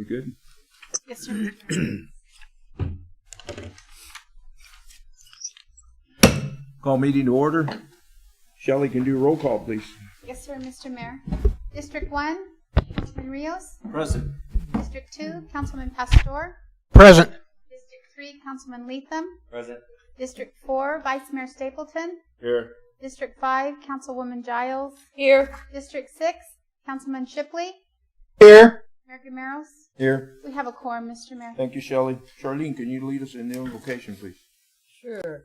We good? Yes, sir. Call meeting to order. Shelley can do roll call, please. Yes, sir, Mr. Mayor. District 1, Councilman Rios. Present. District 2, Councilman Pastor. Present. District 3, Councilman Leatham. Present. District 4, Vice Mayor Stapleton. Here. District 5, Councilwoman Giles. Here. District 6, Councilman Shipley. Here. Mayor Gumeros. Here. We have a quorum, Mr. Mayor. Thank you, Shelley. Charlene, can you lead us in the invocation, please? Sure.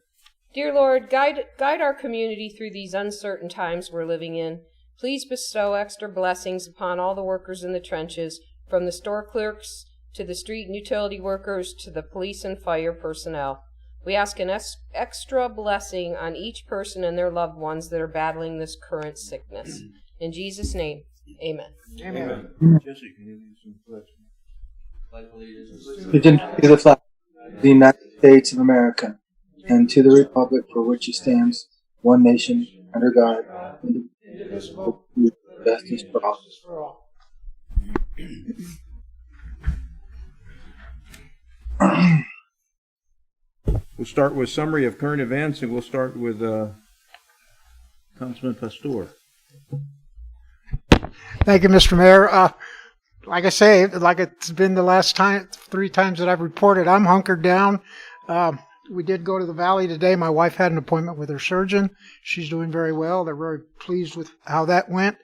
Dear Lord, guide our community through these uncertain times we're living in. Please bestow extra blessings upon all the workers in the trenches, from the store clerks to the street and utility workers to the police and fire personnel. We ask an extra blessing on each person and their loved ones that are battling this current sickness. In Jesus' name, amen. Amen. Jesse, can you lead us in the pledge? Allegiance to the flag of the United States of America and to the republic for which it stands, one nation, under God, indivisible, with justice for all. We'll start with summary of current events, and we'll start with Councilman Pastor. Thank you, Mr. Mayor. Like I say, like it's been the last 3 times that I've reported, I'm hunkered down. We did go to the Valley today. My wife had an appointment with her surgeon. She's doing very well. They're very pleased with how that went.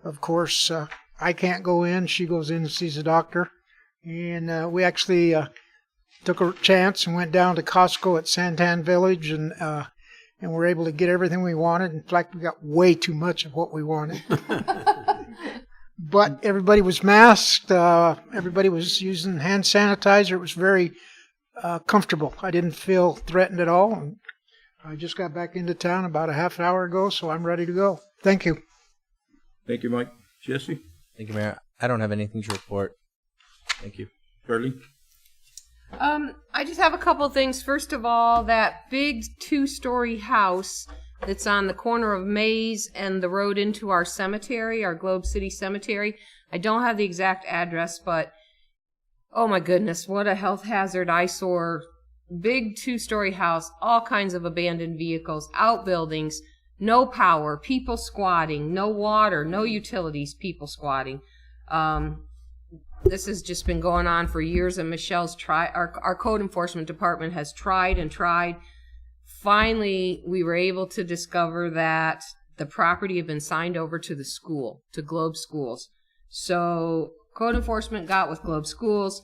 Of course, I can't go in. She goes in and sees a doctor. And we actually took a chance and went down to Costco at Santan Village and were able to get everything we wanted. In fact, we got way too much of what we wanted. But everybody was masked. Everybody was using hand sanitizer. It was very comfortable. I didn't feel threatened at all. And I just got back into town about a half an hour ago, so I'm ready to go. Thank you. Thank you, Mike. Jesse? Thank you, Mayor. I don't have anything to report. Thank you. Charlie? I just have a couple of things. First of all, that big 2-story house that's on the corner of Mays and the road into our cemetery, our Globe City Cemetery. I don't have the exact address, but oh my goodness, what a health hazard eyesore. Big 2-story house, all kinds of abandoned vehicles, outbuildings, no power, people squatting, no water, no utilities, people squatting. This has just been going on for years, and Michelle's our code enforcement department has tried and tried. Finally, we were able to discover that the property had been signed over to the school, to Globe Schools. So code enforcement got with Globe Schools,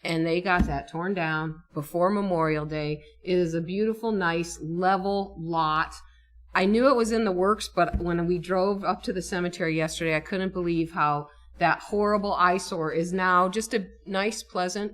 and they got that torn down before Memorial Day. It is a beautiful, nice, level lot. I knew it was in the works, but when we drove up to the cemetery yesterday, I couldn't believe how that horrible eyesore is now just a nice, pleasant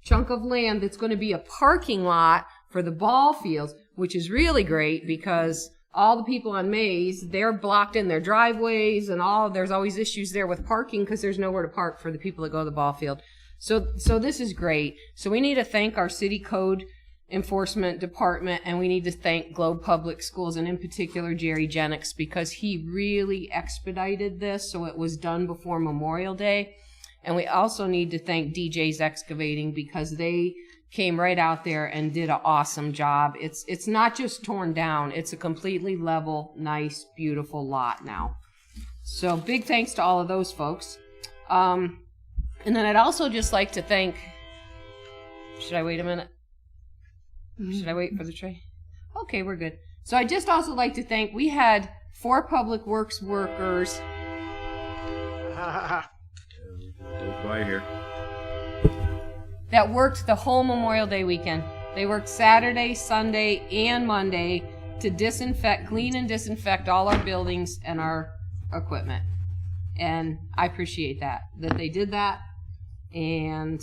chunk of land that's going to be a parking lot for the ball fields, which is really great because all the people on Mays, they're blocked in their driveways and there's always issues there with parking because there's nowhere to park for the people that go to the ball field. So this is great. So we need to thank our city code enforcement department, and we need to thank Globe Public Schools, and in particular Jerry Jennings, because he really expedited this so it was done before Memorial Day. And we also need to thank DJ's Excavating because they came right out there and did an awesome job. It's not just torn down, it's a completely level, nice, beautiful lot now. So big thanks to all of those folks. And then I'd also just like to thank, should I wait a minute? Should I wait for the tray? Okay, we're good. So I'd just also like to thank, we had 4 public works workers. Goes by here. That worked the whole Memorial Day weekend. They worked Saturday, Sunday, and Monday to clean and disinfect all our buildings and our equipment. And I appreciate that they did that. And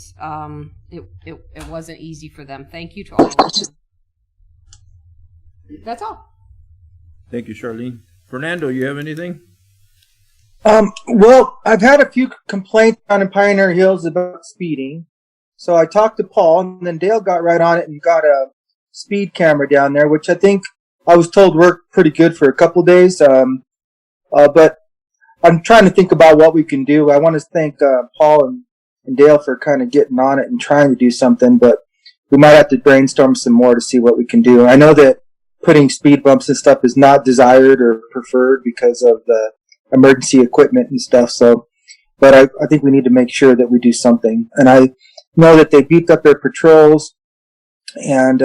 it wasn't easy for them. Thank you to all of them. That's all. Thank you, Charlene. Fernando, you have anything? Well, I've had a few complaints down in Pioneer Hills about speeding. So I talked to Paul, and then Dale got right on it and got a speed camera down there, which I think I was told worked pretty good for a couple days. But I'm trying to think about what we can do. I want to thank Paul and and Dale for kind of getting on it and trying to do something, but we might have to brainstorm some more to see what we can do. I know that putting speed bumps and stuff is not desired or preferred because of the emergency equipment and stuff. So, but I think we need to make sure that we do something. And I know that they beefed up their patrols and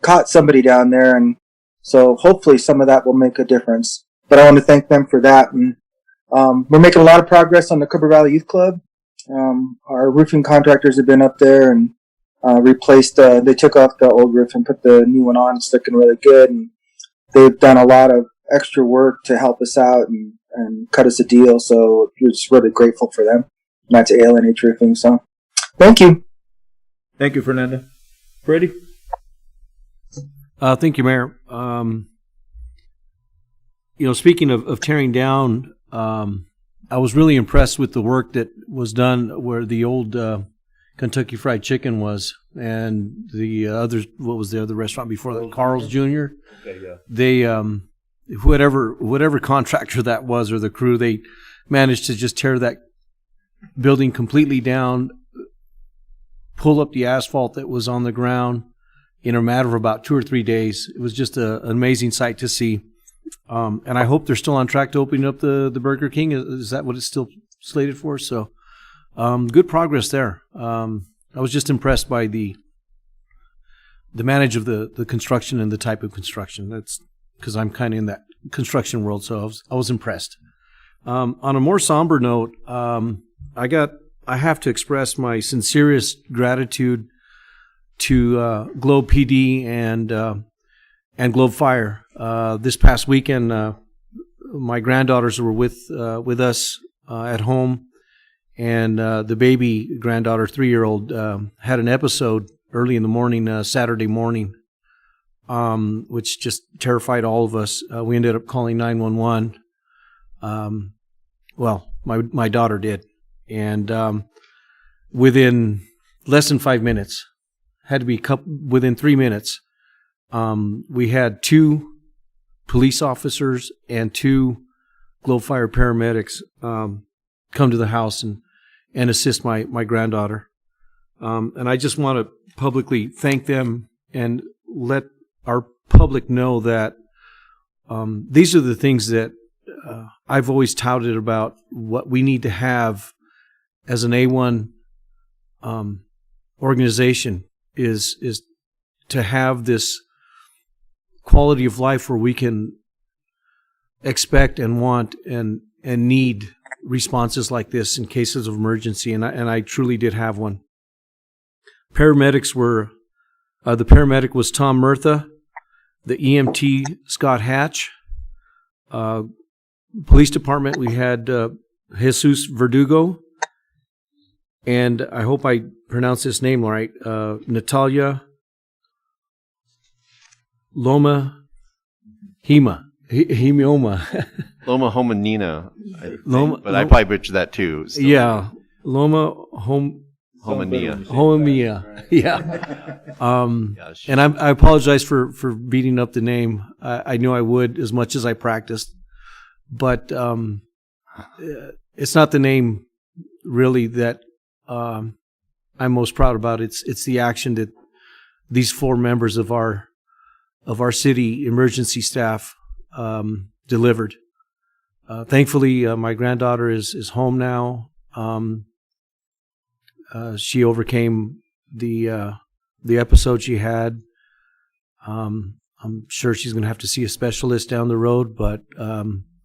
caught somebody down there, and so hopefully some of that will make a difference. But I want to thank them for that. And we're making a lot of progress on the Cooper Valley Youth Club. Our roofing contractors have been up there and replaced. They took off the old roof and put the new one on. It's looking really good, and they've done a lot of extra work to help us out and cut us a deal. So we're just really grateful for them. And that's ALNH Roofing. So thank you. Thank you, Fernanda. Freddie? Thank you, Mayor. Speaking of tearing down, I was really impressed with the work that was done where the old Kentucky Fried Chicken was, and the others. What was the other restaurant before that? Carl's Jr. Okay, yeah. They whatever contractor that was or the crew, they managed to just tear that building completely down, pull up the asphalt that was on the ground in a matter of about 2 or 3 days. It was just an amazing sight to see. And I hope they're still on track to opening up the Burger King. Is that what it's still slated for? So good progress there. I was just impressed by the manage of the construction and the type of construction. That's because I'm kind of in that construction world, so I was impressed. On a more somber note, I have to express my sincerest gratitude to Globe PD and Globe Fire. This past weekend, my granddaughters were with us at home, and the baby granddaughter, 3-year-old, had an episode early in the morning, Saturday morning, which just terrified all of us. We ended up calling 911. Well, my daughter did, and within less than 5 minutes, had to be within 3 minutes, we had 2 police officers and 2 Globe Fire paramedics come to the house and assist my granddaughter. And I just want to publicly thank them and let our public know that these are the things that I've always touted about what we need to have as an A1 organization is to have this quality of life where we can expect and want and need responses like this in cases of emergency, and I truly did have one. Paramedics were the paramedic was Tom Murtha, the EMT Scott Hatch, police department we had Jesus Verdugo, and I hope I pronounced this name right, Natalia Loma Hema. Loma Homanina, but I probably butchered that too. Still. Yeah, Loma Homania. Homania. Yeah. And I apologize for beating up the name. I knew I would as much as I practiced, but it's not the name really that I'm most proud about. It's the action that these 4 members of our city emergency staff delivered. Thankfully, my granddaughter is home now. She overcame the episode she had. I'm sure she's going to have to see a specialist down the road, but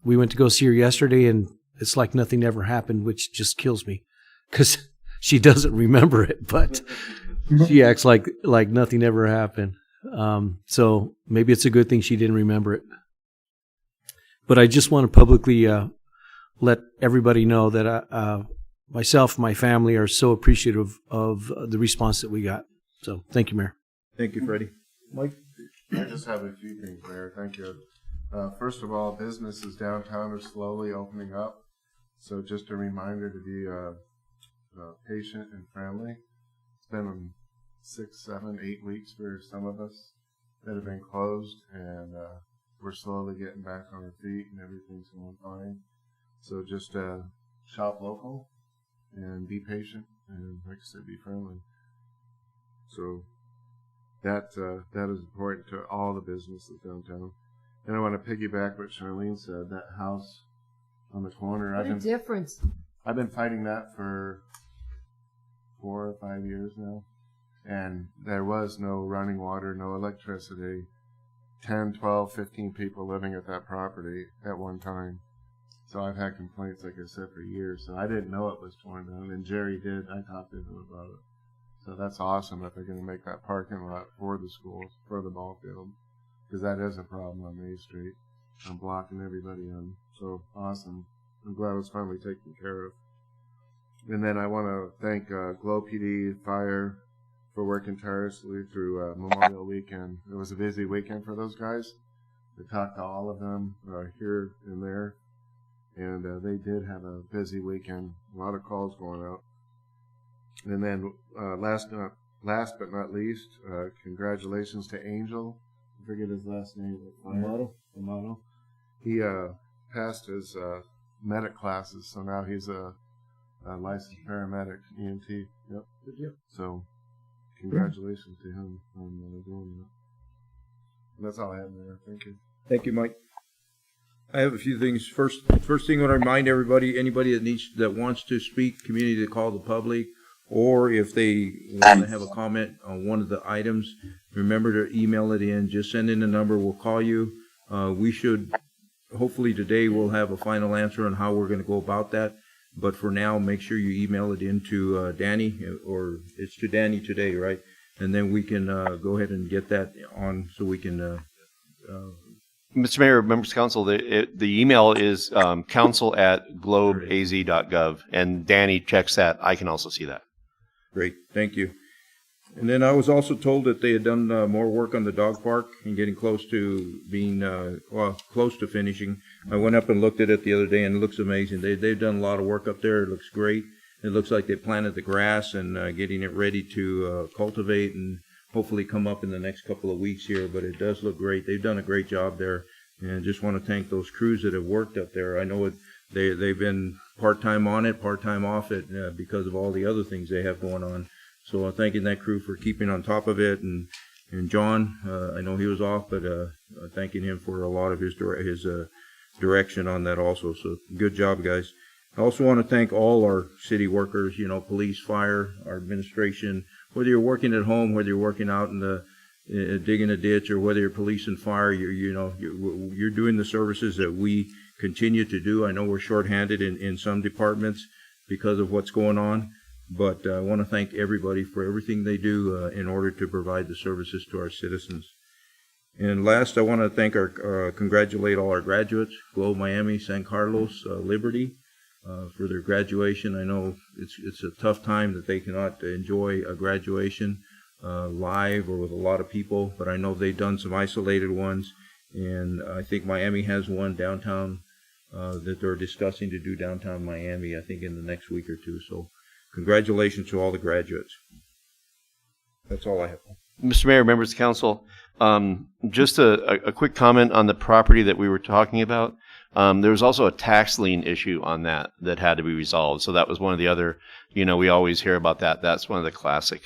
we went to go see her yesterday, and it's like nothing ever happened, which just kills me because she doesn't remember it, but she acts like nothing ever happened. So maybe it's a good thing she didn't remember it. But I just want to publicly let everybody know that myself and my family are so appreciative of the response that we got. So thank you, Mayor. Thank you, Freddie. Mike? I just have a few things, Mayor. Thank you. First of all, businesses downtown are slowly opening up. So just a reminder to be patient and friendly. It's been 6, 7, 8 weeks for some of us that have been closed, and we're slowly getting back on our feet, and everything's going fine. So just shop local and be patient and like I said, be friendly. So that is important to all the businesses downtown. And I want to piggyback what Charlene said. That house on the corner. What a difference. I've been fighting that for 4 or 5 years now, and there was no running water, no electricity. 10, 12, 15 people living at that property at one time. So I've had complaints, like I said, for years. So I didn't know it was torn down, and Jerry did. I talked to him about it. So that's awesome that they're going to make that parking lot for the schools, for the ball field, because that is a problem on Main Street. I'm blocking everybody in. So awesome. I'm glad it's finally taken care of. And then I want to thank Glow PD Fire for working tirelessly through Memorial Weekend. It was a busy weekend for those guys. I talked to all of them here and there, and they did have a busy weekend. A lot of calls going out. And then last but not least, congratulations to Angel. I forget his last name. Amato. He passed his medic classes, so now he's a licensed paramedic, EMT. Yep. So congratulations to him on doing that. And that's all I have there. Thank you. Thank you, Mike. I have a few things. First thing I want to remind everybody, anybody that wants to speak, community to call the public, or if they want to have a comment on one of the items, remember to email it in. Just send in a number. We'll call you. We should, hopefully today, we'll have a final answer on how we're going to go about that. But for now, make sure you email it in to Danny, or it's to Danny today, right? And then we can go ahead and get that on so we can... Mr. Mayor, members of council, the email is council@globeaz.gov, and Danny checks that. I can also see that. Great, thank you. And then I was also told that they had done more work on the dog park and getting close to being, close to finishing. I went up and looked at it the other day, and it looks amazing. They've done a lot of work up there. It looks great. It looks like they planted the grass and getting it ready to cultivate and hopefully come up in the next couple of weeks here. But it does look great. They've done a great job there, and just want to thank those crews that have worked up there. I know they've been part-time on it, part-time off it because of all the other things they have going on. So I'm thanking that crew for keeping on top of it, and John, I know he was off, but thanking him for a lot of his direction on that also. So good job, guys. I also want to thank all our city workers, police, fire, our administration, whether you're working at home, whether you're working out in the digging a ditch, or whether you're police and fire, you're doing the services that we continue to do. I know we're shorthanded in some departments because of what's going on. But I want to thank everybody for everything they do in order to provide the services to our citizens. And last, I want to congratulate all our graduates, Globe Miami, San Carlos, Liberty, for their graduation. I know it's a tough time that they cannot enjoy a graduation live or with a lot of people, but I know they've done some isolated ones, and I think Miami has one downtown that they're discussing to do downtown Miami, I think in the next week or two. So congratulations to all the graduates. That's all I have. Mr. Mayor, members of council, just a quick comment on the property that we were talking about. There was also a tax lien issue on that had to be resolved. So that was one of the other, we always hear about that. That's one of the classic,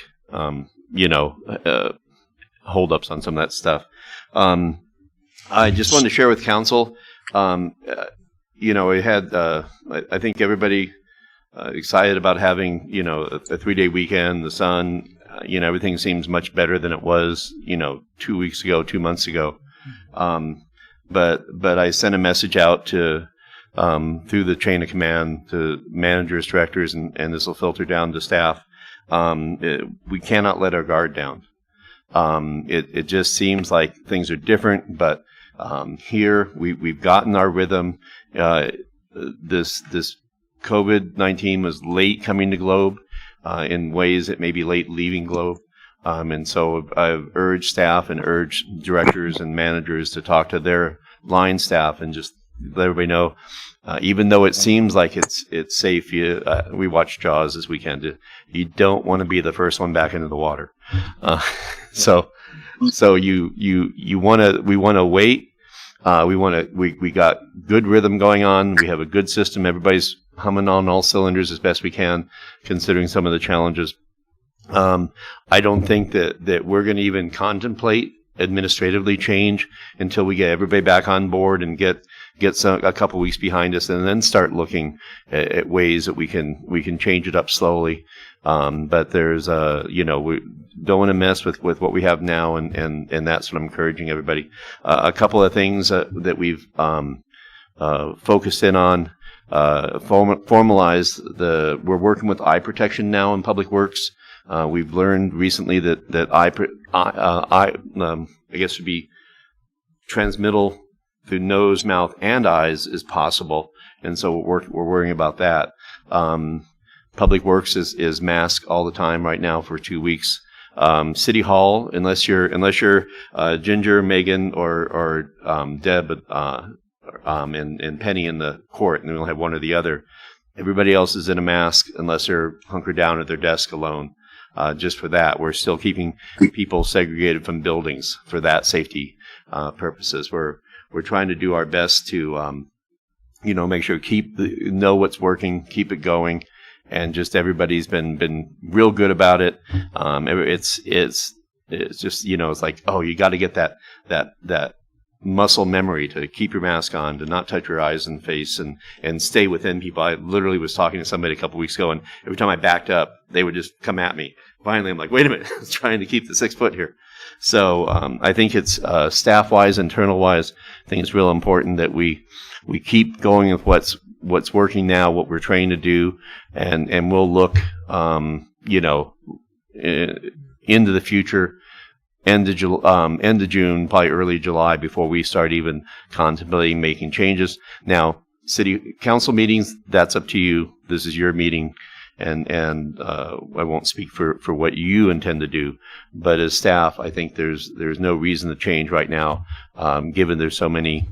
holdups on some of that stuff. I just wanted to share with council, we had, I think everybody excited about having, a 3-day weekend, the sun, everything seems much better than it was, 2 weeks ago, 2 months ago. But I sent a message out to, through the chain of command to managers, directors, and this will filter down to staff. We cannot let our guard down. It just seems like things are different, but here we've gotten our rhythm. This COVID-19 was late coming to Globe in ways that may be late leaving Globe. And so I've urged staff and urged directors and managers to talk to their line staff and just let everybody know, even though it seems like it's safe, we watched Jaws this weekend. You don't want to be the first one back into the water. So we want to wait. We got good rhythm going on. We have a good system. Everybody's humming on all cylinders as best we can, considering some of the challenges. I don't think that we're going to even contemplate administratively change until we get everybody back on board and get a couple weeks behind us, and then start looking at ways that we can change it up slowly. But there's we don't want to mess with what we have now, and that's what I'm encouraging everybody. A couple of things that we've focused in on, formalize we're working with eye protection now in Public Works. We've learned recently that I guess would be transmittal through nose, mouth, and eyes is possible, and so we're worrying about that. Public Works is masked all the time right now for 2 weeks. City Hall, unless you're Ginger, Megan, or Deb, and Penny in the court, and then we'll have one or the other. Everybody else is in a mask unless they're hunkered down at their desk alone. Just for that, we're still keeping people segregated from buildings for that safety purposes. We're trying to do our best to make sure know what's working, keep it going, and just everybody's been real good about it. It's just it's like, oh, you got to get that muscle memory to keep your mask on, to not touch your eyes and face, and stay within people. I literally was talking to somebody a couple weeks ago, and every time I backed up, they would just come at me. Finally, I'm like, wait a minute, I was trying to keep the 6 foot here. So I think it's staff-wise, internal-wise, I think it's real important that we keep going with what's working now, what we're trying to do, and we'll look, into the future, end of June, probably early July, before we start even contemplating making changes. Now, city council meetings, that's up to you. This is your meeting, and I won't speak for what you intend to do. But as staff, I think there's no reason to change right now, given there's so many.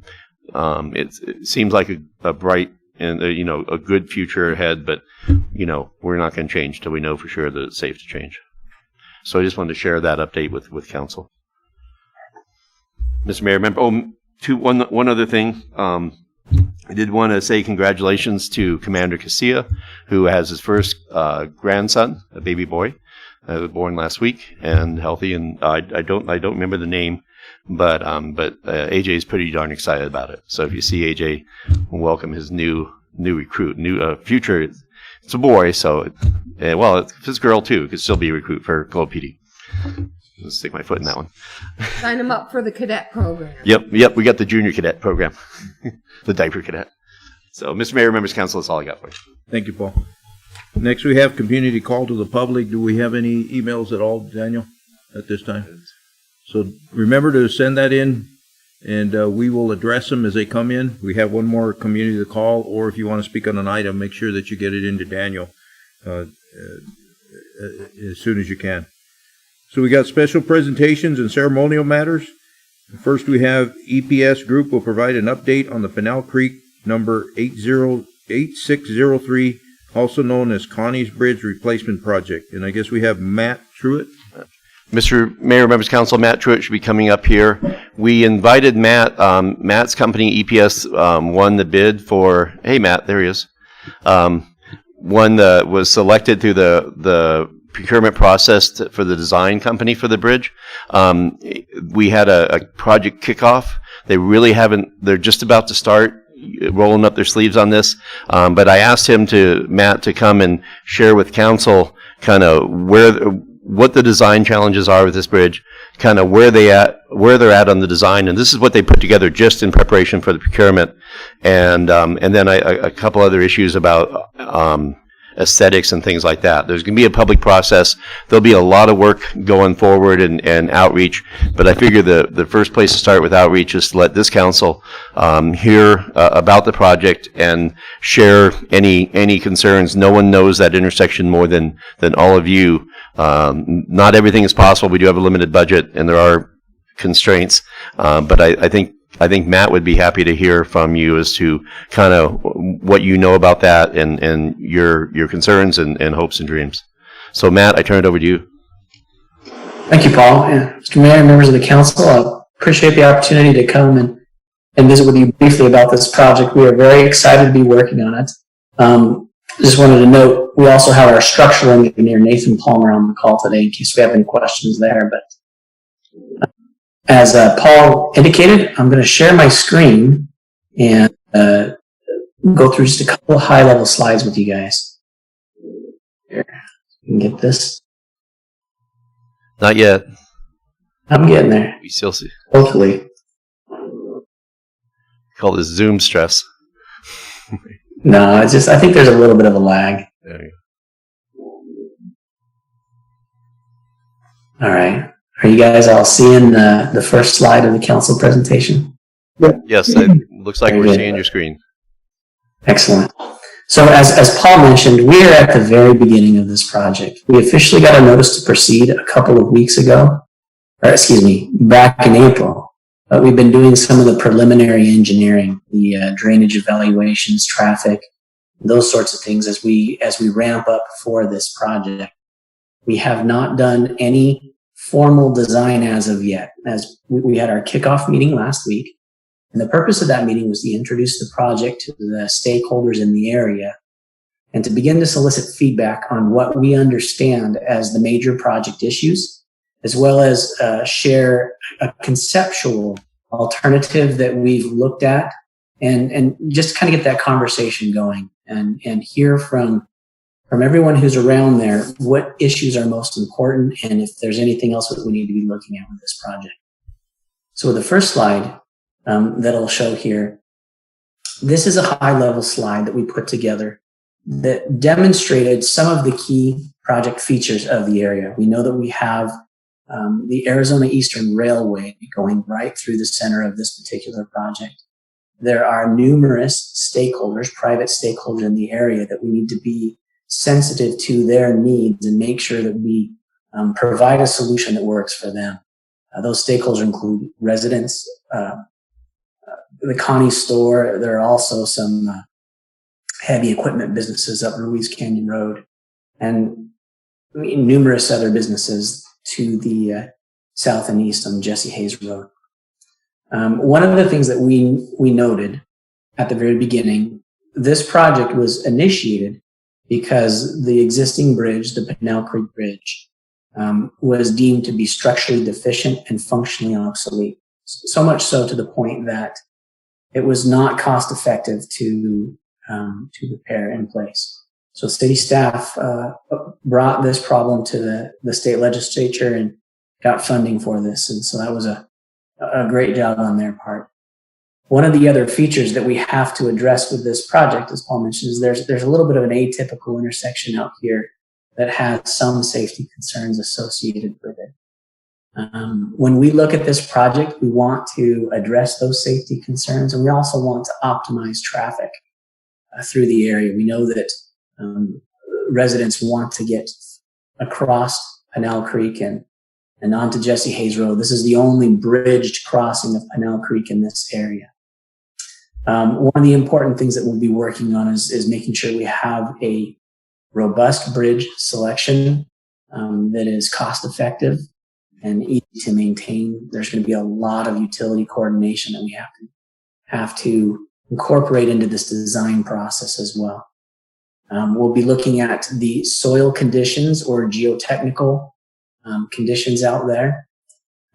It seems like a bright and a good future ahead, but we're not going to change till we know for sure that it's safe to change. So I just wanted to share that update with council. Mr. Mayor, one other thing. I did want to say congratulations to Commander Casilla, who has his first grandson, a baby boy, was born last week and healthy. And I don't remember the name, but AJ is pretty darn excited about it. So if you see AJ, welcome his new recruit, future. It's a boy, so if it's a girl too, it could still be a recruit for Globe PD. I'll stick my foot in that one. Sign him up for the cadet program. Yep, we got the junior cadet program, the diaper cadet. So, Mr. Mayor, members of council, that's all I got for you. Thank you, Paul. Next, we have community call to the public. Do we have any emails at all, Daniel, at this time? So remember to send that in, and we will address them as they come in. We have one more community to call, or if you want to speak on an item, make sure that you get it into Daniel as soon as you can. So we got special presentations and ceremonial matters. First, we have EPS Group will provide an update on the Pinal Creek number 8603, also known as Connie's Bridge Replacement Project. And I guess we have Matt Truitt. Mr. Mayor, members of council, Matt Truitt should be coming up here. We invited Matt. Matt's company, EPS, won the bid for, hey, Matt, there he is. Was selected through the procurement process for the design company for the bridge. We had a project kickoff. They're just about to start rolling up their sleeves on this. But I asked Matt to come and share with council kind of what the design challenges are with this bridge, kind of where they're at on the design, and this is what they put together just in preparation for the procurement, and then a couple other issues about aesthetics and things like that. There's going to be a public process. There'll be a lot of work going forward and outreach, but I figure the first place to start with outreach is to let this council hear about the project and share any concerns. No one knows that intersection more than all of you. Not everything is possible. We do have a limited budget, and there are constraints, but I think Matt would be happy to hear from you as to kind of what you know about that and your concerns and hopes and dreams. So, Matt, I turn it over to you. Thank you, Paul. Mr. Mayor, members of the council, I appreciate the opportunity to come and visit with you briefly about this project. We are very excited to be working on it. Just wanted to note, we also have our structural engineer, Nathan Palmer, on the call today in case we have any questions there. But as Paul indicated, I'm going to share my screen and go through just a couple of high-level slides with you guys. Here, you can get this. Not yet. I'm getting there. We still see. Hopefully. Call this Zoom stress. No, it's just, I think there's a little bit of a lag. There you All right. Are you guys all seeing the first slide of the council presentation? go. Yes, it looks like Very we're good. seeing your screen. Excellent. So as Paul mentioned, we are at the very beginning of this project. We officially got a notice to proceed a couple of weeks ago, back in April. But we've been doing some of the preliminary engineering, the drainage evaluations, traffic, those sorts of things as we ramp up for this project. We have not done any formal design as of yet, as we had our kickoff meeting last week. And the purpose of that meeting was to introduce the project to the stakeholders in the area and to begin to solicit feedback on what we understand as the major project issues, as well as share a conceptual alternative that we've looked at and just kind of get that conversation going and hear from everyone who's around there what issues are most important and if there's anything else that we need to be looking at with this project. So with the first slide that I'll show here, this is a high-level slide that we put together that demonstrated some of the key project features of the area. We know that we have the Arizona Eastern Railway going right through the center of this particular project. There are numerous stakeholders, private stakeholders in the area that we need to be sensitive to their needs and make sure that we provide a solution that works for them. Those stakeholders include residents, the Connie store. There are also some heavy equipment businesses up Ruiz Canyon Road and numerous other businesses to the south and east on Jesse Hayes Road. One of the things that we noted at the very beginning, this project was initiated because the existing bridge, the Pinell Creek Bridge, was deemed to be structurally deficient and functionally obsolete. So much so to the point that it was not cost effective to repair in place. So city staff brought this problem to the state legislature and got funding for this. And so that was a great job on their part. One of the other features that we have to address with this project, as Paul mentioned, is there's a little bit of an atypical intersection out here that has some safety concerns associated with it. When we look at this project, we want to address those safety concerns, and we also want to optimize traffic through the area. We know that residents want to get across Pinell Creek and onto Jesse Hayes Road. This is the only bridged crossing of Pinell Creek in this area. One of the important things that we'll be working on is making sure we have a robust bridge selection that is cost effective and easy to maintain. There's going to be a lot of utility coordination that we have to incorporate into this design process as well. We'll be looking at the soil conditions or geotechnical conditions out there.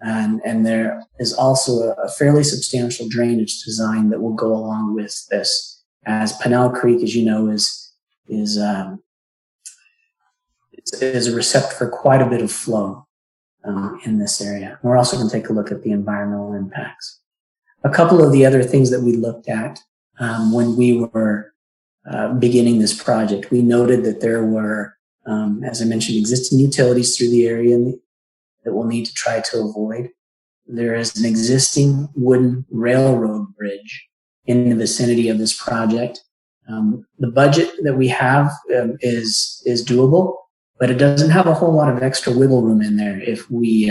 And there is also a fairly substantial drainage design that will go along with this, as Pinell Creek, as you know, is a receptor for quite a bit of flow in this area. We're also going to take a look at the environmental impacts. A couple of the other things that we looked at when we were beginning this project, we noted that there were, as I mentioned, existing utilities through the area that we'll need to try to avoid. There is an existing wooden railroad bridge in the vicinity of this project. The budget that we have is doable, but it doesn't have a whole lot of extra wiggle room in there if we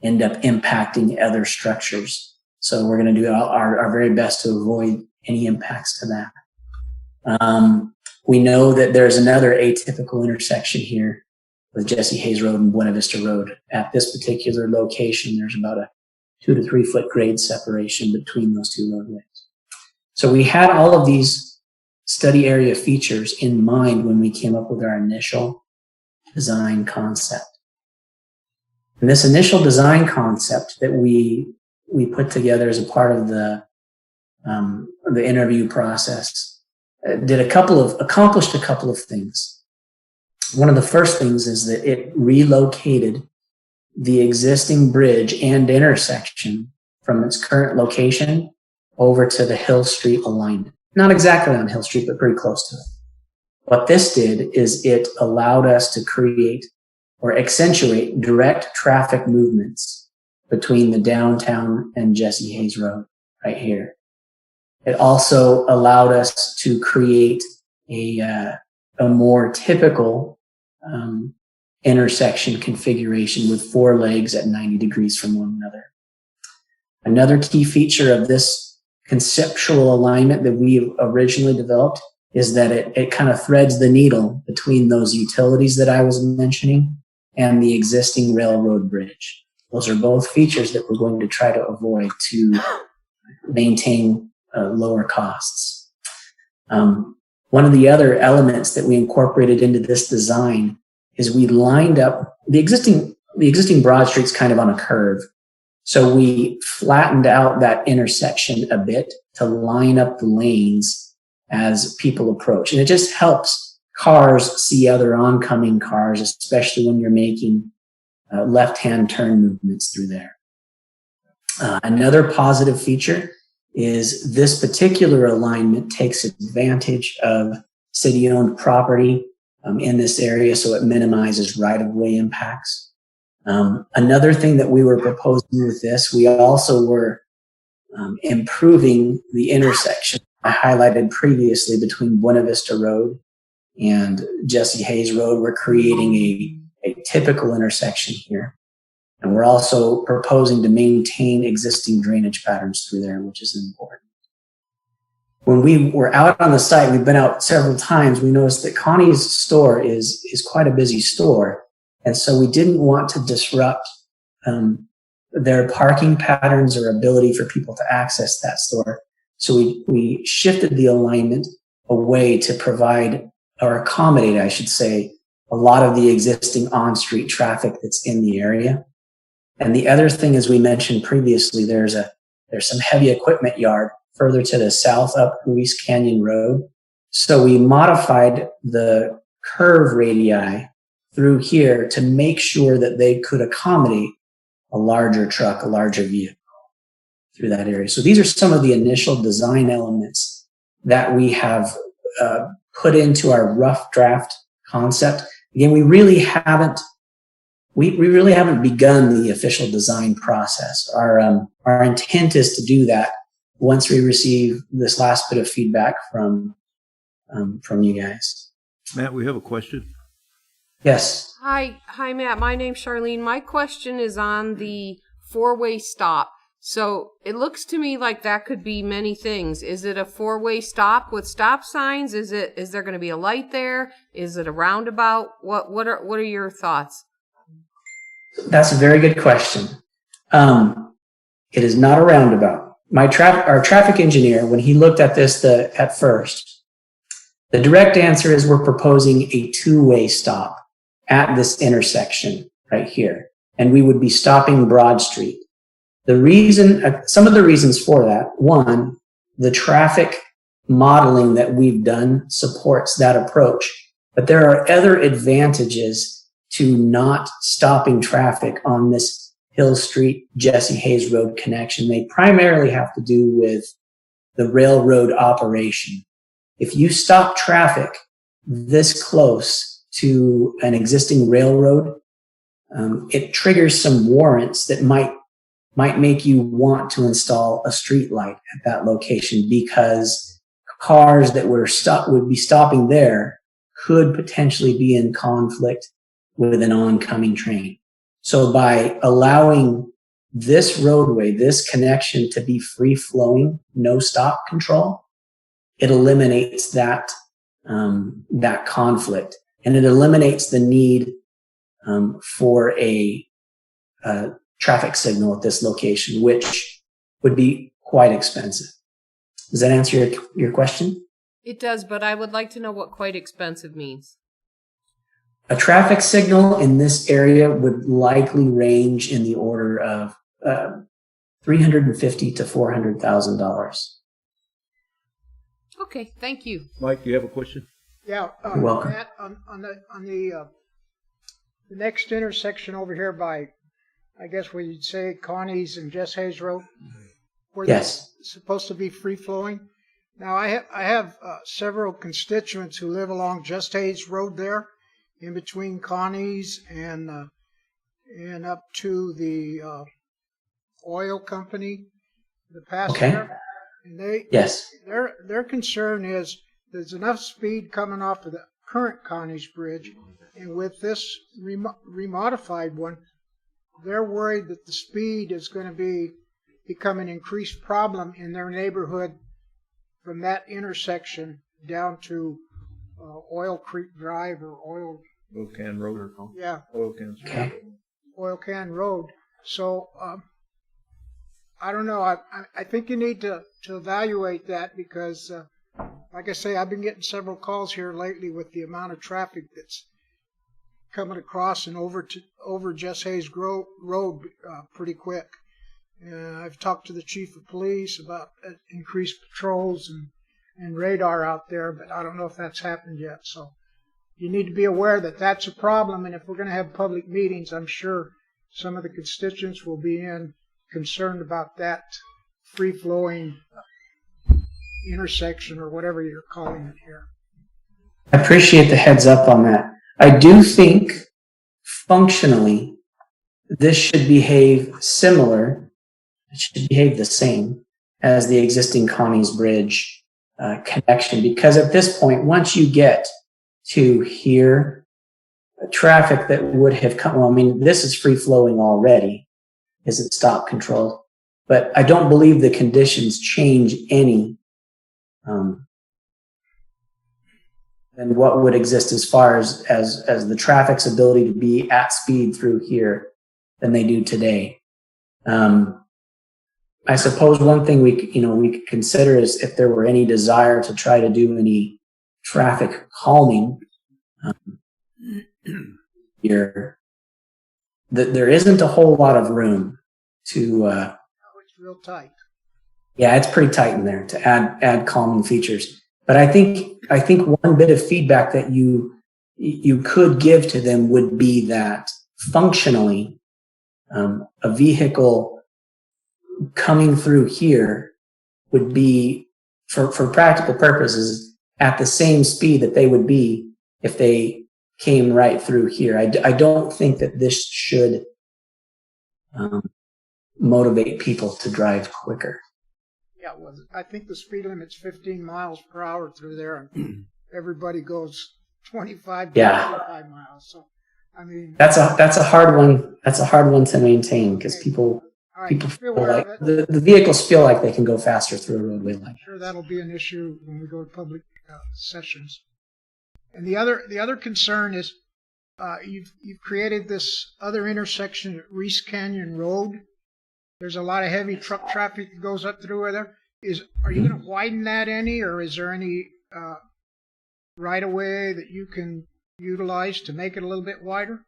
end up impacting other structures. So we're going to do our very best to avoid any impacts to that. We know that there's another atypical intersection here with Jesse Hayes Road and Buena Vista Road. At this particular location, there's about a 2 to 3 foot grade separation between those two roadways. So we had all of these study area features in mind when we came up with our initial design concept. And this initial design concept that we put together as a part of the interview process accomplished a couple of things. One of the first things is that it relocated the existing bridge and intersection from its current location over to the Hill Street alignment. Not exactly on Hill Street, but pretty close to it. What this did is it allowed us to create or accentuate direct traffic movements between the downtown and Jesse Hayes Road right here. It also allowed us to create a more typical intersection configuration with 4 legs at 90 degrees from one another. Another key feature of this conceptual alignment that we originally developed is that it kind of threads the needle between those utilities that I was mentioning and the existing railroad bridge. Those are both features that we're going to try to avoid to maintain lower costs. One of the other elements that we incorporated into this design is we lined up the existing Broad Street's kind of on a curve. So we flattened out that intersection a bit to line up the lanes as people approach. And it just helps cars see other oncoming cars, especially when you're making left-hand turn movements through there. Another positive feature is this particular alignment takes advantage of city-owned property in this area, so it minimizes right-of-way impacts. Another thing that we were proposing with this, we also were improving the intersection I highlighted previously between Buena Vista Road and Jesse Hayes Road. We're creating a typical intersection here. And we're also proposing to maintain existing drainage patterns through there, which is important. When we were out on the site, we've been out several times, we noticed that Connie's store is quite a busy store. And so we didn't want to disrupt their parking patterns or ability for people to access that store. So we shifted the alignment away to provide or accommodate, I should say, a lot of the existing on-street traffic that's in the area. And the other thing, as we mentioned previously, there's some heavy equipment yard further to the south up Ruiz Canyon Road. So we modified the curve radii through here to make sure that they could accommodate a larger truck, a larger vehicle through that area. So these are some of the initial design elements that we have put into our rough draft concept. Again, we really haven't begun the official design process. Our intent is to do that once we receive this last bit of feedback from you guys. Matt, we have a question. Yes. Hi, Matt. My name's Charlene. My question is on the 4-way stop. So it looks to me like that could be many things. Is it a 4-way stop with stop signs? Is there going to be a light there? Is it a roundabout? What are your thoughts? That's a very good question. It is not a roundabout. Our traffic engineer, when he looked at this at first, the direct answer is we're proposing a 2-way stop at this intersection right here, and we would be stopping Broad Street. Some of the reasons for that, one, the traffic modeling that we've done supports that approach, but there are other advantages to not stopping traffic on this Hill Street, Jesse Hayes Road connection. They primarily have to do with the railroad operation. If you stop traffic this close to an existing railroad, it triggers some warrants that might make you want to install a street light at that location, because cars that would be stopping there could potentially be in conflict with an oncoming train. So by allowing this roadway, this connection to be free flowing, no stop control, it eliminates that conflict, and it eliminates the need for a traffic signal at this location, which would be quite expensive. Does that answer your question? It does, but I would like to know what quite expensive means. A traffic signal in this area would likely range in the order of $350,000 to $400,000. Okay, thank you. Mike, do you have a question? Yeah, You're welcome. Matt, on the next intersection over here by, I guess what you'd say Connie's and Jess Hayes Road, where Yes. it's supposed to be free flowing. Now I have several constituents who live along Just Hayes Road there, in between Connie's and up to the oil company, the pass Okay. there. And Yes. their concern is there's enough speed coming off of the current Connie's Bridge, and with this remodified one, they're worried that the speed is going to become an increased problem in their neighborhood from that intersection down to Oil Creek Drive or Oil Can Road. yeah, Oil Can. Okay. Oil Can Road. So I don't know. I think you need to evaluate that because, like I say, I've been getting several calls here lately with the amount of traffic that's coming across and over Jess Hayes Road pretty quick. I've talked to the chief of police about increased patrols and radar out there, but I don't know if that's happened yet. So you need to be aware that that's a problem, and if we're going to have public meetings, I'm sure some of the constituents will be concerned about that free-flowing intersection or whatever you're calling it here. I appreciate the heads up on that. I do think functionally this should behave similar, it should behave the same as the existing Connie's Bridge connection, because at this point, once you get to here, traffic that would have come, well, I mean, this is free flowing already, isn't stop controlled, but I don't believe the conditions change any than what would exist as far as the traffic's ability to be at speed through here than they do today. I suppose one thing we could consider is if there were any desire to try to do any traffic calming here. There isn't a whole lot of room to. It's real tight. Yeah, it's pretty tight in there to add calming features. But I think one bit of feedback that you could give to them would be that functionally, a vehicle coming through here would be, for practical purposes, at the same speed that they would be if they came right through here. I don't think that this should motivate people to drive quicker. Yeah, well, I think the speed limit's 15 miles per hour through there, and everybody goes 25 to 25 miles. So, I mean, that's a hard one. That's a hard one to maintain because people feel like the vehicles feel like they can go faster through a roadway like. I'm sure that'll be an issue when we go to public sessions. And the other concern is you've created this other intersection at Reese Canyon Road. There's a lot of heavy truck traffic that goes up through there. Are you going to widen that any, or is there any right of way that you can utilize to make it a little bit wider?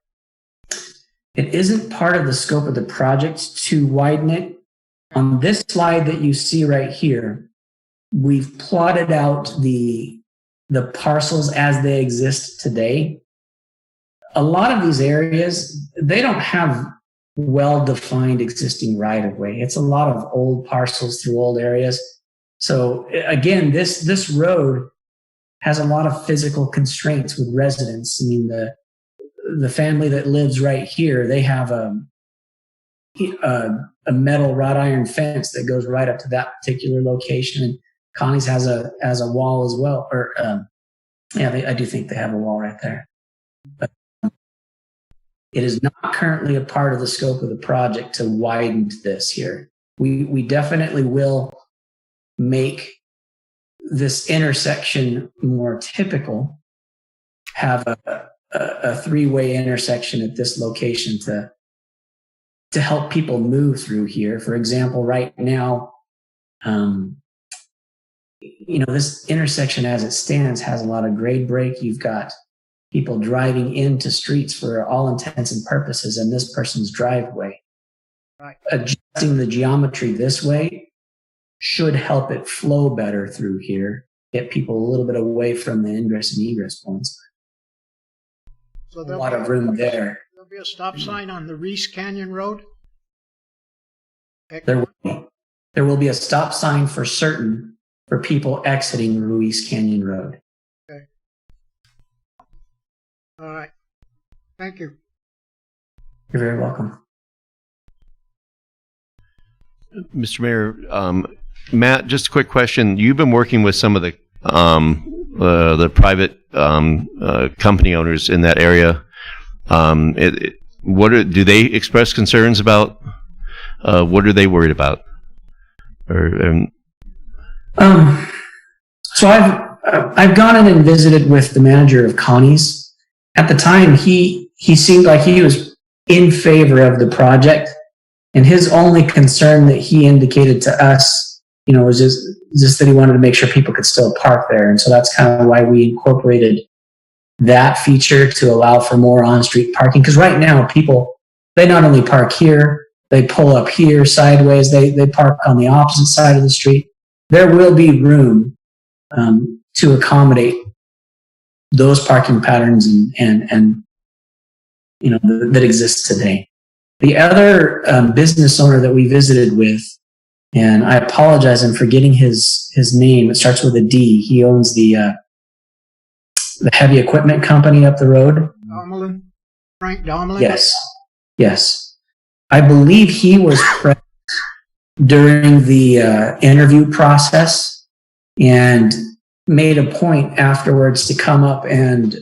It isn't part of the scope of the project to widen it. On this slide that you see right here, we've plotted out the parcels as they exist today. A lot of these areas, they don't have well-defined existing right-of-way. It's a lot of old parcels through old areas. So again, this road has a lot of physical constraints with residents. I mean, the family that lives right here, they have a metal wrought iron fence that goes right up to that particular location. And Connie's has a wall as well. Or I do think they have a wall right there. But it is not currently a part of the scope of the project to widen this here. We definitely will make this intersection more typical, have a three-way intersection at this location to help people move through here. For example, right now, this intersection as it stands has a lot of grade break. You've got people driving into streets for all intents and purposes in this person's driveway. Right. Adjusting the geometry this way should help it flow better through here, get people a little bit away from the ingress and egress points. So A lot of room there. There'll be a stop sign on the Reese Canyon Road? There will be a stop sign for certain for people exiting Ruiz Canyon Road. Okay. All right. Thank you. You're very welcome. Mr. Mayor, Matt, just a quick question. You've been working with some of the private company owners in that area. Do they express concerns about? What are they worried about? So I've gone in and visited with the manager of Connie's. At the time, he seemed like he was in favor of the project, and his only concern that he indicated to us, was just that he wanted to make sure people could still park there, and so that's kind of why we incorporated that feature to allow for more on-street parking. Because right now, people, they not only park here, they pull up here sideways, they park on the opposite side of the street. There will be room to accommodate those parking patterns and that exist today. The other business owner that we visited with, and I apologize, I'm forgetting his name. It starts with a D. He owns the heavy equipment company up the road. Domelin? Frank Domelin? Yes. I believe he was present during the interview process and made a point afterwards to come up and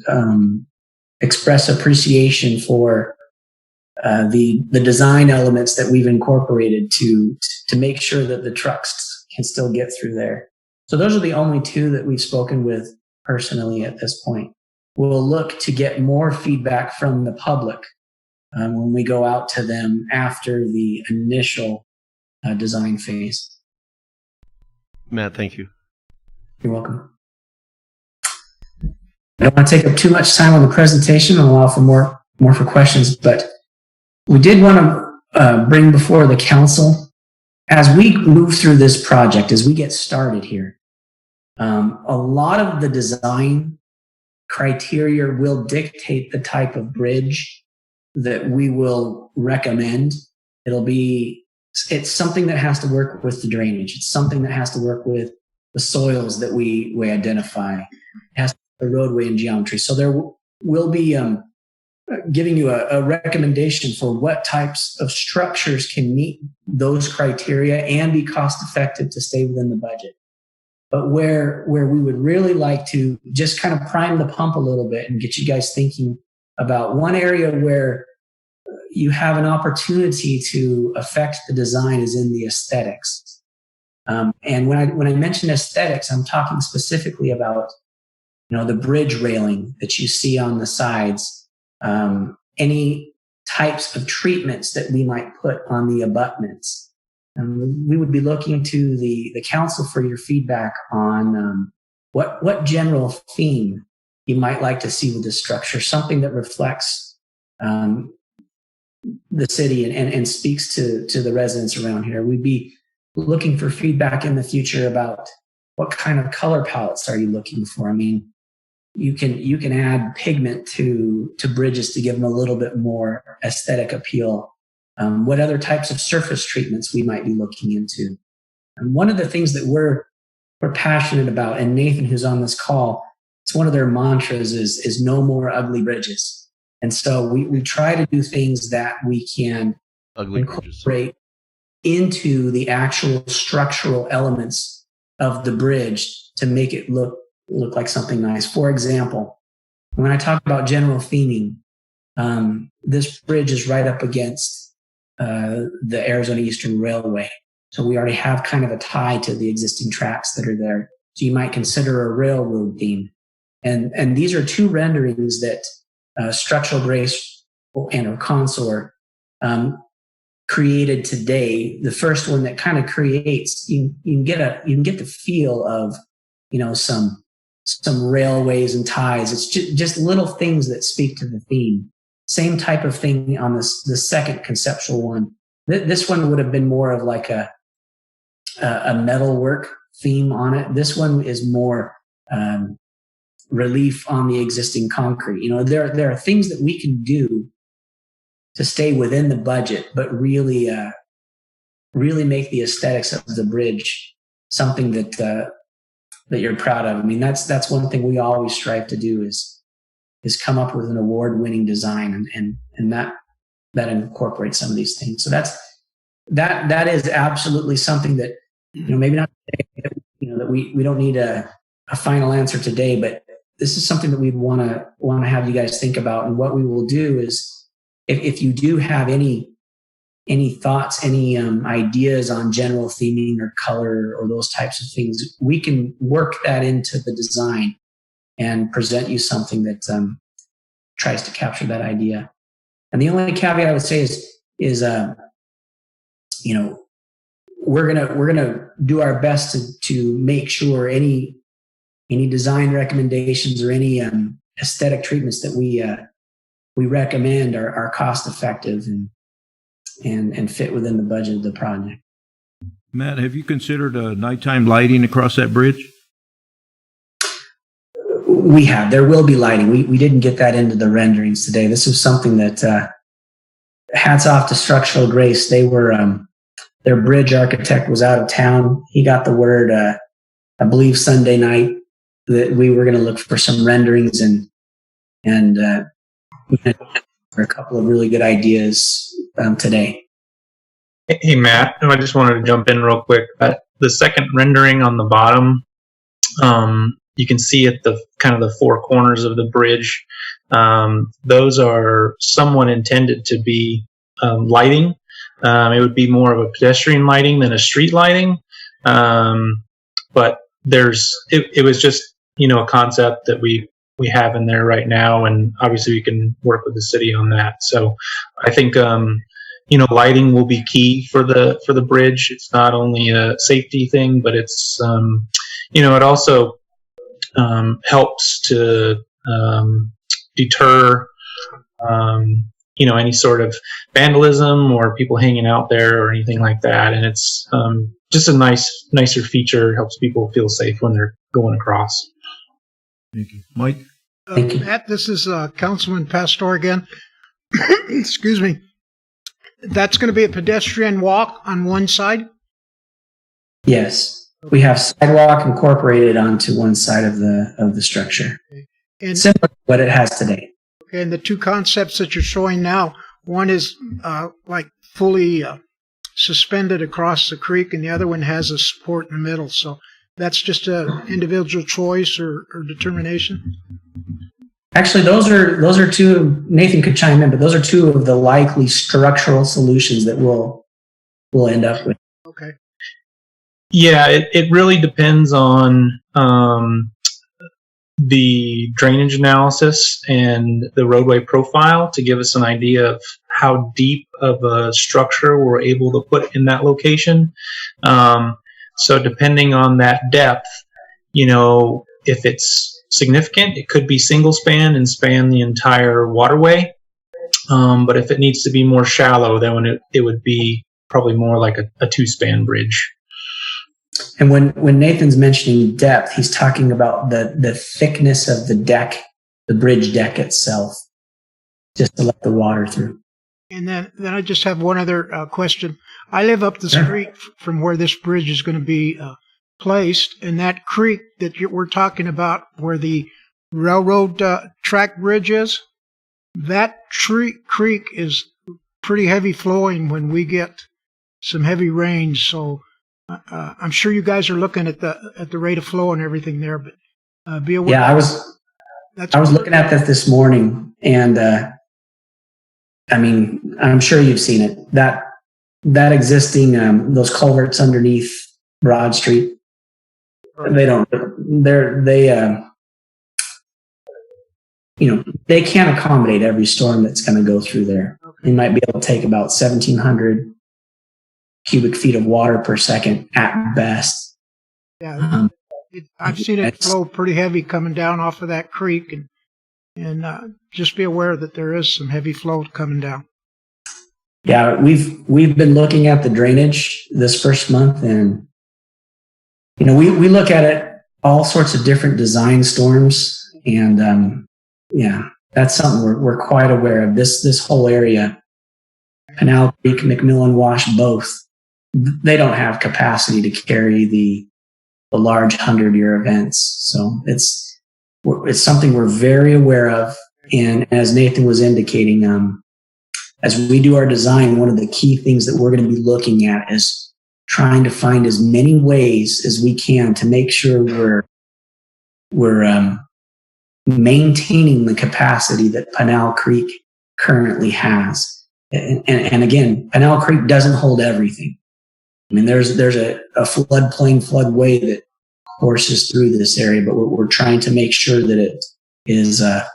express appreciation for the design elements that we've incorporated to make sure that the trucks can still get through there. So those are the only two that we've spoken with personally at this point. We'll look to get more feedback from the public when we go out to them after the initial design phase. Matt, thank you. You're welcome. I don't want to take up too much time on the presentation. I'll allow for more for questions, but we did want to bring before the council, as we move through this project, as we get started here, a lot of the design criteria will dictate the type of bridge that we will recommend. It's something that has to work with the drainage. It's something that has to work with the soils that we identify. It has to be the roadway and geometry. So there will be giving you a recommendation for what types of structures can meet those criteria and be cost effective to stay within the budget. But where we would really like to just kind of prime the pump a little bit and get you guys thinking about one area where you have an opportunity to affect the design is in the aesthetics. And when I mention aesthetics, I'm talking specifically about, the bridge railing that you see on the sides, any types of treatments that we might put on the abutments. We would be looking to the council for your feedback on what general theme you might like to see with this structure, something that reflects the city and speaks to the residents around here. We'd be looking for feedback in the future about what kind of color palettes are you looking for. I mean, you can add pigment to bridges to give them a little bit more aesthetic appeal. What other types of surface treatments we might be looking into. And one of the things that we're passionate about, and Nathan, who's on this call, it's one of their mantras is no more ugly bridges. And so we try to do things that we can incorporate into the actual structural elements of the bridge to make it look like something nice. For example, when I talk about general theming, this bridge is right up against the Arizona Eastern Railway. So we already have kind of a tie to the existing tracks that are there. So you might consider a railroad theme. And these are two renderings that Structural Grace and or Consort created today. The first one that kind of creates, you can get the feel of, some railways and ties. It's just little things that speak to the theme. Same type of thing on the second conceptual one. This one would have been more of like a metalwork theme on it. This one is more relief on the existing concrete. There are things that we can do to stay within the budget, but really make the aesthetics of the bridge something that you're proud of. I mean, that's one thing we always strive to do is come up with an award-winning design, and that incorporates some of these things. So that is absolutely something that, maybe not today, that we don't need a final answer today, but this is something that we'd want to have you guys think about. And what we will do is, if you do have any thoughts, any ideas on general theming or color or those types of things, we can work that into the design and present you something that tries to capture that idea. And the only caveat I would say is we're gonna do our best to make sure any design recommendations or any aesthetic treatments that we recommend are cost effective and fit within the budget of the project. Matt, have you considered nighttime lighting across that bridge? We have. There will be lighting. We didn't get that into the renderings today. This was something that hats off to Structural Grace. They were their bridge architect was out of town. He got the word, I believe Sunday night, that we were going to look for some renderings and for a couple of really good ideas today. Hey Matt, I just wanted to jump in real quick. The second rendering on the bottom, you can see at the kind of the four corners of the bridge. Those are somewhat intended to be lighting. It would be more of a pedestrian lighting than a street lighting. But it was just, a concept that we have in there right now, and obviously we can work with the city on that. So I think lighting will be key for the bridge. It's not only a safety thing, but it's it also helps to deter any sort of vandalism or people hanging out there or anything like that. And it's just a nicer feature. It helps people feel safe when they're going across. Thank you. Mike? Thank you. Matt, this is Councilman Pastor again. Excuse me. That's going to be a pedestrian walk on one side? Yes. We have sidewalk incorporated onto one side of the structure. Okay. And, similar to what it has today. Okay, and the two concepts that you're showing now, one is like fully suspended across the creek, and the other one has a support in the middle. So that's just an individual choice or determination? Actually, those are two. Nathan could chime in, but those are two of the likely structural solutions that we'll end up with. Okay. Yeah, it really depends on the drainage analysis and the roadway profile to give us an idea of how deep of a structure we're able to put in that location. So depending on that depth, if it's significant, it could be single span and span the entire waterway. But if it needs to be more shallow, then it would be probably more like a two-span bridge. And when Nathan's mentioning depth, he's talking about the thickness of the deck, the bridge deck itself, just to let the water through. And then I just have one other question. I live up the street from where this bridge is going to be placed, and that creek that we're talking about, where the railroad track bridge is, that creek is pretty heavy flowing when we get some heavy rains. So I'm sure you guys are looking at the rate of flow and everything there, but be aware. Yeah, I was looking at this morning, and I'm sure you've seen it. That existing those culverts underneath Broad Street, they can't accommodate every storm that's going to go through there. They might be able to take about 1,700 cubic feet of water per second at best. Yeah, I've seen it flow pretty heavy coming down off of that creek, and just be aware that there is some heavy flow coming down. Yeah, we've been looking at the drainage this first month, and we look at it all sorts of different design storms, and that's something we're quite aware of. This whole area, Canal Creek, McMillan Wash, both, they don't have capacity to carry the large 100-year events. So it's something we're very aware of, and as Nathan was indicating, as we do our design, one of the key things that we're going to be looking at is trying to find as many ways as we can to make sure we're maintaining the capacity that Pinal Creek currently has. And again, Pinal Creek doesn't hold everything. I mean, there's a floodplain floodway that courses through this area, but we're trying to make sure that it is at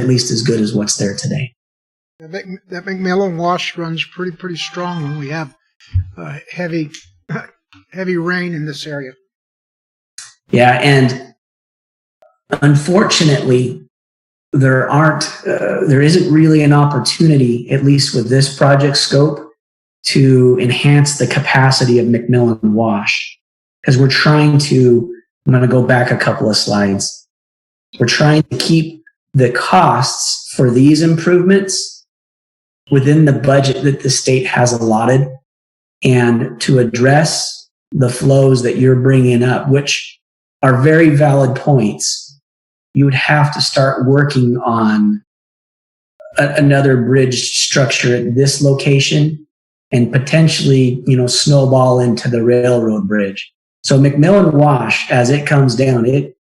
least as good as what's there today. That McMillan Wash runs pretty strong when we have heavy rain in this area. Yeah, and unfortunately, there isn't really an opportunity, at least with this project scope, to enhance the capacity of McMillan Wash, because we're trying to. I'm going to go back a couple of slides. We're trying to keep the costs for these improvements within the budget that the state has allotted, and to address the flows that you're bringing up, which are very valid points, you would have to start working on another bridge structure at this location and potentially, snowball into the railroad bridge. So McMillan Wash, as it comes down, it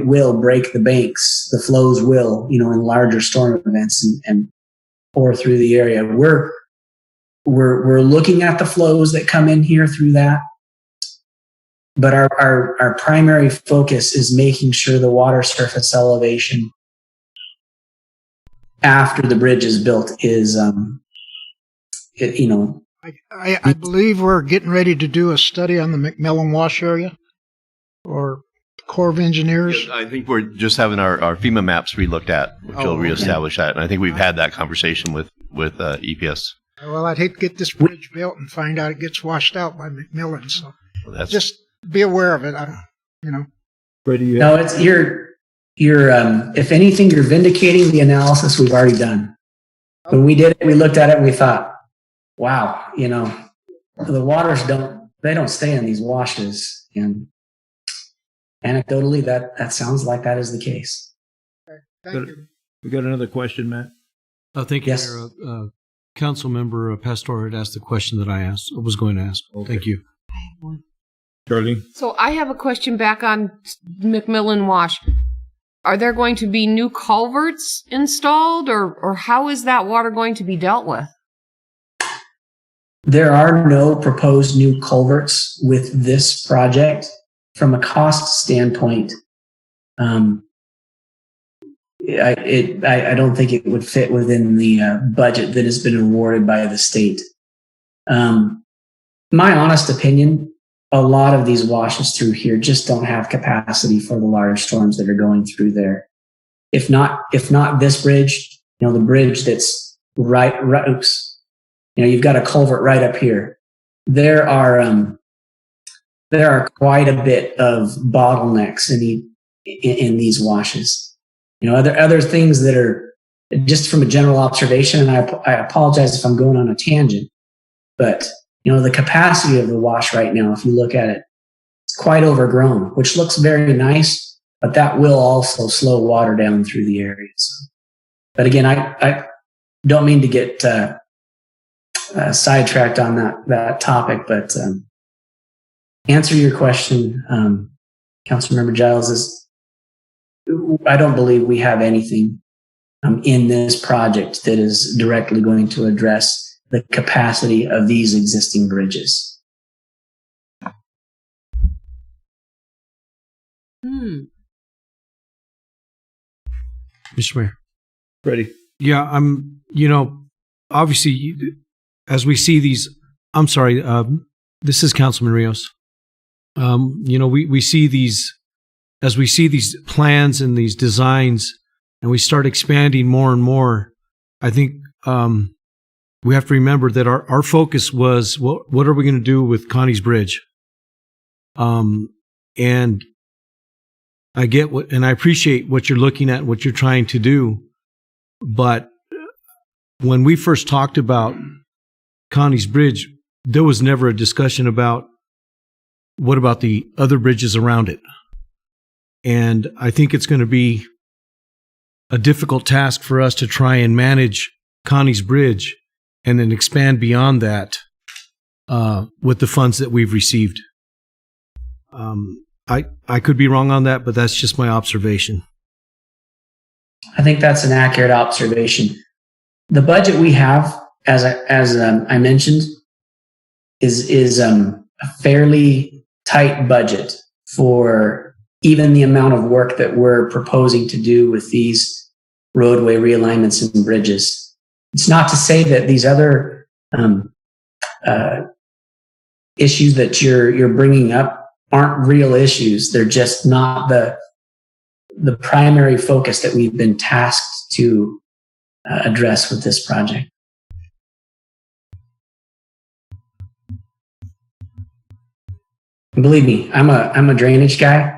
will break the banks. The flows will, in larger storm events and pour through the area. We're looking at the flows that come in here through that. But our primary focus is making sure the water surface elevation after the bridge is built is, I believe we're getting ready to do a study on the McMillan Wash area, or Corps of Engineers. Yeah, I think we're just having our FEMA maps relooked at, which will reestablish that. And I think we've had that conversation with EPS. Well, I'd hate to get this bridge built and find out it gets washed out by McMillan. So just be aware of it. Freddie, No, it's you're if anything, you're vindicating the analysis we've already done. When we did it, we looked at it and we thought, wow, the waters don't stay in these washes. And anecdotally, that sounds like that is the case. Thank you. We got another question, Matt. Thank you, Yes. Mayor. Council member Pastor had asked the question that I was going to ask. Okay. Thank you. Charlie? So I have a question back on McMillan Wash. Are there going to be new culverts installed, or how is that water going to be dealt with? There are no proposed new culverts with this project. From a cost standpoint, I don't think it would fit within the budget that has been awarded by the state. My honest opinion, a lot of these washes through here just don't have capacity for the large storms that are going through there. If not this bridge, the bridge that's right, oops, you've got a culvert right up here. There are quite a bit of bottlenecks in these washes. Other things that are just from a general observation, and I apologize if I'm going on a tangent, but the capacity of the wash right now, if you look at it, it's quite overgrown, which looks very nice, but that will also slow water down through the areas. But again, I don't mean to get sidetracked on that topic, but answer your question, Councilmember Giles, is I don't believe we have anything in this project that is directly going to address the capacity of these existing bridges. Mr. Mayor. Freddie? Yeah, obviously, as we see these, I'm sorry, this is Councilman Rios. We see these, as we see these plans and these designs, and we start expanding more and more, I think we have to remember that our focus was, what are we going to do with Connie's Bridge? And I get and I appreciate what you're looking at, what you're trying to do. But when we first talked about Connie's Bridge, there was never a discussion about what about the other bridges around it. And I think it's going to be a difficult task for us to try and manage Connie's Bridge and then expand beyond that with the funds that we've received. I could be wrong on that, but that's just my observation. I think that's an accurate observation. The budget we have, as I mentioned, is a fairly tight budget for even the amount of work that we're proposing to do with these roadway realignments and bridges. It's not to say that these other issues that you're bringing up aren't real issues. They're just not the primary focus that we've been tasked to address with this project. And believe me, I'm a drainage guy.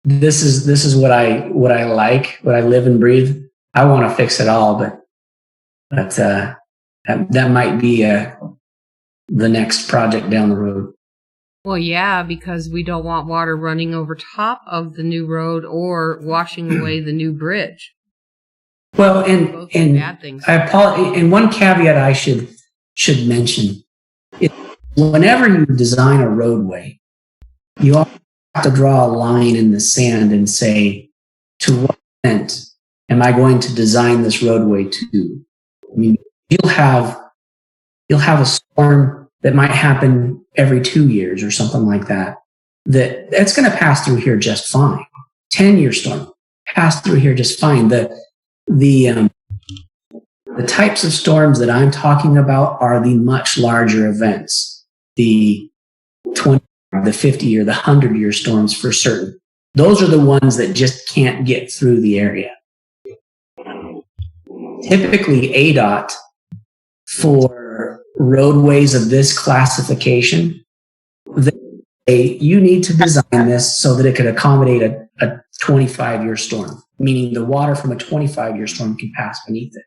This is what I like, what I live and breathe. I want to fix it all, but that might be the next project down the road. Well, yeah, because we don't want water running over top of the new road or washing away the new bridge. Well, Both and bad things. I apologize. And one caveat I should mention is whenever you design a roadway, you have to draw a line in the sand and say, to what extent am I going to design this roadway to? I mean, you'll have a storm that might happen every 2 years or something like that. That's going to pass through here just fine. 10-year storm pass through here just fine. The types of storms that I'm talking about are the much larger events, the 20, the 50 or the 100-year storms for certain. Those are the ones that just can't get through the area. Typically, ADOT for roadways of this classification, you need to design this so that it could accommodate a 25-year storm, meaning the water from a 25-year storm can pass beneath it.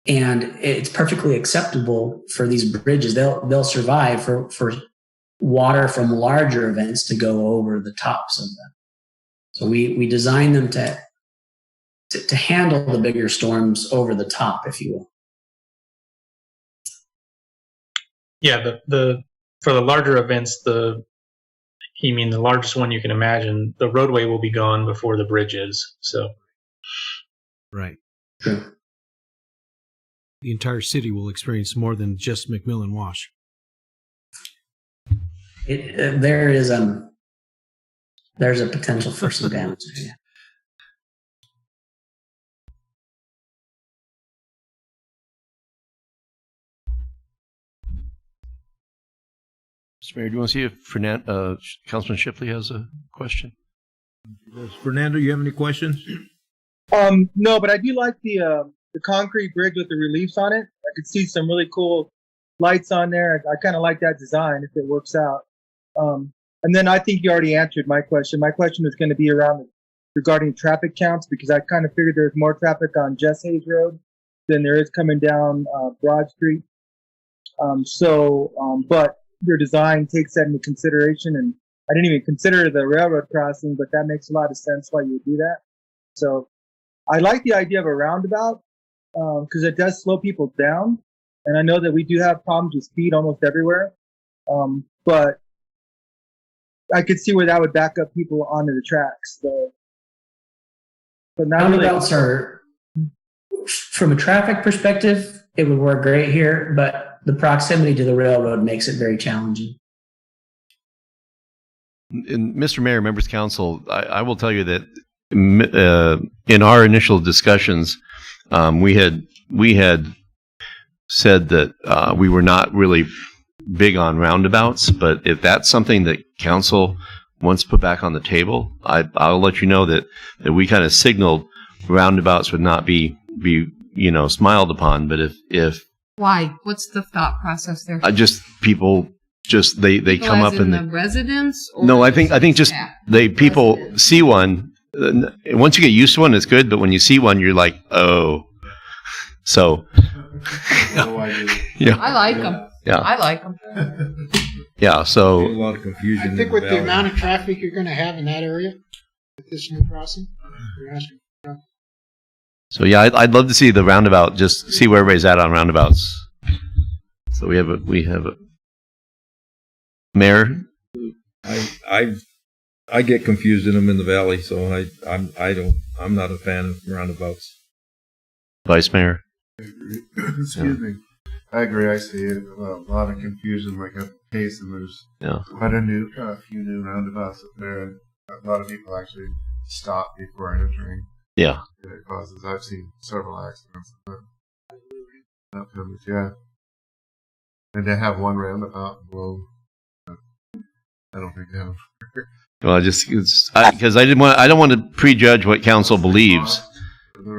And it's perfectly acceptable for these bridges. They'll survive for water from larger events to go over the tops of them. So we design them to handle the bigger storms over the top, if you will. Yeah, for the larger events, the largest one you can imagine, the roadway will be gone before the bridge is. So, Right. True. The entire city will experience more than just McMillan Wash. There's a potential for some damage. Yeah. Mr. Mayor, do you want to see if Councilman Shipley has a question? Fernando, you have any questions? No, but I do like the concrete bridge with the reliefs on it. I could see some really cool lights on there. I kind of like that design if it works out. And then I think you already answered my question. My question was going to be regarding traffic counts, because I kind of figured there's more traffic on Jess Hayes Road than there is coming down Broad Street. But your design takes that into consideration, and I didn't even consider the railroad crossing, but that makes a lot of sense why you would do that. So I like the idea of a roundabout because it does slow people down, and I know that we do have problems with speed almost everywhere, but I could see where that would back up people onto the tracks. But not roundabouts are, from a traffic perspective, it would work great here, but the proximity to the railroad makes it very challenging. And Mr. Mayor, members of council, I will tell you that in our initial discussions, we had we had said that we were not really big on roundabouts, but if that's something that council wants to put back on the table, I'll let you know that we kind of signaled roundabouts would not be smiled upon. But if Why? What's the thought process there? people they People come as up in and the residents? Or no, I think just people residents? see one. Once you get used to one, it's good. But when you see one, you're like, oh. So, yeah, I like them. Yeah. I like them. yeah. A So lot of confusion. I think in with the valley. amount of traffic you're going to have in that area with this new crossing, you're asking. yeah, I'd love to see the roundabout. Just see where everybody's at on roundabouts. So we have a mayor. I get confused in them in the valley, so I'm not a fan of roundabouts. Vice mayor. Excuse me. I agree. I see it. A lot of confusion, like at the pace, and there's quite a few new roundabouts up there, and a lot of people actually stop before entering. Yeah. It causes. I've seen several accidents. Yeah. And to have one roundabout, well, I don't think they have. Well, because I don't want to prejudge what council believes.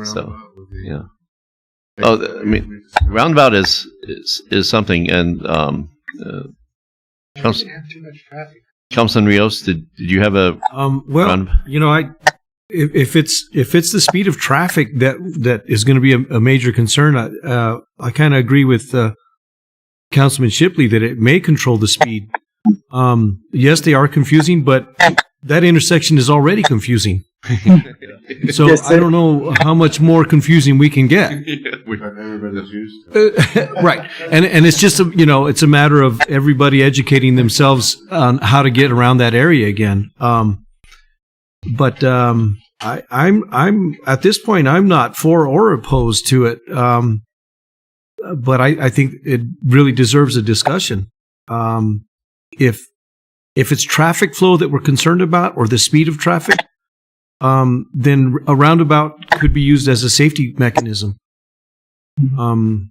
So, yeah. Oh, I mean, roundabout is something, and Councilman Rios, did you have a well, if it's the speed of traffic that is going to be a major concern, I kind of agree with Councilman Shipley that it may control the speed. Yes, they are confusing, but that intersection is already confusing. So I don't know how much more confusing we can get. Everybody's used to. Right, and it's just it's a matter of everybody educating themselves on how to get around that area again. But I'm at this point I'm not for or opposed to it. But I think it really deserves a discussion. If it's traffic flow that we're concerned about or the speed of traffic, then a roundabout could be used as a safety mechanism. And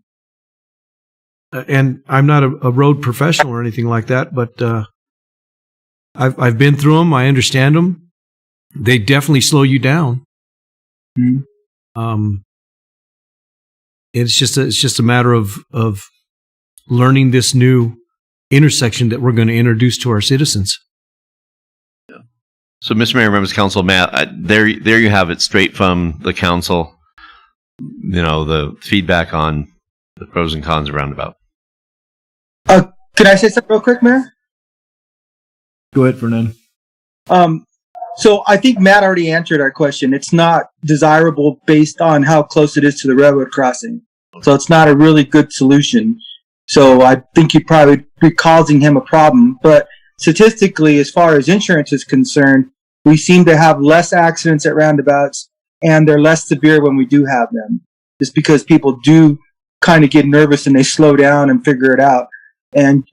I'm not a road professional or anything like that, but I've been through them. I understand them. They definitely slow you down. It's just a matter of learning this new intersection that we're going to introduce to our citizens. So, Mr. Mayor, members of council, Matt, there you have it straight from the council. The feedback on the pros and cons of roundabout. Could I say something real quick, Mayor? Go ahead, Fernando. So I think Matt already answered our question. It's not desirable based on how close it is to the railroad crossing. So it's not a really good solution. So I think you'd probably be causing him a problem. But statistically, as far as insurance is concerned, we seem to have less accidents at roundabouts, and they're less severe when we do have them. Just because people do kind of get nervous and they slow down and figure it out. And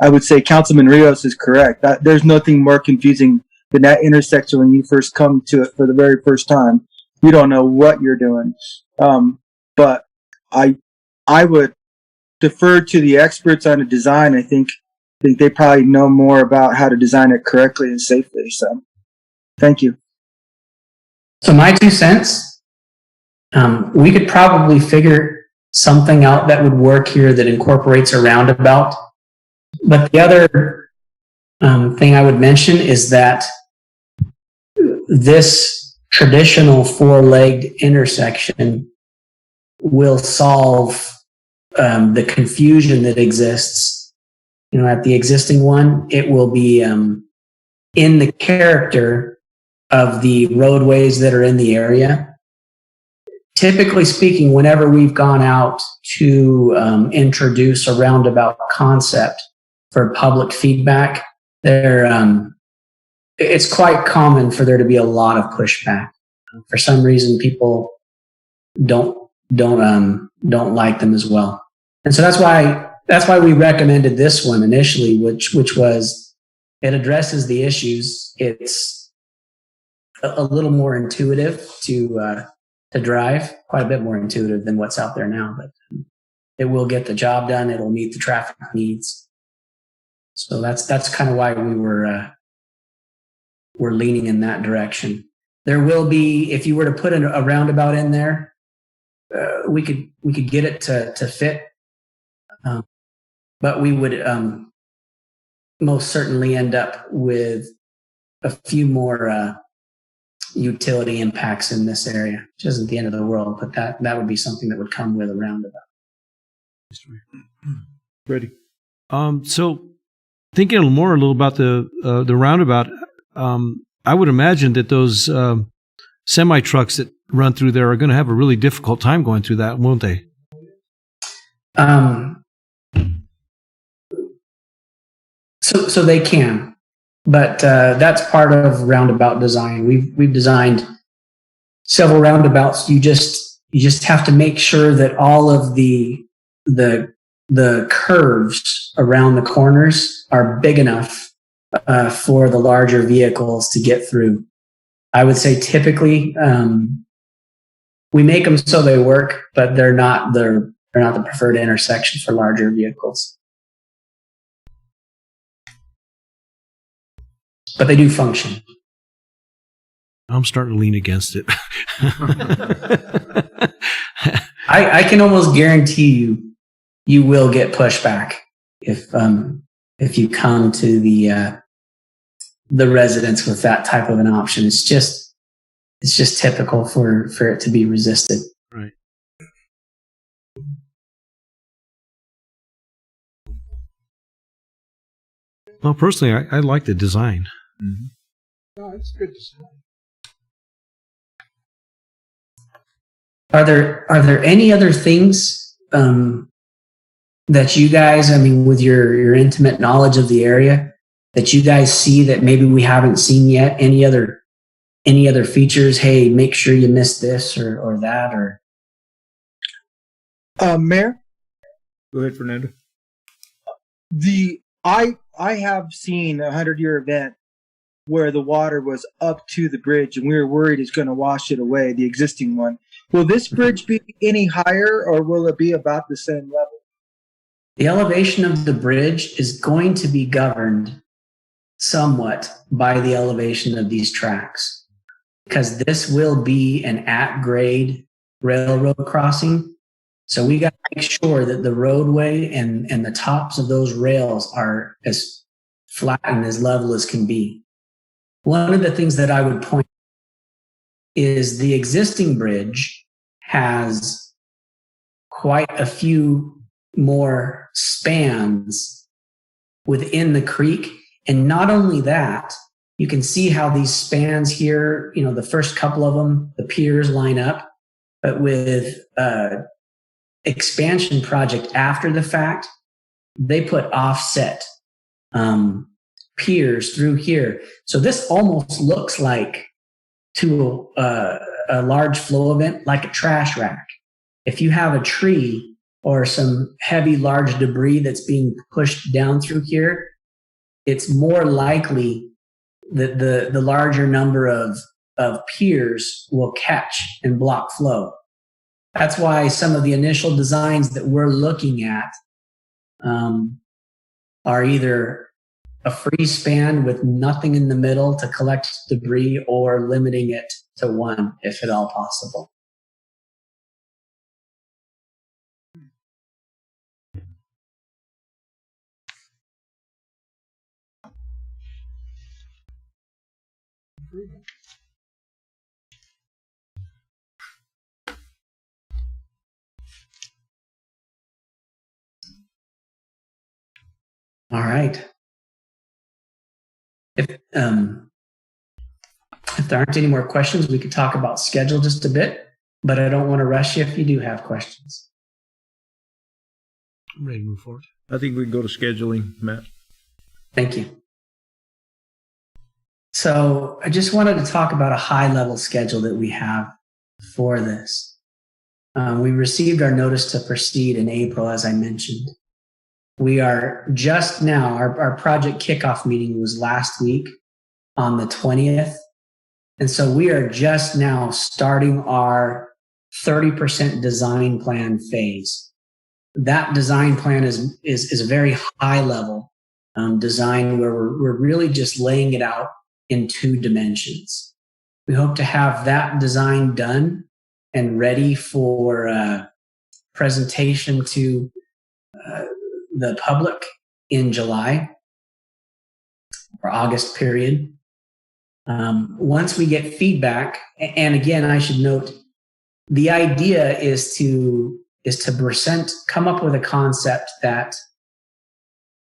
I would say Councilman Rios is correct. There's nothing more confusing than that intersection when you first come to it for the very first time. You don't know what you're doing. But I would defer to the experts on the design. I think they probably know more about how to design it correctly and safely. So, thank you. So my 2 cents, we could probably figure something out that would work here that incorporates a roundabout. But the other thing I would mention is that this traditional 4-legged intersection will solve the confusion that exists. At the existing one, it will be in the character of the roadways that are in the area. Typically speaking, whenever we've gone out to introduce a roundabout concept for public feedback, it's quite common for there to be a lot of pushback. For some reason, people don't like them as well, and so that's why we recommended this one initially, which was it addresses the issues. It's a little more intuitive to to drive, quite a bit more intuitive than what's out there now, but it will get the job done. It'll meet the traffic needs. So that's kind of why we're leaning in that direction. There will be, if you were to put a roundabout in there, we could get it to fit, but we would most certainly end up with a few more utility impacts in this area, which isn't the end of the world, but that would be something that would come with a roundabout. Ready. So thinking a little about the roundabout, I would imagine that those semi trucks that run through there are going to have a really difficult time going through that, won't they? So they can, but that's part of roundabout design. We've designed several roundabouts. You just have to make sure that all of the curves around the corners are big enough for the larger vehicles to get through. I would say typically we make them so they work, but they're not the preferred intersection for larger vehicles. But they do function. I'm starting to lean against it. I can almost guarantee you will get pushback if you come to the residents with that type of an option. It's just typical for it to be resisted. Right. Well, personally, I like the design. Mm-hmm. No, it's good design. Are there any other things that you guys, I mean, with your intimate knowledge of the area, that you guys see that maybe we haven't seen yet? Any other features? Hey, make sure you miss this or that or. Mayor, Go ahead, Fernando. I have seen a 100-year event where the water was up to the bridge, and we were worried it's going to wash it away, the existing one. Will this bridge be any higher, or will it be about the same level? The elevation of the bridge is going to be governed somewhat by the elevation of these tracks, because this will be an at-grade railroad crossing. So we got to make sure that the roadway and the tops of those rails are as flat and as level as can be. One of the things that I would point is the existing bridge has quite a few more spans within the creek. And not only that, you can see how these spans here, the first couple of them, the piers line up, but with expansion project after the fact, they put offset piers through here. So this almost looks like to a large flow event, like a trash rack. If you have a tree or some heavy, large debris that's being pushed down through here, it's more likely that the larger number of piers will catch and block flow. That's why some of the initial designs that we're looking at are either a free span with nothing in the middle to collect debris, or limiting it to one if at all possible. All right. If there aren't any more questions, we could talk about schedule just a bit, but I don't want to rush you if you do have questions. I'm ready to move forward. I think we can go to scheduling, Matt. Thank you. So I just wanted to talk about a high-level schedule that we have for this. We received our notice to proceed in April, as I mentioned. We are just now, our project kickoff meeting was last week on the 20th. And so we are just now starting our 30% design plan phase. That design plan is a very high level design where we're really just laying it out in 2 dimensions. We hope to have that design done and ready for presentation to the public in July or August period. Once we get feedback, and again, I should note, the idea is to come up with a concept that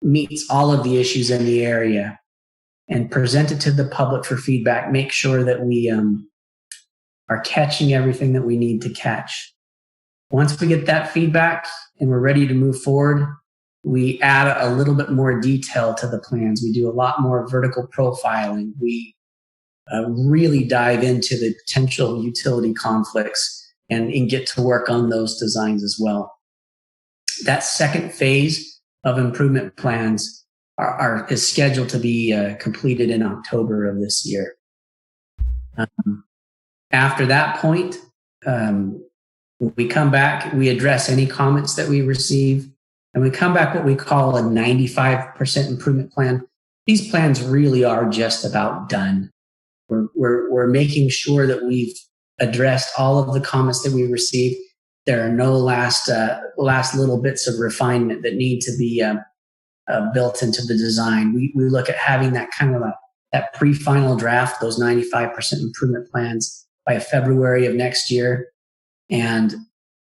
meets all of the issues in the area and present it to the public for feedback. Make sure that we are catching everything that we need to catch. Once we get that feedback and we're ready to move forward, we add a little bit more detail to the plans. We do a lot more vertical profiling. We really dive into the potential utility conflicts and get to work on those designs as well. That second phase of improvement plans is scheduled to be completed in October of this year. After that point, we come back, we address any comments that we receive, and we come back what we call a 95% improvement plan. These plans really are just about done. We're making sure that we've addressed all of the comments that we received. There are no last little bits of refinement that need to be built into the design. We look at having that kind of that pre-final draft, those 95% improvement plans by February of next year. And,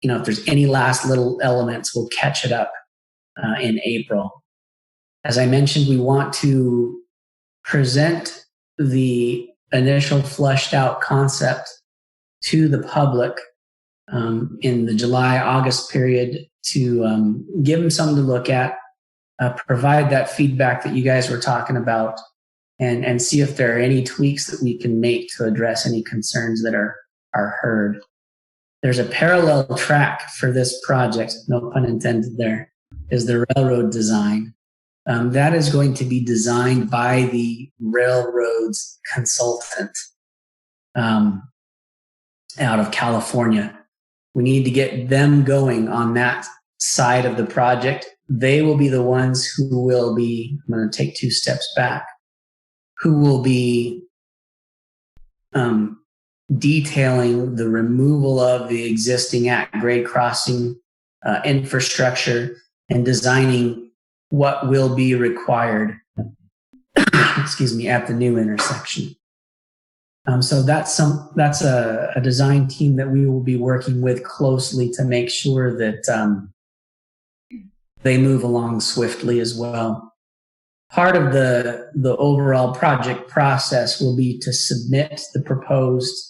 if there's any last little elements, we'll catch it up in April. As I mentioned, we want to present the initial fleshed out concept to the public in the July-August period to give them something to look at, provide that feedback that you guys were talking about, and see if there are any tweaks that we can make to address any concerns that are heard. There's a parallel track for this project, no pun intended there, is the railroad design. That is going to be designed by the railroad's consultant out of California. We need to get them going on that side of the project. They will be the ones who will be, I'm going to take 2 steps back, who will be detailing the removal of the existing at-grade crossing infrastructure and designing what will be required at the new intersection. So that's a design team that we will be working with closely to make sure that they move along swiftly as well. Part of the overall project process will be to submit the proposed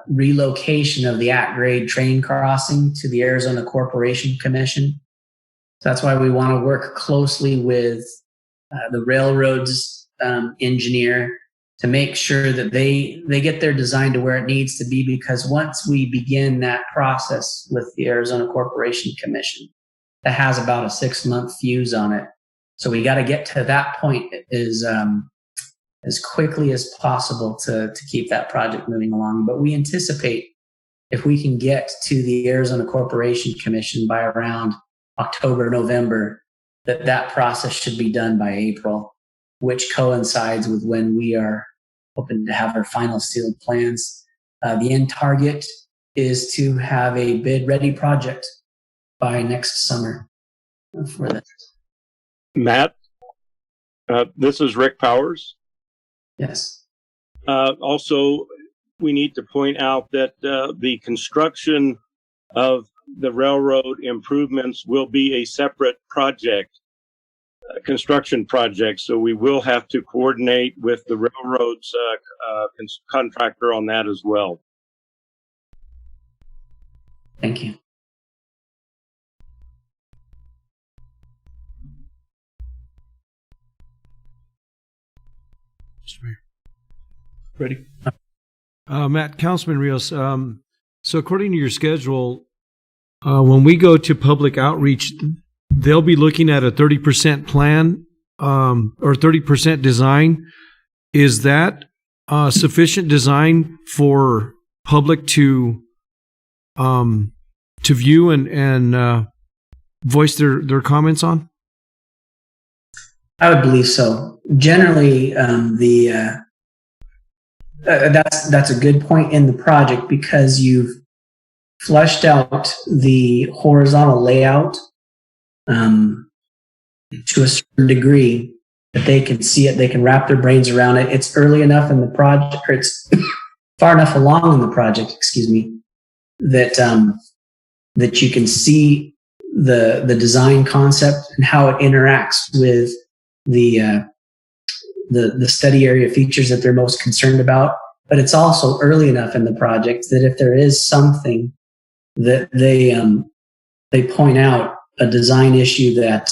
relocation of the at-grade train crossing to the Arizona Corporation Commission. So that's why we want to work closely with the railroad's engineer to make sure that they get their design to where it needs to be, because once we begin that process with the Arizona Corporation Commission, that has about a 6-month fuse on it. So we got to get to that point as quickly as possible to keep that project moving along. But we anticipate if we can get to the Arizona Corporation Commission by around October, November, that process should be done by April, which coincides with when we are hoping to have our final sealed plans. The end target is to have a bid-ready project by next summer for that. Matt, this is Rick Powers. Yes. Also, we need to point out that the construction of the railroad improvements will be a separate project, construction project. So we will have to coordinate with the railroad's contractor on that as well. Thank you. Ready? Matt, Councilman Rios, so according to your schedule, when we go to public outreach, they'll be looking at a 30% plan or 30% design. Is that sufficient design for public to to view and voice their comments on? I would believe so. Generally, that's a good point in the project because you've fleshed out the horizontal layout to a certain degree that they can see it, they can wrap their brains around it. It's early enough in the project, or it's far enough along in the project, excuse me, that that you can see the design concept and how it interacts with the study area features that they're most concerned about. But it's also early enough in the project that if there is something that they point out, a design issue that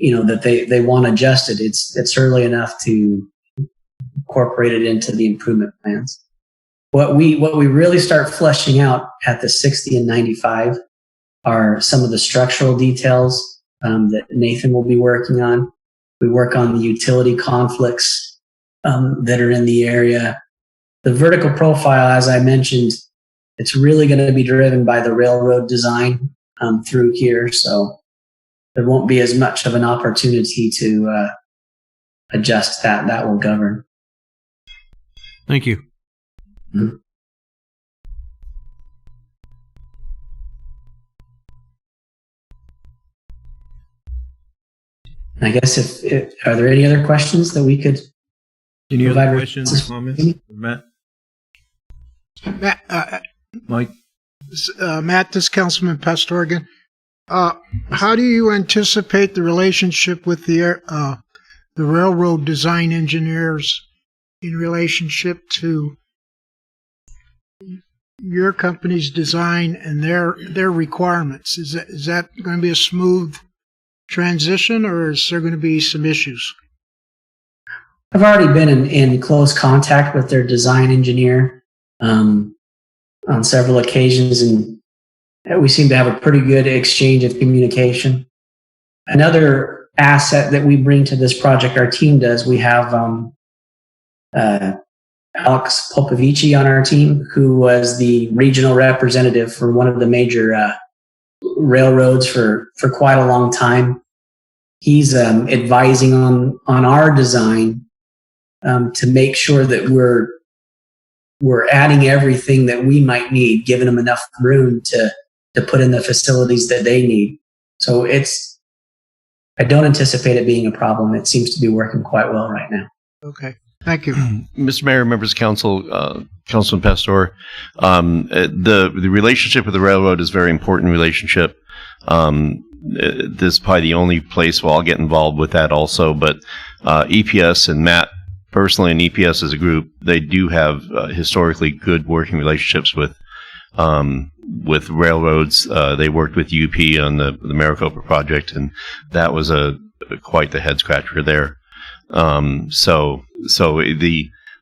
that they want adjusted, it's early enough to incorporate it into the improvement plans. What we really start fleshing out at the 60 and 95 are some of the structural details that Nathan will be working on. We work on the utility conflicts that are in the area. The vertical profile, as I mentioned, it's really going to be driven by the railroad design through here, so there won't be as much of an opportunity to adjust that. That will govern. Thank you. Mm-hmm. I guess if are there any other questions that we could Any provide other questions or comments? Matt? Mike? Matt, this is Councilman Pastorgan. How do you anticipate the relationship with the railroad design engineers in relationship to your company's design and their requirements? Is that going to be a smooth transition, or is there going to be some issues? I've already been in close contact with their design engineer on several occasions, and we seem to have a pretty good exchange of communication. Another asset that we bring to this project, our team does, we have Alex Popovici on our team, who was the regional representative for one of the major railroads for quite a long time. He's advising on our design to make sure that we're adding everything that we might need, giving them enough room to put in the facilities that they need. So I don't anticipate it being a problem. It seems to be working quite well right now. Okay. Thank you. Mr. Mayor, members of council, Councilman Pastor, the relationship with the railroad is a very important relationship. This is probably the only place where I'll get involved with that also, but EPS and Matt personally and EPS as a group, they do have historically good working relationships with railroads. They worked with UP on the Maricopa project, and that was quite the head scratcher there.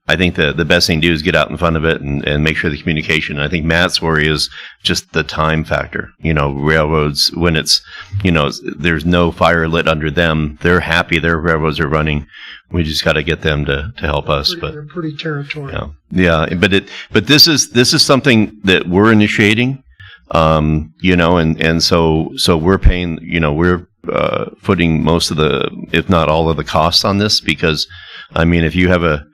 I think the best thing to do is get out in front of it and make sure the communication. I think Matt's worry is just the time factor. Railroads, when it's, there's no fire lit under them, they're happy their railroads are running. We just got to get them to help us. They're pretty territorial. Yeah. But this is something that we're initiating, and so we're paying, we're footing most of the, if not all of the costs on this, because if you have a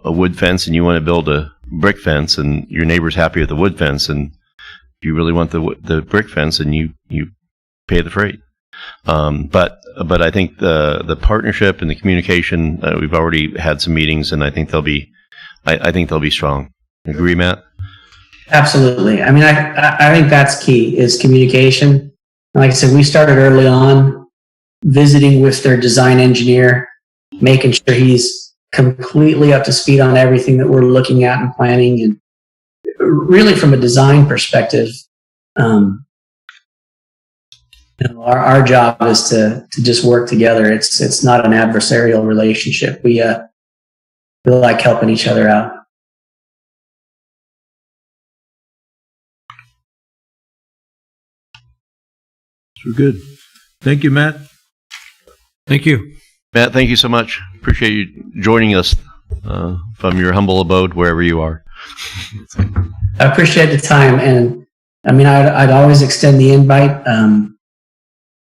wood fence and you want to build a brick fence and your neighbor's happy with the wood fence, and you really want the brick fence, and you pay the freight. But I think the partnership and the communication, we've already had some meetings, and I think they'll be strong. Agree, Matt? Absolutely. I think that's key, is communication. Like I said, we started early on visiting with their design engineer, making sure he's completely up to speed on everything that we're looking at and planning. And really from a design perspective, our job is to just work together. It's not an adversarial relationship. We like helping each other out. So good. Thank you, Matt. Thank you. Matt, thank you so much. Appreciate you joining us from your humble abode, wherever you are. I appreciate the time, and I mean, I'd always extend the invite.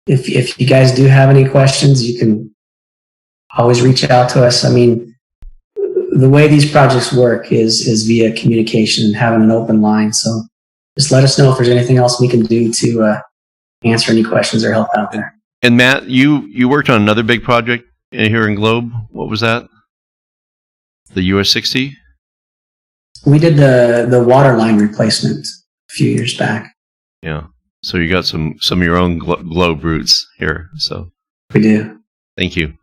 If you guys do have any questions, you can always reach out to us. I mean, the way these projects work is via communication and having an open line. So just let us know if there's anything else we can do to answer any questions or help out there. And Matt, you worked on another big project here in Globe. What was that? The US 60? We did the water line replacement a few years back. Yeah. So you got some of your own Globe roots here. So we do. Thank you.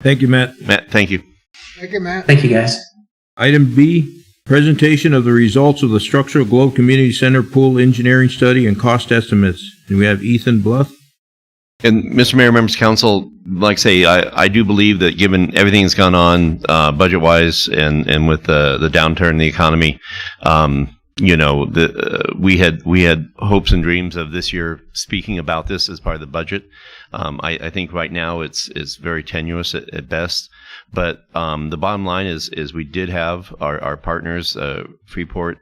Thank you, Matt. Matt, thank you. Thank you, Matt. Thank you, guys. Item B, presentation of the results of the Structural Globe Community Center pool engineering study and cost estimates. And we have Ethan Bluff. And Mr. Mayor, members of council, like I say, I do believe that given everything that's gone on budget-wise and with the downturn in the economy, we had hopes and dreams of this year speaking about this as part of the budget. I think right now it's very tenuous at best. But the bottom line is we did have our partners, Freeport,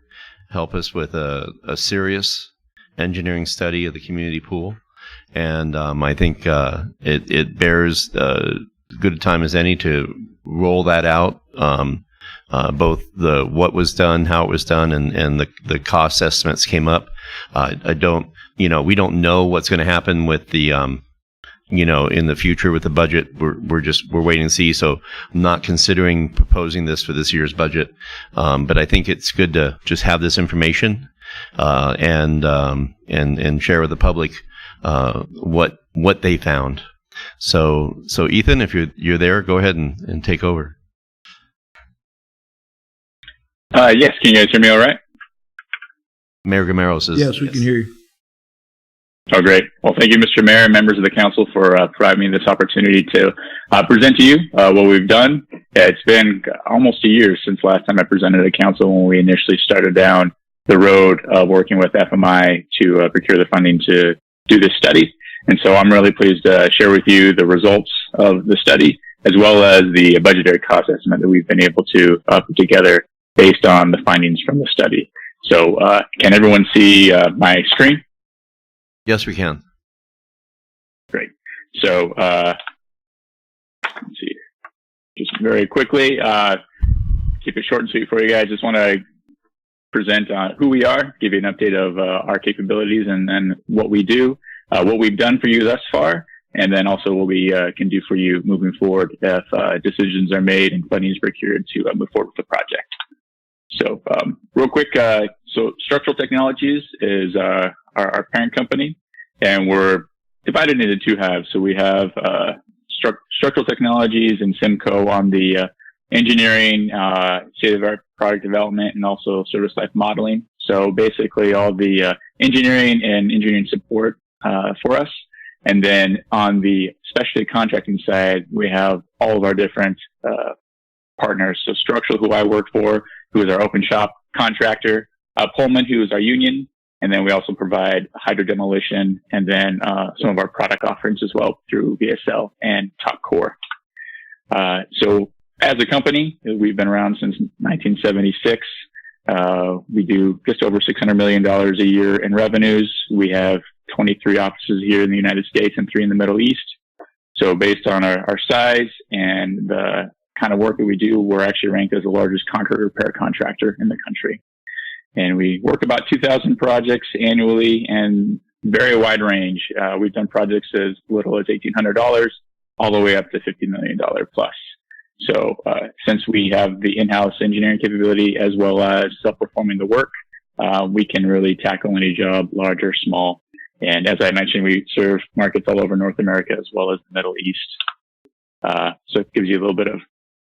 help us with a serious engineering study of the community pool. And I think it bears good time as any to roll that out, both the what was done, how it was done, and the cost estimates came up. We don't know what's going to happen with the in the future with the budget. We're waiting to see. So I'm not considering proposing this for this year's budget, but I think it's good to just have this information and share with the public what they found. So Ethan, if you're there, go ahead and take over. Yes, can you guys hear me all right? Mayor Gamero says yes, we can hear you. Oh, great. Well, thank you, Mr. Mayor and members of the council for providing me this opportunity to present to you what we've done. It's been almost a year since last time I presented to council when we initially started down the road working with FMI to procure the funding to do this study. And so I'm really pleased to share with you the results of the study, as well as the budgetary cost estimate that we've been able to put together based on the findings from the study. So can everyone see my screen? Yes, we can. Great. So let's see. Just very quickly, keep it short and sweet for you guys. Just want to present who we are, give you an update of our capabilities and what we do, what we've done for you thus far, and then also what we can do for you moving forward if decisions are made and funding is procured to move forward with the project. So real quick, so Structural Technologies is our parent company, and we're divided into two halves. So we have Structural Technologies and Simco on the engineering, state-of-the-art product development, and also service life modeling. So basically all the engineering and engineering support for us. And then on the specialty contracting side, we have all of our different partners. So Structural, who I work for, who is our open shop contractor, Pullman, who is our union, and then we also provide hydro demolition and then some of our product offerings as well through VSL and Top Core. So as a company, we've been around since 1976. We do just over $600 million a year in revenues. We have 23 offices here in the United States and 3 in the Middle East. So based on our size and the kind of work that we do, we're actually ranked as the largest concrete repair contractor in the country. And we work about 2,000 projects annually and very wide range. We've done projects as little as $1,800 all the way up to $50 million plus. So since we have the in-house engineering capability as well as self-performing the work, we can really tackle any job, large or small. And as I mentioned, we serve markets all over North America as well as the Middle East. So it gives you a little bit of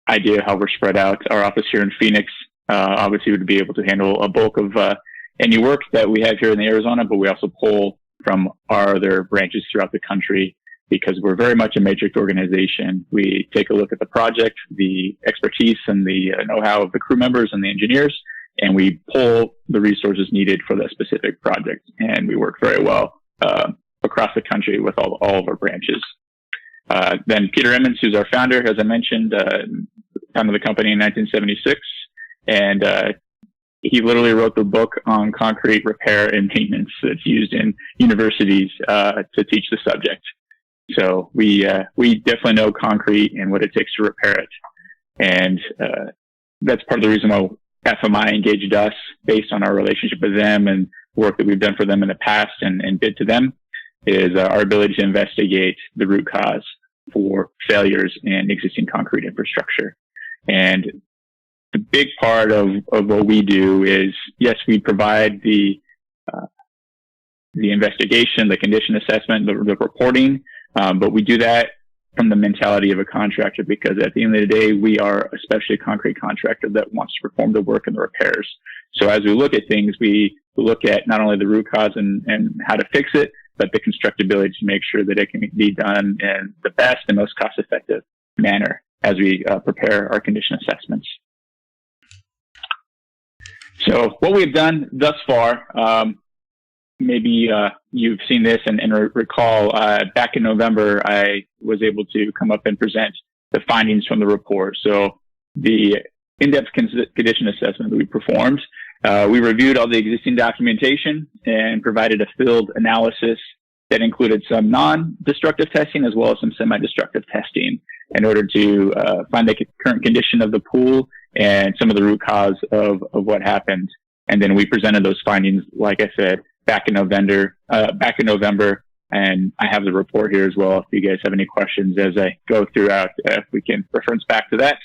idea how we're spread out. Our office here in Phoenix obviously would be able to handle a bulk of any work that we have here in Arizona, but we also pull from our other branches throughout the country because we're very much a matrix organization. We take a look at the project, the expertise and the know-how of the crew members and the engineers, and we pull the resources needed for that specific project. And we work very well across the country with all of our branches. Then Peter Emmons, who's our founder, as I mentioned, founded the company in 1976. And he literally wrote the book on concrete repair and maintenance that's used in universities to teach the subject. So we definitely know concrete and what it takes to repair it. And that's part of the reason why FMI engaged us, based on our relationship with them and work that we've done for them in the past and bid to them, is our ability to investigate the root cause for failures in existing concrete infrastructure. And the big part of what we do is, yes, we provide the investigation, the condition assessment, the reporting, but we do that from the mentality of a contractor, because at the end of the day, we are a specialty concrete contractor that wants to perform the work and the repairs. So as we look at things, we look at not only the root cause and how to fix it, but the constructability to make sure that it can be done in the best and most cost-effective manner as we prepare our condition assessments. So what we've done thus far, maybe you've seen this and recall back in November, I was able to come up and present the findings from the report. So the in-depth condition assessment that we performed, we reviewed all the existing documentation and provided a field analysis that included some non-destructive testing as well as some semi-destructive testing in order to find the current condition of the pool and some of the root cause of what happened. And then we presented those findings, like I said, back in November, and I have the report here as well if you guys have any questions as I go throughout, if we can reference back to that.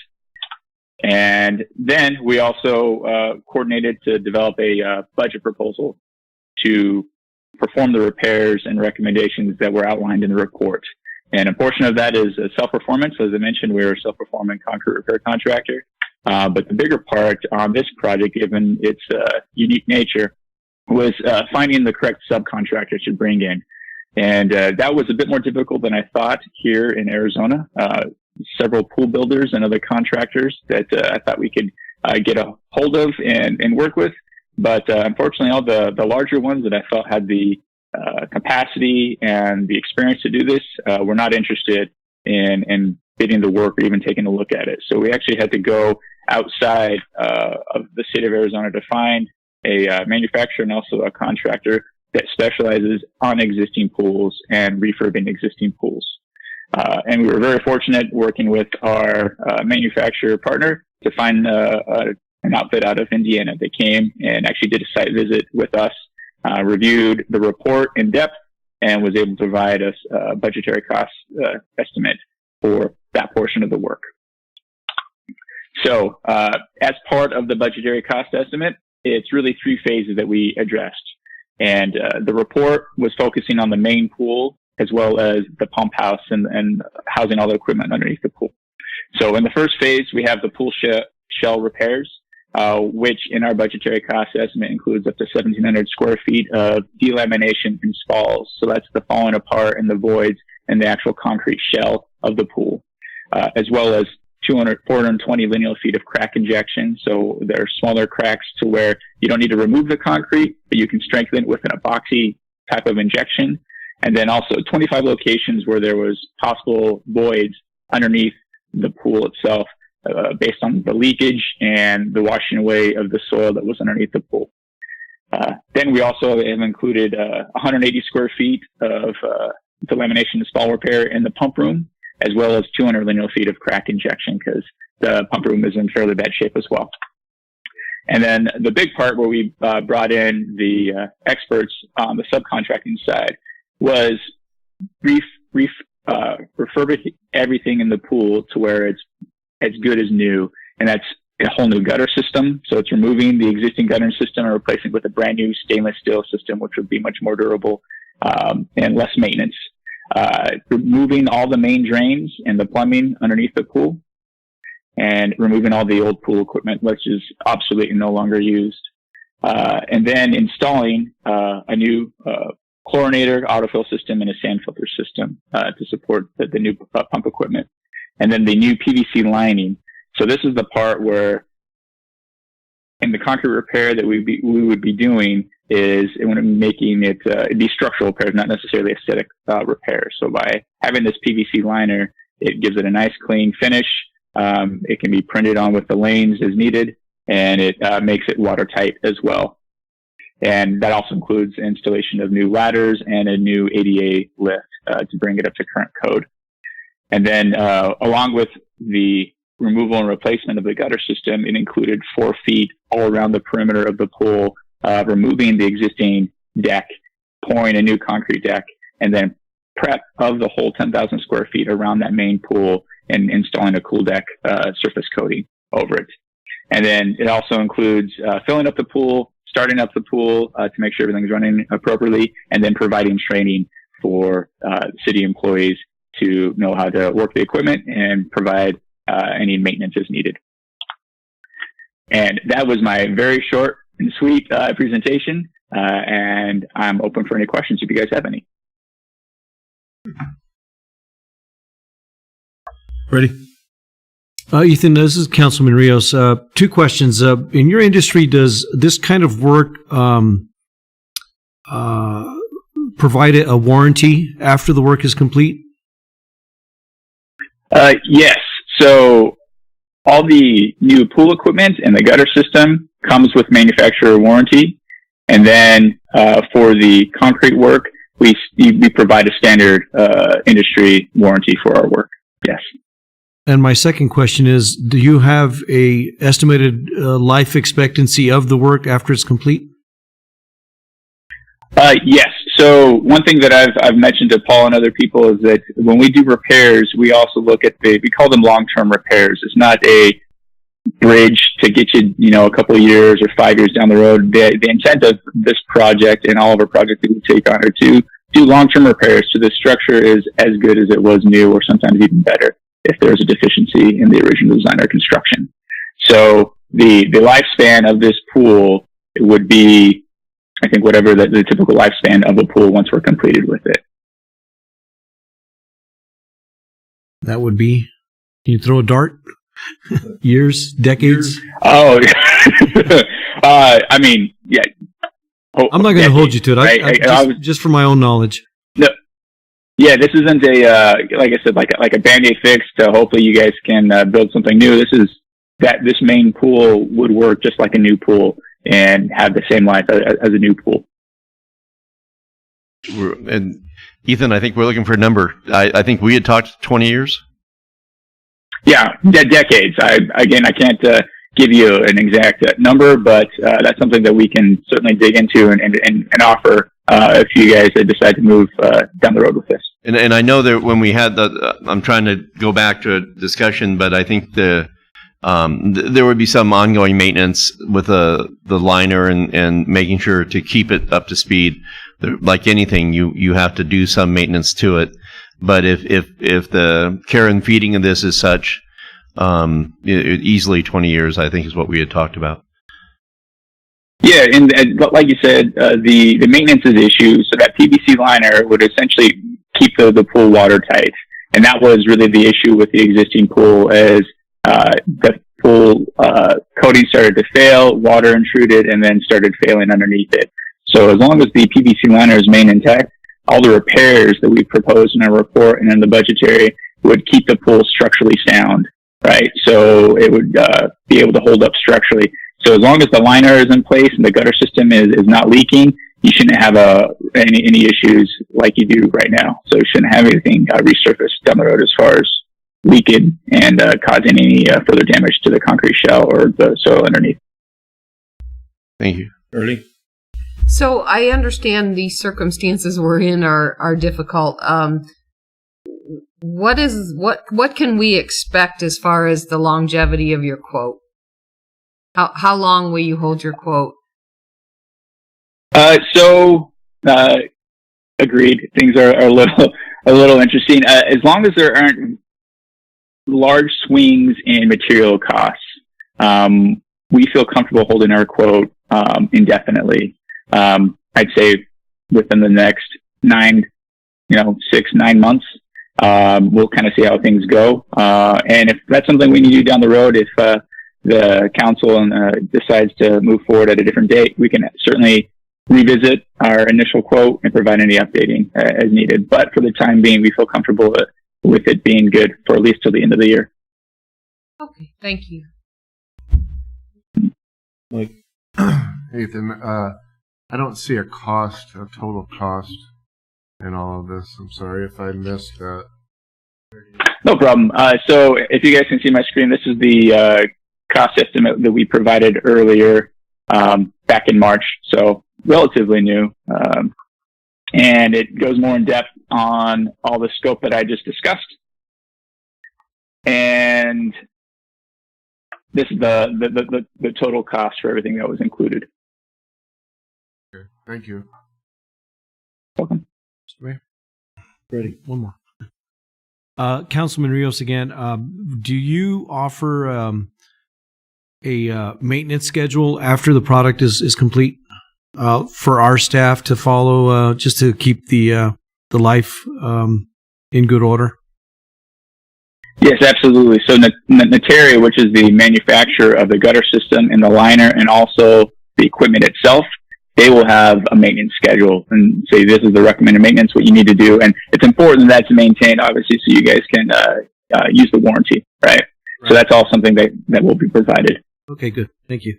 And then we also coordinated to develop a budget proposal to perform the repairs and recommendations that were outlined in the report. And a portion of that is self-performance. As I mentioned, we're a self-performing concrete repair contractor. But the bigger part on this project, given its unique nature, was finding the correct subcontractor to bring in. And that was a bit more difficult than I thought here in Arizona. Several pool builders and other contractors that I thought we could get a hold of and work with. But unfortunately, all the larger ones that I felt had the capacity and the experience to do this were not interested in bidding the work or even taking a look at it. So we actually had to go outside of the state of Arizona to find a manufacturer and also a contractor that specializes on existing pools and refurbing existing pools. And we were very fortunate working with our manufacturer partner to find an outfit out of Indiana that came and actually did a site visit with us, reviewed the report in depth, and was able to provide us a budgetary cost estimate for that portion of the work. So as part of the budgetary cost estimate, it's really three phases that we addressed. And the report was focusing on the main pool as well as the pump house and housing all the equipment underneath the pool. So in the first phase, we have the pool shell repairs, which in our budgetary cost estimate includes up to 1,700 square feet of delamination and spalls. So that's the falling apart and the voids and the actual concrete shell of the pool, as well as 420 lineal feet of crack injection. So there are smaller cracks to where you don't need to remove the concrete, but you can strengthen it with an epoxy type of injection. And then also 25 locations where there was possible voids underneath the pool itself, based on the leakage and the washing away of the soil that was underneath the pool. Then we also have included 180 square feet of delamination and spall repair in the pump room, as well as 200 lineal feet of crack injection because the pump room is in fairly bad shape as well. And then the big part where we brought in the experts on the subcontracting side was refurbish everything in the pool to where it's as good as new. And that's a whole new gutter system. So it's removing the existing gutter system and replacing it with a brand new stainless steel system, which would be much more durable and less maintenance. Removing all the main drains and the plumbing underneath the pool, and removing all the old pool equipment, which is obsolete and no longer used. And then installing a new chlorinator, autofill system, and a sand filter system to support the new pump equipment. And then the new PVC lining. So this is the part where in the concrete repair that we would be doing is when making it be structural repairs, not necessarily aesthetic repairs. So by having this PVC liner, it gives it a nice clean finish. It can be printed on with the lanes as needed, and it makes it watertight as well. And that also includes installation of new ladders and a new ADA lift to bring it up to current code. And then along with the removal and replacement of the gutter system, it included 4 feet all around the perimeter of the pool, removing the existing deck, pouring a new concrete deck, and then prep of the whole 10,000 square feet around that main pool and installing a cool deck surface coating over it. And then it also includes filling up the pool, starting up the pool to make sure everything's running appropriately, and then providing training for city employees to know how to work the equipment and provide any maintenance as needed. And that was my very short and sweet presentation, and I'm open for any questions if you guys have any. Ready? Ethan, this is Councilman Rios. 2 questions. In your industry, does this kind of work provide a warranty after the work is complete? Yes. So all the new pool equipment and the gutter system comes with manufacturer warranty. And then for the concrete work, we provide a standard industry warranty for our work. Yes. And my second question is, do you have a estimated life expectancy of the work after it's complete? Yes. So one thing that I've mentioned to Paul and other people is that when we do repairs, we also look at we call them long-term repairs. It's not a bridge to get you, a couple of years or 5 years down the road. The intent of this project and all of our projects that we take on are to do long-term repairs so the structure is as good as it was new, or sometimes even better if there's a deficiency in the original design or construction. So the lifespan of this pool would be, I think, whatever the typical lifespan of a pool once we're completed with it. That would be, can you throw a dart? Years, decades? Oh, I mean, yeah. I'm not going to hold you to it. Just for my own knowledge. No. Yeah, this isn't like I said, like a Band-Aid fix to hopefully you guys can build something new. This main pool would work just like a new pool and have the same life as a new pool. And Ethan, I think we're looking for a number. I think we had talked 20 years. Yeah, decades. I can't give you an exact number, but that's something that we can certainly dig into and offer if you guys decide to move down the road with this. And I know that when we had I'm trying to go back to a discussion, but I think there would be some ongoing maintenance with the liner and making sure to keep it up to speed. Like anything, you have to do some maintenance to it. But if the care and feeding of this is such, easily 20 years, I think, is what we had talked about. Yeah, and like you said, the maintenance is issue. So that PVC liner would essentially keep the pool watertight, and that was really the issue with the existing pool. As the pool coating started to fail, water intruded, and then started failing underneath it. So as long as the PVC liner is remain intact, all the repairs that we proposed in our report and in the budgetary would keep the pool structurally sound, right? So it would be able to hold up structurally. So as long as the liner is in place and the gutter system is not leaking, you shouldn't have any issues like you do right now. So you shouldn't have anything resurface down the road as far as leaking and causing any further damage to the concrete shell or the soil underneath. Thank you. Early? So I understand these circumstances we're in are difficult. What can we expect as far as the longevity of your quote? How long will you hold your quote? Agreed. Things are a little interesting. As long as there aren't large swings in material costs, we feel comfortable holding our quote indefinitely. I'd say within the next 9 months, we'll kind of see how things go. And if that's something we need to do down the road, if the council decides to move forward at a different date, we can certainly revisit our initial quote and provide any updating as needed. But for the time being, we feel comfortable with it being good for at least till the end of the year. Okay, thank you. Mike. Ethan, I don't see a total cost in all of this. I'm sorry if I missed that. No problem. So if you guys can see my screen, this is the cost estimate that we provided earlier back in March, so relatively new. And it goes more in depth on all the scope that I just discussed. And this is the total cost for everything that was included. Okay, thank you. Welcome. Ready. One more. Councilman Rios again. Do you offer a maintenance schedule after the product is complete for our staff to follow, just to keep the life in good order? Yes, absolutely. So Nateri, which is the manufacturer of the gutter system and the liner and also the equipment itself, they will have a maintenance schedule and say this is the recommended maintenance, what you need to do. And it's important that that's maintained, obviously, so you guys can use the warranty, right? So that's all something that will be provided. Okay, good. Thank you.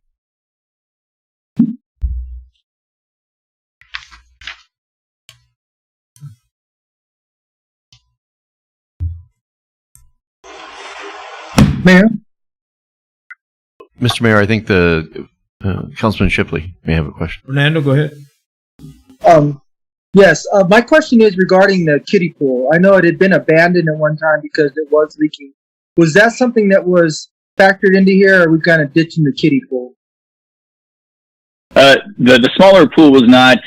Mayor? Mr. Mayor, I think the Councilman Shipley may have a question. Fernando, go ahead. Yes, my question is regarding the kiddie pool. I know it had been abandoned at one time because it was leaking. Was that something that was factored into here, or are we kind of ditching the kiddie pool? The smaller pool was not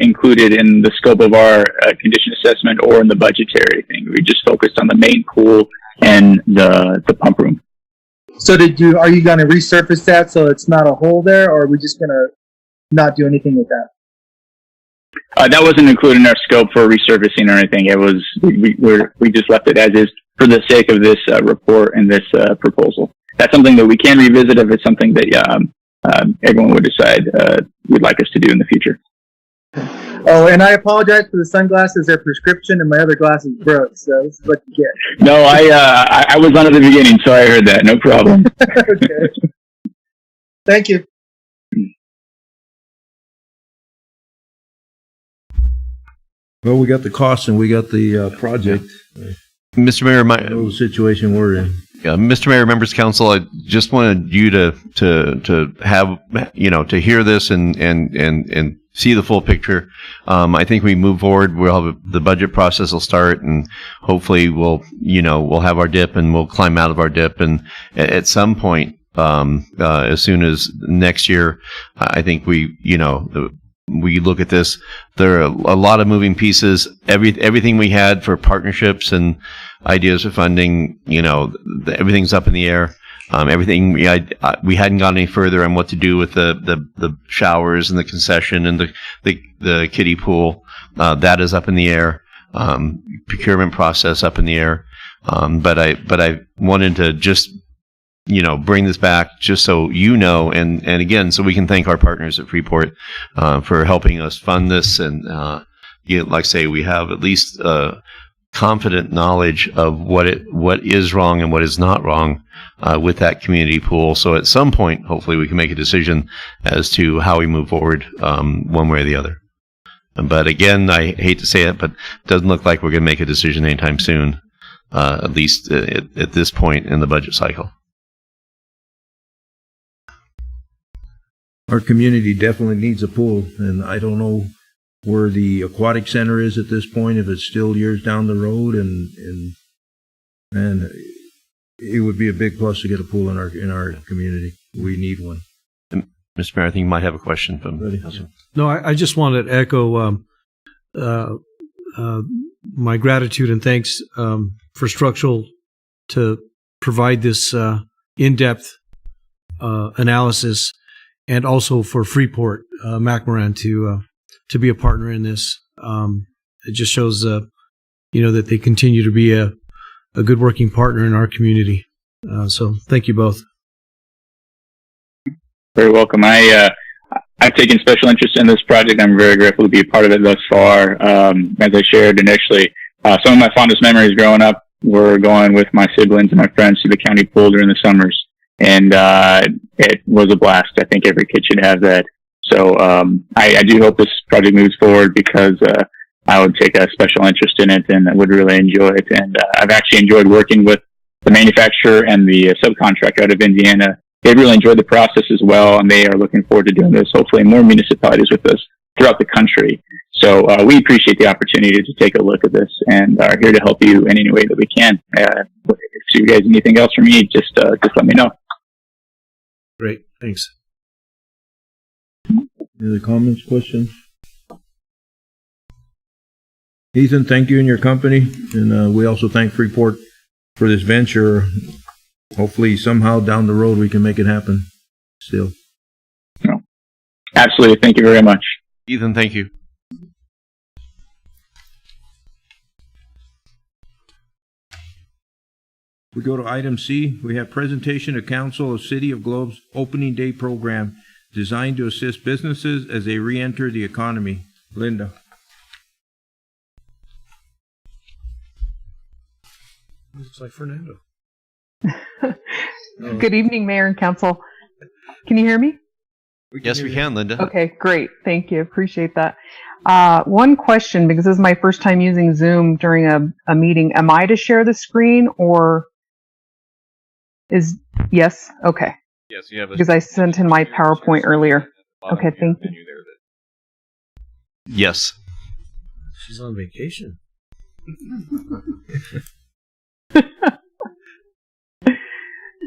included in the scope of our condition assessment or in the budgetary thing. We just focused on the main pool and the pump room. So are you going to resurface that so it's not a hole there, or are we just going to not do anything with that? That wasn't included in our scope for resurfacing or anything. It was we just left it as is for the sake of this report and this proposal. That's something that we can revisit if it's something that everyone would decide would like us to do in the future. Oh, and I apologize for the sunglasses. They're prescription, and my other glasses broke, so this is what you get. No, I was on at the beginning, so I heard that. No problem. Okay. Thank you. Well, we got the costs and we got the project. Mr. Mayor, the situation we're in. Mr. Mayor, members of council, I just wanted you to have, to hear this and see the full picture. I think we move forward. We'll have the budget process will start, and hopefully we'll have our dip and we'll climb out of our dip. And at some point, as soon as next year, I think we look at this. There are a lot of moving pieces. Everything we had for partnerships and ideas for funding, everything's up in the air. Everything we hadn't gone any further on what to do with the showers and the concession and the kiddie pool. That is up in the air. Procurement process up in the air. But I wanted to just bring this back just so and again, so we can thank our partners at Freeport for helping us fund this. And like I say, we have at least confident knowledge of what is wrong and what is not wrong with that community pool. So at some point, hopefully, we can make a decision as to how we move forward one way or the other. But again, I hate to say it, but it doesn't look like we're going to make a decision anytime soon, at least at this point in the budget cycle. Our community definitely needs a pool, and I don't know where the aquatic center is at this point, if it's still years down the road, and it would be a big plus to get a pool in our community. We need one. Mr. Mayor, I think you might have a question from. No, I just wanted to echo my gratitude and thanks for Structural to provide this in-depth analysis, and also for Freeport McMoran to be a partner in this. It just shows that they continue to be a good working partner in our community. So thank you both. Very welcome. I've taken special interest in this project. I'm very grateful to be a part of it thus far. As I shared initially, some of my fondest memories growing up were going with my siblings and my friends to the county pool during the summers. And it was a blast. I think every kid should have that. So I do hope this project moves forward because I would take a special interest in it and I would really enjoy it. And I've actually enjoyed working with the manufacturer and the subcontractor out of Indiana. They really enjoyed the process as well, and they are looking forward to doing this, hopefully in more municipalities with us throughout the country. So we appreciate the opportunity to take a look at this and are here to help you in any way that we can. If you guys need anything else from me, just let me know. Great, thanks. Any other comments, questions? Ethan, thank you and your company, and we also thank Freeport for this venture. Hopefully, somehow down the road, we can make it happen still. No. Absolutely. Thank you very much. Ethan, thank you. We go to item C. We have presentation to Council of City of Globe's Opening Day program designed to assist businesses as they re-enter the economy. Linda. Looks like Fernando. Good evening, Mayor and Council. Can you hear me? Yes, we can, Linda. Okay, great. Thank you. Appreciate that. One question, because this is my first time using Zoom during a meeting. Am I to share the screen or is yes? Okay. Yes, you have. Because I sent in my PowerPoint earlier. Okay, thank you. Yes. She's on vacation.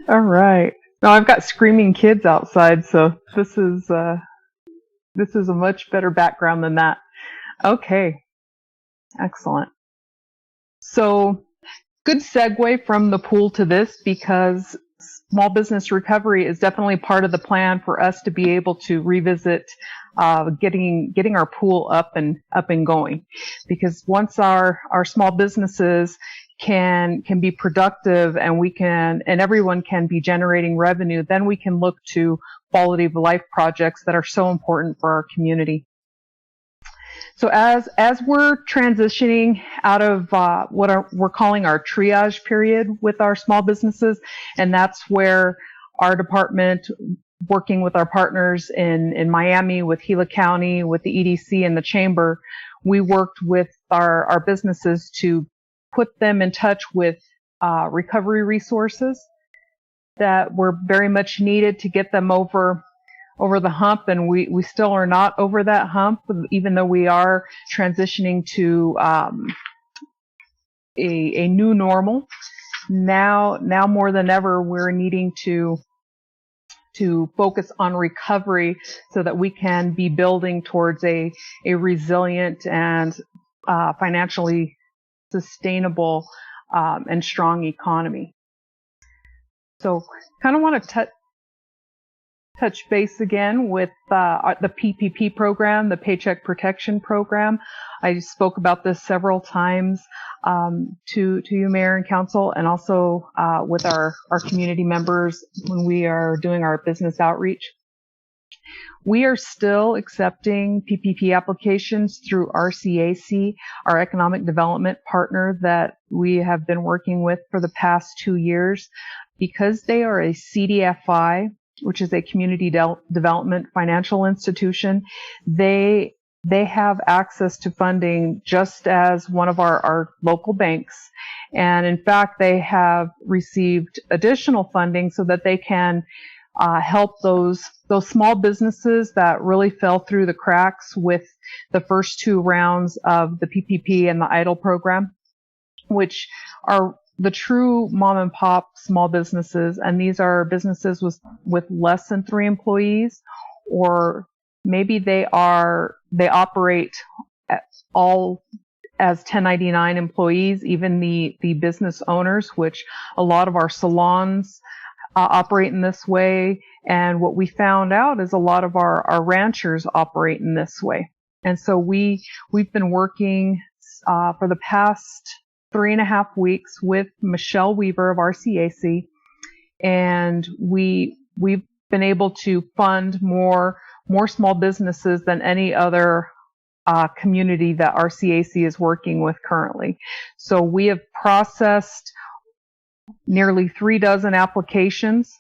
All right. Now I've got screaming kids outside, so this is a much better background than that. Okay. Excellent. So, good segue from the pool to this, because small business recovery is definitely part of the plan for us to be able to revisit getting our pool up and going. Because once our small businesses can be productive and everyone can be generating revenue, then we can look to quality of life projects that are so important for our community. So as we're transitioning out of we're calling our triage period with our small businesses, and that's where our department, working with our partners in Miami, with Gila County, with the EDC and the Chamber, we worked with our businesses to put them in touch with recovery resources that were very much needed to get them over the hump, and we still are not over that hump, even though we are transitioning to a new normal. Now more than ever, we're needing to focus on recovery so that we can be building towards a resilient and financially sustainable and strong economy. So kind of want to touch base again with the PPP program, the Paycheck Protection Program. I spoke about this several times to you, Mayor and Council, and also with our community members when we are doing our business outreach. We are still accepting PPP applications through RCAC, our economic development partner that we have been working with for the past 2 years. Because they are a CDFI, which is a community development financial institution, they have access to funding just as one of our local banks. And in fact, they have received additional funding so that they can help those small businesses that really fell through the cracks with the first 2 rounds of the PPP and the EIDL program, which are the true mom and pop small businesses. And these are businesses with less than 3 employees, or maybe they operate all as 1099 employees, even the business owners, which a lot of our salons operate in this way. And what we found out is a lot of our ranchers operate in this way. And so we've been working for the past 3.5 weeks with Michelle Weaver of RCAC, and we've been able to fund more small businesses than any other community that RCAC is working with currently. So we have processed nearly 3 dozen applications,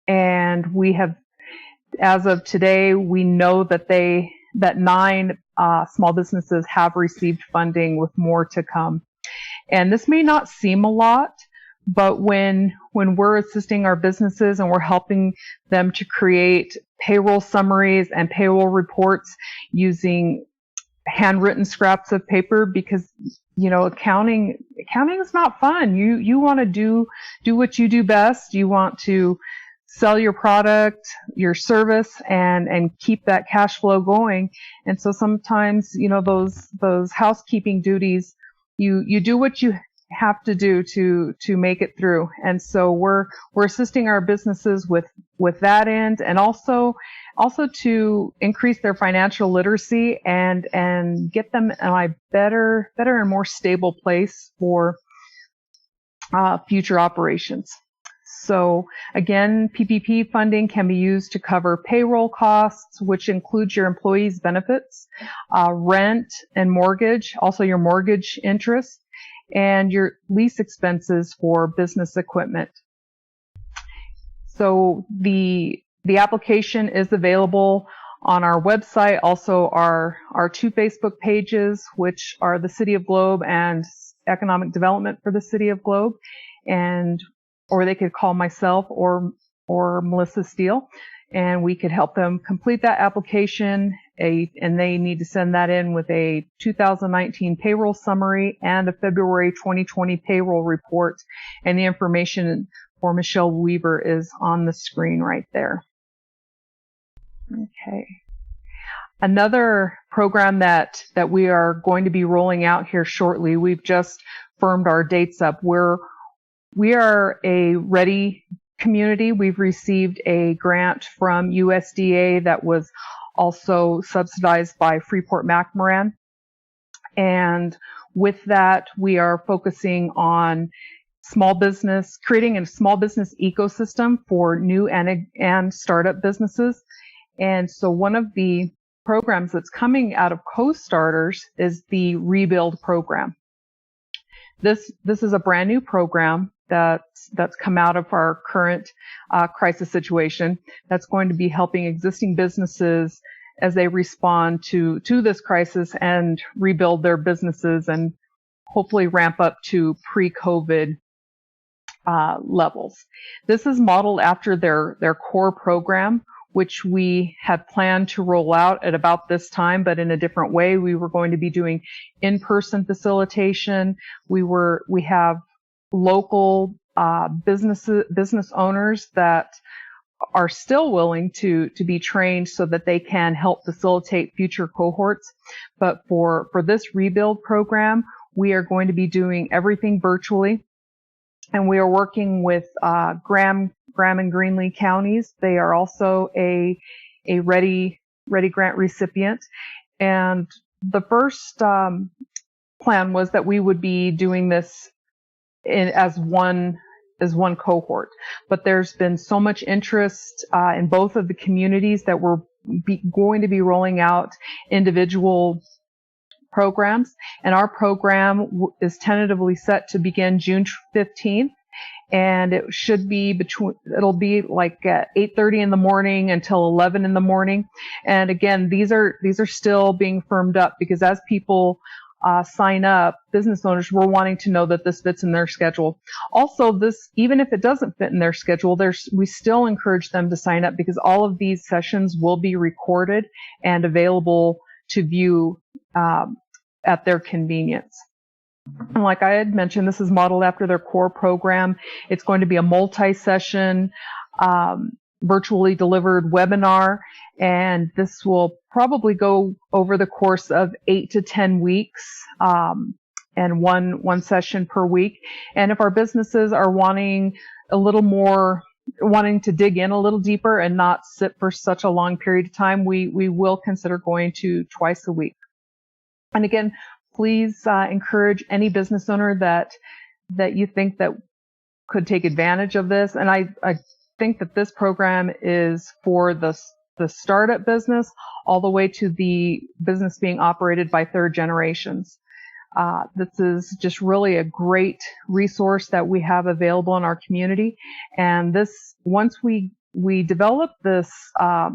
and we have, as of today, we know that 9 small businesses have received funding, with more to come. And this may not seem a lot, but when we're assisting our businesses and we're helping them to create payroll summaries and payroll reports using handwritten scraps of paper, because accounting is not fun. You want to do what you do best. You want to sell your product, your service, and keep that cash flow going. And so sometimes, those housekeeping duties, you do what you have to do to make it through. And so we're assisting our businesses with that end, and also to increase their financial literacy and get them in a better and more stable place for future operations. So again, PPP funding can be used to cover payroll costs, which includes your employees' benefits, rent and mortgage, also your mortgage interest, and your lease expenses for business equipment. So the application is available on our website, also our 2 Facebook pages, which are the City of Globe and Economic Development for the City of Globe, or they could call myself or Melissa Steele, and we could help them complete that application. And they need to send that in with a 2019 payroll summary and a February 2020 payroll report. And the information for Michelle Weaver is on the screen right there. Okay. Another program that we are going to be rolling out here shortly, we've just firmed our dates up. We are a ready community. We've received a grant from USDA that was also subsidized by Freeport-McMoRan. And with that, we are focusing on creating a small business ecosystem for new and startup businesses. And so one of the programs that's coming out of co-starters is the Rebuild program. This is a brand new program that's come out of our current crisis situation, that's going to be helping existing businesses as they respond to this crisis and rebuild their businesses and hopefully ramp up to pre-COVID levels. This is modeled after their core program, which we had planned to roll out at about this time, but in a different way. We were going to be doing in-person facilitation. We have local business owners that are still willing to be trained so that they can help facilitate future cohorts. But for this Rebuild program, we are going to be doing everything virtually. And we are working with Graham and Greenlee counties. They are also a Ready grant recipient. And the first plan was that we would be doing this as one cohort. But there's been so much interest in both of the communities that we're going to be rolling out individual programs. And our program is tentatively set to begin June 15th. And it should be it'll be like at 8:30 in the morning until 11 in the morning. And again, these are still being firmed up, because as people sign up, business owners, we're wanting to know that this fits in their schedule. Also, even if it doesn't fit in their schedule, we still encourage them to sign up, because all of these sessions will be recorded and available to view at their convenience. And like I had mentioned, this is modeled after their core program. It's going to be a multi-session, virtually delivered webinar, and this will probably go over the course of 8 to 10 weeks, and one session per week. And if our businesses are wanting to dig in a little deeper and not sit for such a long period of time, we will consider going to twice a week. And again, please encourage any business owner that you think that could take advantage of this. And I think that this program is for the startup business all the way to the business being operated by third generations. This is just really a great resource that we have available in our community. And once we we develop this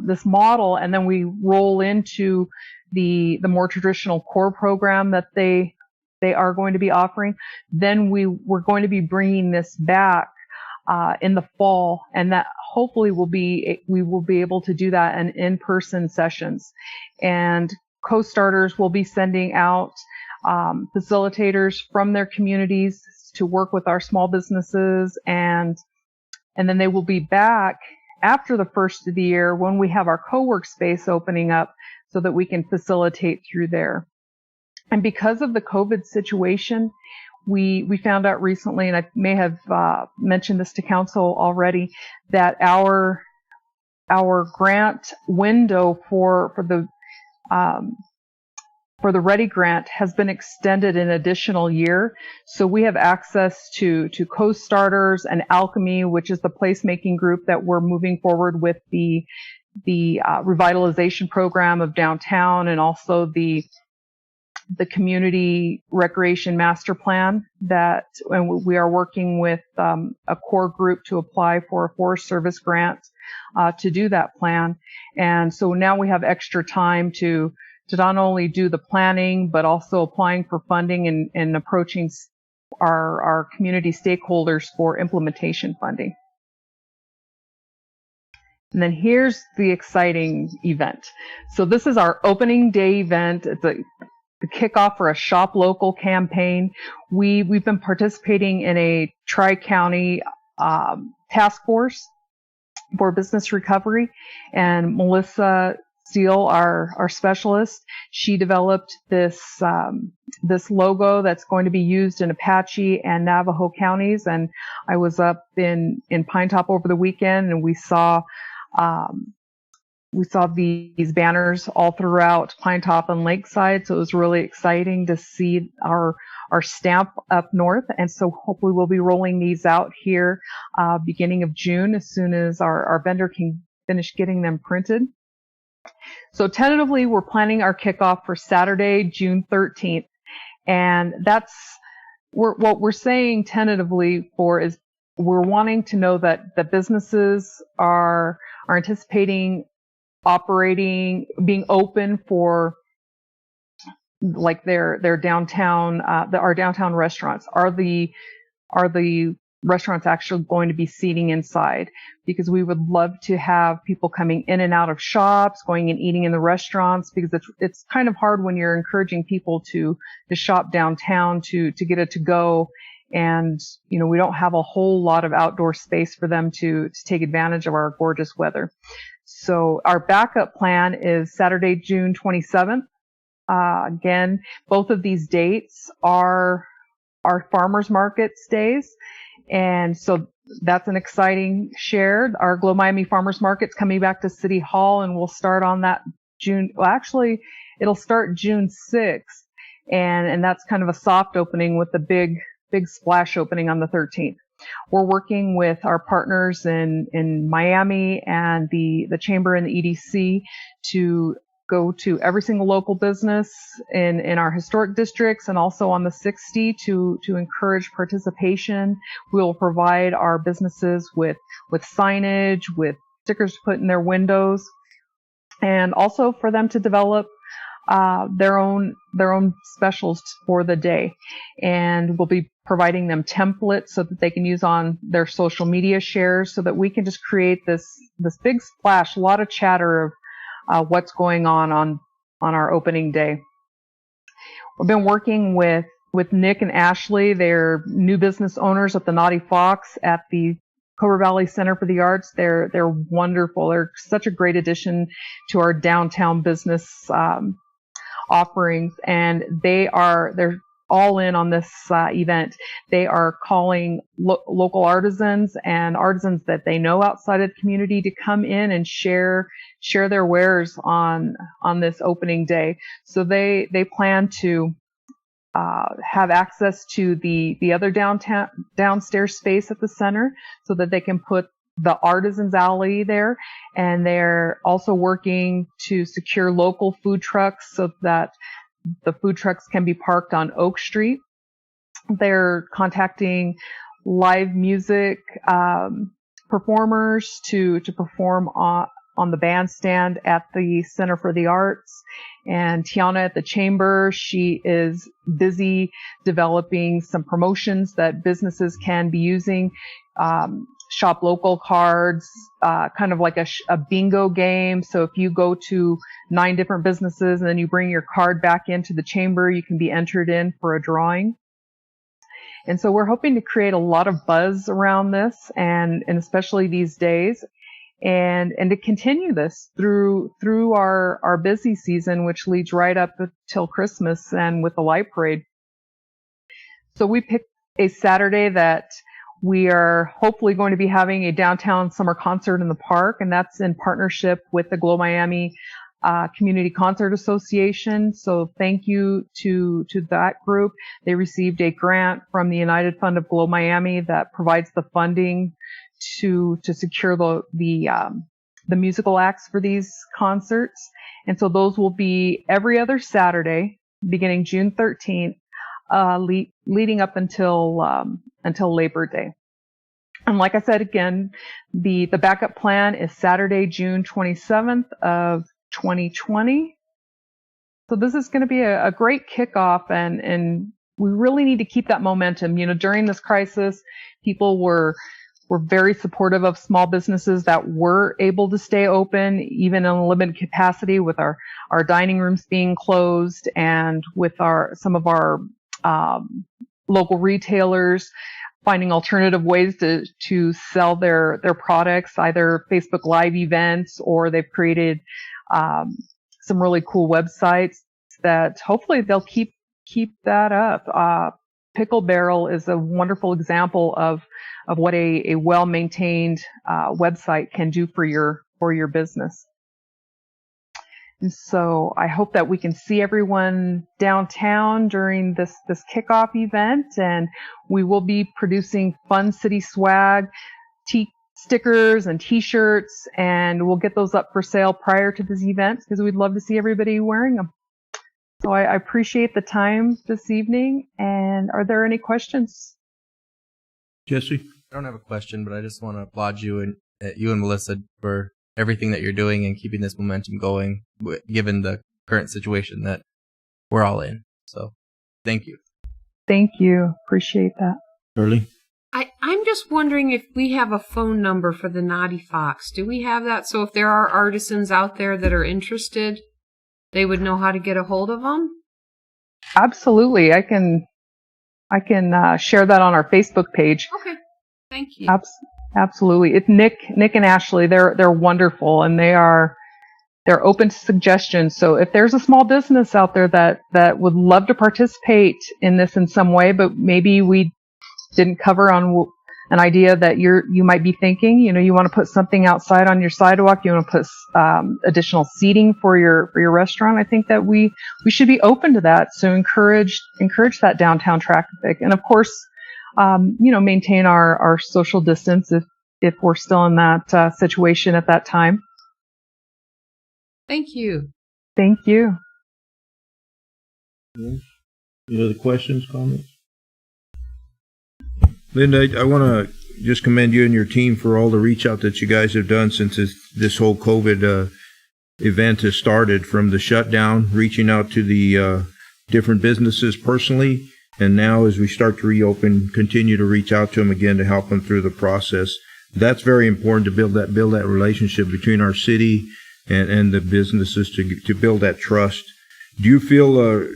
this model, and then we roll into the more traditional core program that they are going to be offering. Then we're going to be bringing this back in the fall, and that hopefully we will be able to do that in in-person sessions. And co-starters will be sending out facilitators from their communities to work with our small businesses, and then they will be back after the first of the year when we have our co-work space opening up so that we can facilitate through there. And because of the COVID situation, we found out recently, and I may have mentioned this to council already, that our grant window for the Ready Grant has been extended an additional year. So we have access to co-starters and Alchemy, which is the placemaking group that we're moving forward with the revitalization program of downtown, and also the community recreation master plan and we are working with a core group to apply for a Forest Service grant to do that plan. And so now we have extra time to not only do the planning, but also applying for funding and approaching our community stakeholders for implementation funding. And then here's the exciting event. So this is our opening day event. It's the kickoff for a Shop Local campaign. We've been participating in a tri-county task force for business recovery, and Melissa Steele, our specialist, she developed this logo that's going to be used in Apache and Navajo counties. And I was up in Pine Top over the weekend, and we saw these banners all throughout Pine Top and Lakeside. So it was really exciting to see our stamp up north. And so hopefully we'll be rolling these out here beginning of June, as soon as our vendor can finish getting them printed. So tentatively, we're planning our kickoff for Saturday, June 13th. And what we're saying tentatively for is we're wanting to know that the businesses are anticipating operating, being open for like their downtown, our downtown restaurants. Are the restaurants actually going to be seating inside? Because we would love to have people coming in and out of shops, going and eating in the restaurants, because it's kind of hard when you're encouraging people to shop downtown to get it to go. And, we don't have a whole lot of outdoor space for them to take advantage of our gorgeous weather. So our backup plan is Saturday, June 27th. Again, both of these dates are farmers markets days. And so that's an exciting share. Our Glow Miami Farmers Market's coming back to City Hall, and we'll start on that it'll start June 6th. And that's kind of a soft opening with the big splash opening on the 13th. We're working with our partners in Miami and the Chamber and the EDC to go to every single local business in our historic districts and also on the 60 to encourage participation. We'll provide our businesses with signage, with stickers to put in their windows, and also for them to develop their own specials for the day. And we'll be providing them templates so that they can use on their social media shares, so that we can just create this big splash, a lot of chatter of what's going on our opening day. We've been working with Nick and Ashley. They're new business owners at the Naughty Fox at the Clover Valley Center for the Arts. They're wonderful. They're such a great addition to our downtown business offerings, and they're all in on this event. They are calling local artisans and artisans that they know outside of the community to come in and share their wares on this opening day. So they plan to have access to the other downstairs space at the center, so that they can put the Artisans Alley there. And they're also working to secure local food trucks so that the food trucks can be parked on Oak Street. They're contacting live music performers to perform on the bandstand at the Center for the Arts. And Tiana at the Chamber, she is busy developing some promotions that businesses can be using. Shop local cards, kind of like a bingo game. So if you go to 9 different businesses and then you bring your card back into the chamber, you can be entered in for a drawing. And so we're hoping to create a lot of buzz around this, and especially these days, and to continue this through our busy season, which leads right up till Christmas and with the light parade. So we picked a Saturday that we are hopefully going to be having a downtown summer concert in the park, and that's in partnership with the Glow Miami Community Concert Association. So thank you to that group. They received a grant from the United Fund of Glow Miami that provides the funding to secure the musical acts for these concerts. And so those will be every other Saturday, beginning June 13th, leading up until Labor Day. And like I said, again, the backup plan is Saturday, June 27th of 2020. So this is going to be a great kickoff, and we really need to keep that momentum. You know, during this crisis, people were very supportive of small businesses that were able to stay open, even in a limited capacity, with our dining rooms being closed, and with some of our local retailers finding alternative ways to sell their products, either Facebook Live events, or they've created some really cool websites that hopefully they'll keep that up. Pickle Barrel is a wonderful example of what a well-maintained website can do for your business. And so I hope that we can see everyone downtown during this kickoff event, and we will be producing fun city swag, stickers and t-shirts, and we'll get those up for sale prior to this event because we'd love to see everybody wearing them. So I appreciate the time this evening, and are there any questions? Jesse? I don't have a question, but I just want to applaud you and Melissa for everything that you're doing and keeping this momentum going, given the current situation that we're all in. So, thank you. Thank you. Appreciate that. Early? I'm just wondering if we have a phone number for the Naughty Fox. Do we have that? So if there are artisans out there that are interested, they would know how to get a hold of them? Absolutely. I can share that on our Facebook page. Okay. Thank you. Absolutely. It's Nick and Ashley. They're wonderful, and they're open to suggestions. So if there's a small business out there that would love to participate in this in some way, but maybe we didn't cover on an idea that you might be thinking, you want to put something outside on your sidewalk, you want to put additional seating for your restaurant, I think that we should be open to that. So encourage that downtown traffic, and of course, maintain our social distance if we're still in that situation at that time. Thank you. Thank you. Any other questions, comments? Linda, I want to just commend you and your team for all the reach out that you guys have done since this whole COVID event has started, from the shutdown, reaching out to the different businesses personally, and now as we start to reopen, continue to reach out to them again to help them through the process. That's very important, to build that relationship between our city and the businesses, to build that trust. Do you feel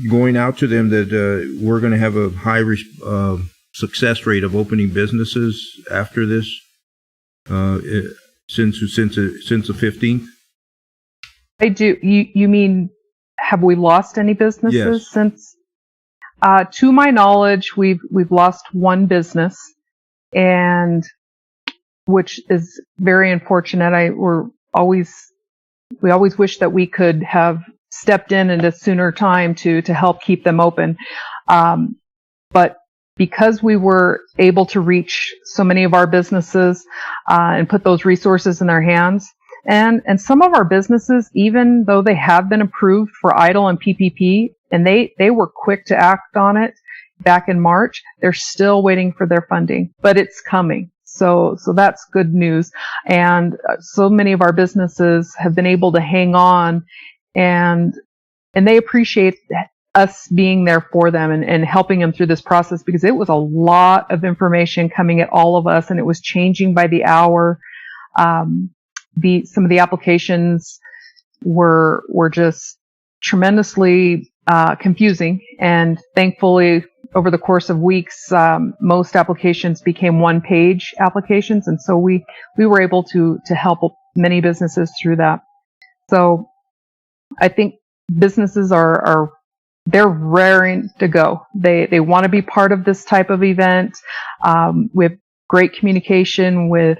going out to them that we're going to have a high success rate of opening businesses after this, since the 15th? I do. You mean, have we lost any businesses since? To my knowledge, we've lost one business, and which is very unfortunate. We always wish that we could have stepped in at a sooner time to help keep them open, but because we were able to reach so many of our businesses and put those resources in their hands, and some of our businesses, even though they have been approved for EIDL and PPP, and they were quick to act on it back in March, they're still waiting for their funding, but it's coming. So that's good news. And so many of our businesses have been able to hang on, and they appreciate us being there for them and helping them through this process, because it was a lot of information coming at all of us, and it was changing by the hour. Some of the applications were just tremendously confusing, and thankfully over the course of weeks, most applications became one-page applications, and so we were able to help many businesses through that. So I think businesses they're raring to go. They want to be part of this type of event. We have great communication with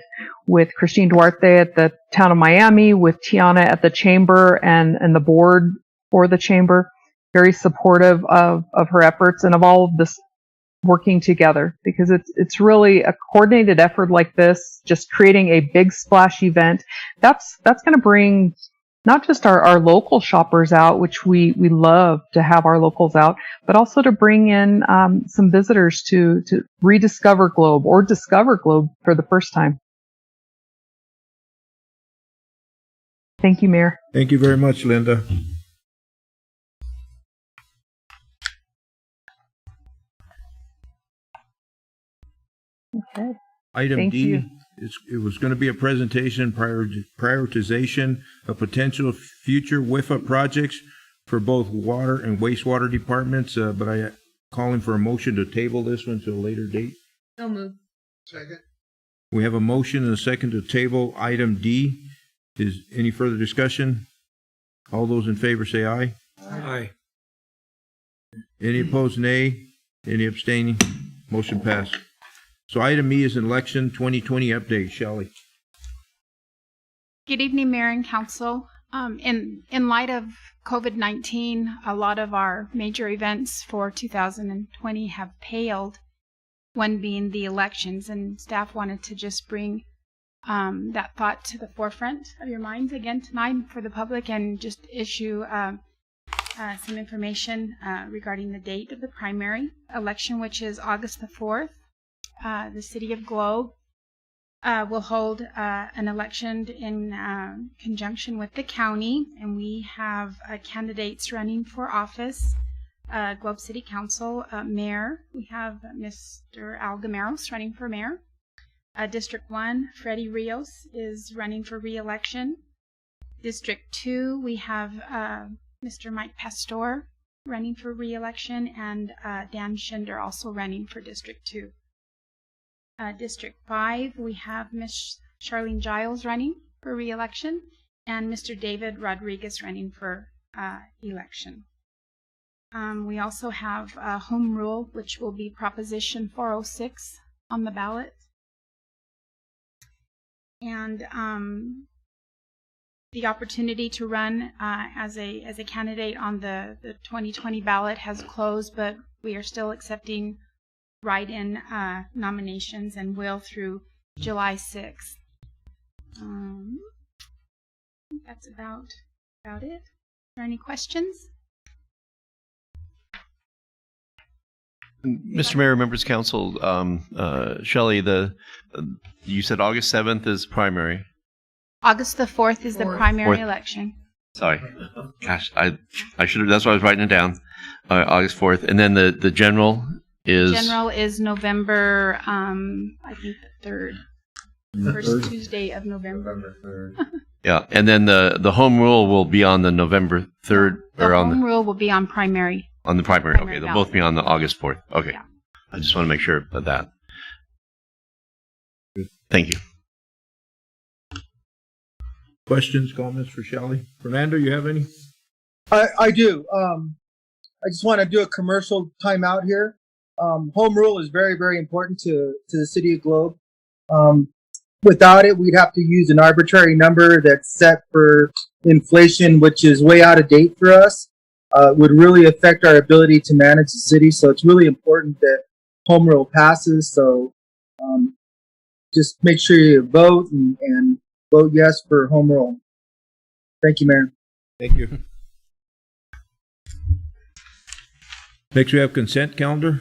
Christine Duarte at the town of Miami, with Tiana at the chamber and the board for the chamber. Very supportive of her efforts and of all of this working together, because it's really a coordinated effort like this, just creating a big splash event. That's going to bring not just our local shoppers out, which we love to have our locals out, but also to bring in some visitors to rediscover Globe or discover Globe for the first time. Thank you, Mayor. Thank you very much, Linda. Okay. Item Thank D, you. it was going to be a presentation prioritization of potential future WIFA projects for both water and wastewater departments, but I calling for a motion to table this one to a later date. So moved. Second. We have a motion and a second to table item D. Is any further discussion? All those in favor say aye. Aye. Any opposed, nay. Any abstaining? Motion passed. So item E is an election 2020 update. Shelley. Good evening, Mayor and Council. In light of COVID-19, a lot of our major events for 2020 have paled, one being the elections, and staff wanted to just bring that thought to the forefront of your minds again tonight for the public, and just issue some information regarding the date of the primary election, which is August the 4th. The City of Globe will hold an election in conjunction with the county, and we have candidates running for office. Globe City Council Mayor, we have Mr. Al Gameros running for mayor. District 1, Freddie Rios is running for re-election. District 2, we have Mr. Mike Pastor running for re-election, and Dan Schinder also running for District 2. District 5, we have Ms. Charlene Giles running for re-election, and Mr. David Rodriguez running for election. We also have home rule, which will be Proposition 406 on the ballot. And the opportunity to run as a candidate on the 2020 ballot has closed, but we are still accepting write-in nominations and will through July 6th. I think that's about it. Are there any questions? Mr. Mayor, members of council, Shelley, you said August 7th is primary. August the 4th is the primary 4th. election. Sorry. Gosh, I should have, that's why I was writing it down. August 4th. And then the general is? General is November, I think the 3rd. First Tuesday of November. November 3rd. Yeah. And then the home rule will be on the November 3rd or on home rule will be on primary. On the primary. Okay. They'll ballot. both be on the August 4th. Okay. Yeah. I just want to make sure of that. Thank you. Questions, comments for Shelley? Fernando, you have any? I do. I just want to do a commercial timeout here. Home rule is very, very important to the City of Globe. Without it, we'd have to use an arbitrary number that's set for inflation, which is way out of date for us. Would really affect our ability to manage the city. So it's really important that home rule passes. So just make sure you vote and vote yes for home rule. Thank you, Mayor. Thank you. Next, we have consent calendar.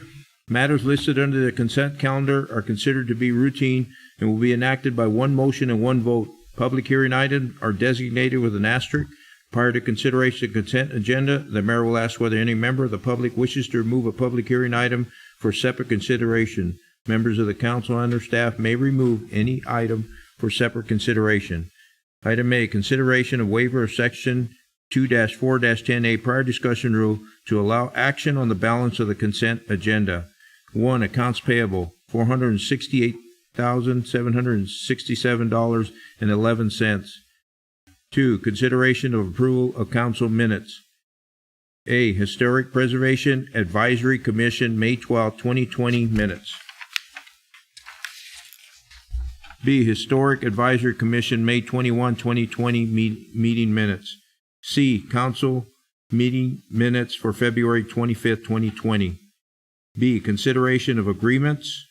Matters listed under the consent calendar are considered to be routine and will be enacted by one motion and one vote. Public hearing items are designated with an asterisk. Prior to consideration of consent agenda, the mayor will ask whether any member of the public wishes to remove a public hearing item for separate consideration. Members of the council and their staff may remove any item for separate consideration. Item A, consideration of waiver of section 2-4-10A prior discussion rule to allow action on the balance of the consent agenda. 1. Accounts payable, $468,767.11. 2. Consideration of approval of council minutes. A. Historic Preservation Advisory Commission, May 12, 2020 minutes. B. Historic Advisory Commission, May 21, 2020 meeting minutes. C. Council meeting minutes for February 25, 2020. B. Consideration of agreements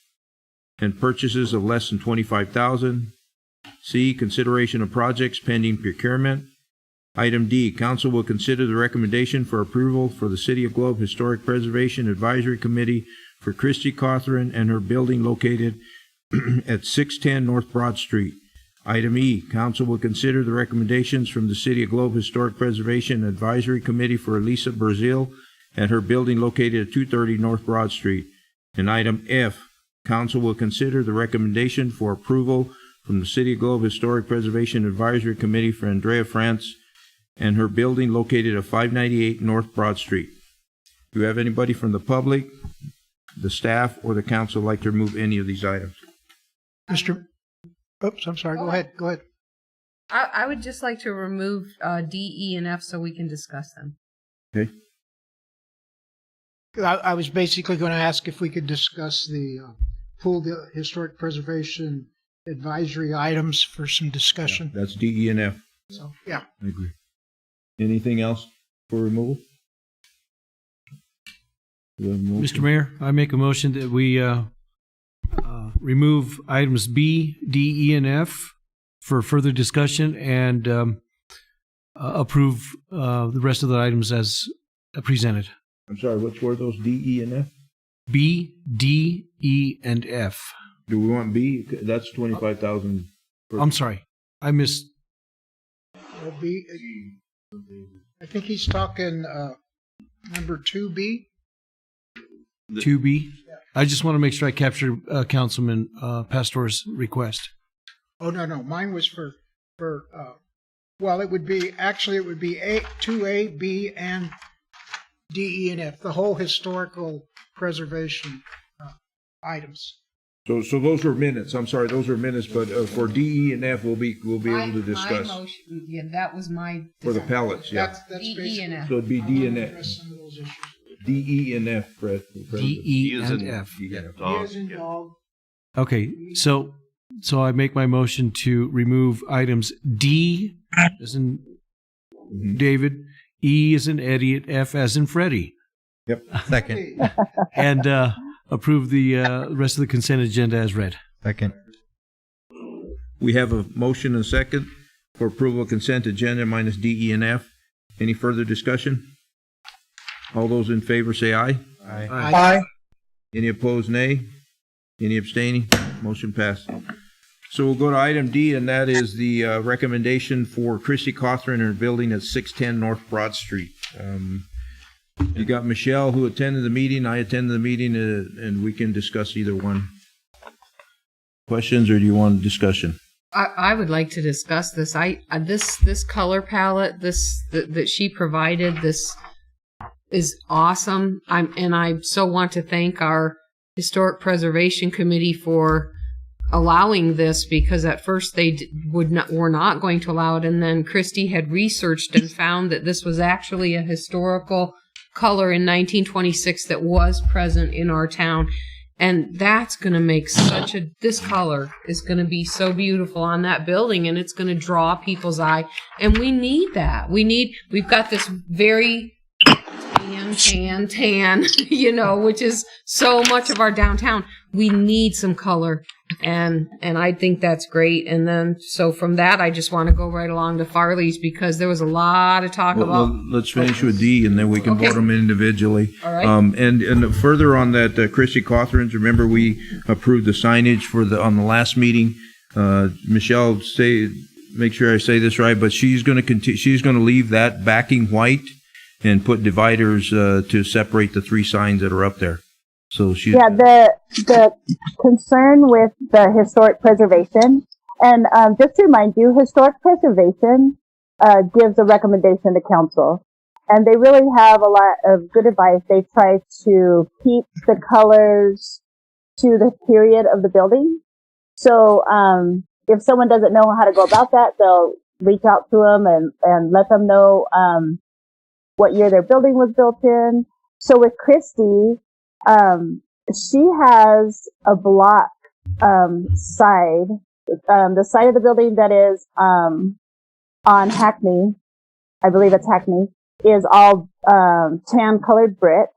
and purchases of less than $25,000. C. Consideration of projects pending procurement. Item D. Council will consider the recommendation for approval for the City of Globe Historic Preservation Advisory Committee for Christy Cawthron and her building located at 610 North Broad Street. Item E. Council will consider the recommendations from the City of Globe Historic Preservation Advisory Committee for Elisa Brazil and her building located at 230 North Broad Street. And item F. Council will consider the recommendation for approval from the City of Globe Historic Preservation Advisory Committee for Andrea France and her building located at 598 North Broad Street. Do you have anybody from the public, the staff, or the council like to remove any of these items? Oops, I'm sorry. Go ahead. I would just like to remove D, E, and F so we can discuss them. Okay. I was basically going to ask if we could discuss pull the historic preservation advisory items for some discussion. Yeah, that's D, E, and F. So, yeah. I agree. Anything else for removal? Mr. Mayor, I make a motion that we remove items B, D, E, and F for further discussion and approve the rest of the items as presented. I'm sorry, which were those, D, E, and F? B, D, E, and F. Do we want B? That's 25,000. I'm sorry, I missed. B. I think he's talking number 2B. 2B. I just want to make sure I capture Councilman Pastor's request. Oh, no. Mine was for well, it would be A, 2A, B, and D, E, and F, the whole historical preservation items. So those were minutes. I'm sorry, those are minutes, but for D, E, and F, we'll be able to discuss. My motion, yeah, that was my for the pellets, yeah. That's D, E, and F. So it'd be D and F. D, E, and F, Fred. D, E, and F. D as in dog. Okay, so I make my motion to remove items D as in David, E as in Eddie, F as in Freddie. Yep. Second. And approve the rest of the consent agenda as read. Second. We have a motion and a second for approval of consent agenda minus D, E, and F. Any further discussion? All those in favor say aye. Aye. Aye. Any opposed, nay? Any abstaining? Motion passed. So we'll go to item D, and that is the recommendation for Christy Cawthron and her building at 610 North Broad Street. You got Michelle who attended the meeting. I attended the meeting, and we can discuss either one. Questions, or do you want discussion? I would like to discuss this. This color palette, that she provided, this is awesome. I so want to thank our Historic Preservation Committee for allowing this, because at first they were not going to allow it, and then Christy had researched and found that this was actually a historical color in 1926 that was present in our town. And that's going to make this color is going to be so beautiful on that building, and it's going to draw people's eye. And we need that. We've got this very tan, which is so much of our downtown. We need some color. And I think that's great. And then, so from that, I just want to go right along to Farley's because there was a lot of talk about. Well, let's finish with D, and then we can vote them individually. All right. And further on that, Christy Cawthorn's, remember we approved the signage on the last meeting. Michelle, make sure I say this right, but she's going to leave that backing white and put dividers to separate the three signs that are up there. So the concern with the historic preservation, and just to remind you, historic preservation gives a recommendation to council, and they really have a lot of good advice. They try to keep the colors to the period of the building. So if someone doesn't know how to go about that, they'll reach out to them and let them know what year their building was built in. So with Christy, she has a block side, the side of the building that is on Hackney, I believe it's Hackney, is all tan colored brick.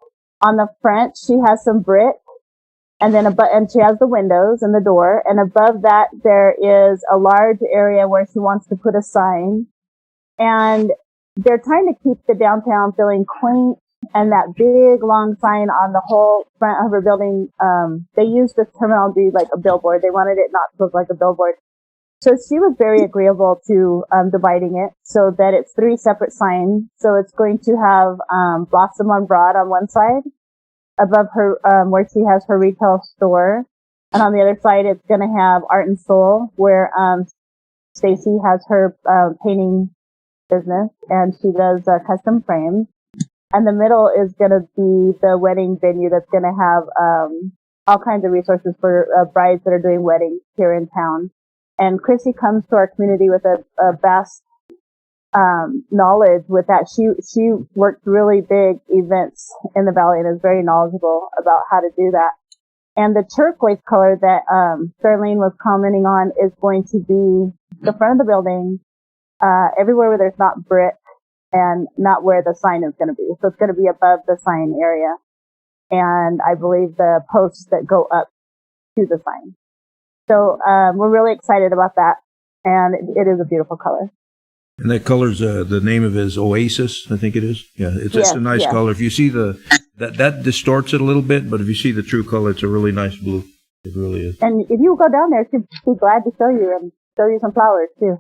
On the front, she has some brick, and then and she has the windows and the door, and above that there is a large area where she wants to put a sign. And they're trying to keep the downtown feeling quaint. And that big long sign on the whole front of her building, they used this terminology like a billboard. They wanted it not to look like a billboard. So she was very agreeable to dividing it so that it's three separate signs. So it's going to have Blossom on Broad on one side, above her where she has her retail store, and on the other side it's going to have Art and Soul, where Stacy has her painting business and she does custom frames. And the middle is going to be the wedding venue that's going to have all kinds of resources for brides that are doing weddings here in town. And Chrissy comes to our community with a vast knowledge with that. She worked really big events in the Valley and is very knowledgeable about how to do that. And the turquoise color that Charlene was commenting on is going to be the front of the building, everywhere where there's not brick, and not where the sign is going to be. So it's going to be above the sign area. And I believe the posts that go up to the sign. So we're really excited about that. And it is a beautiful color. And that color's, the name of it is Oasis, I think it is. Yeah, it's a nice color. If you see that distorts it a little bit, but if you see the true color, it's a really nice blue. It really is. And if you go down there, she'd be glad to show you and show you some flowers too.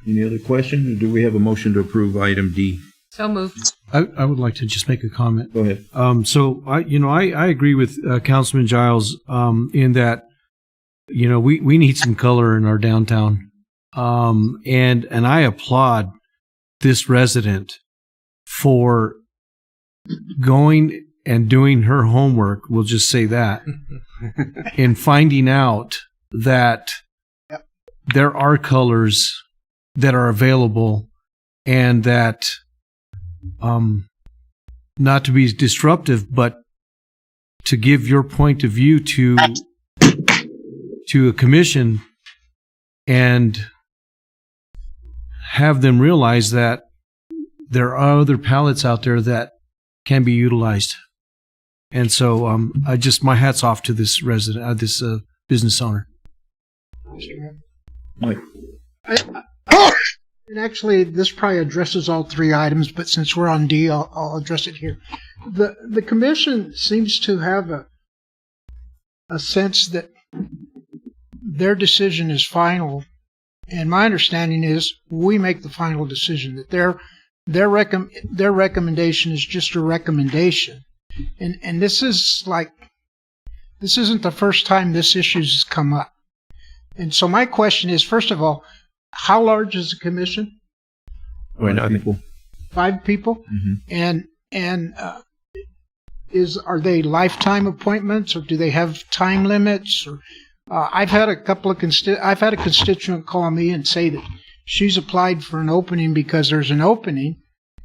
Any other questions, or do we have a motion to approve item D? So moved. I would like to just make a comment. Go ahead. So I agree with Councilman Giles in that we need some color in our downtown, and I applaud this resident for going and doing her homework. We'll just say that, and finding out that there are colors that are available, and that not to be disruptive, but to give your point of view to a commission and have them realize that there are other palettes out there that can be utilized. And so my hat's off to this resident, this business owner. Mike. And actually, this probably addresses all three items, but since we're on D, I'll address it here. The commission seems to have a sense that their decision is final, and my understanding is we make the final decision, that their recommendation is just a recommendation. And this isn't the first time this issue has come up. And so my question is, first of all, how large is the commission? 5 people. 5 people? Mm-hmm. And are they lifetime appointments, or do they have time limits? Or I've had a constituent call me and say that she's applied for an opening because there's an opening,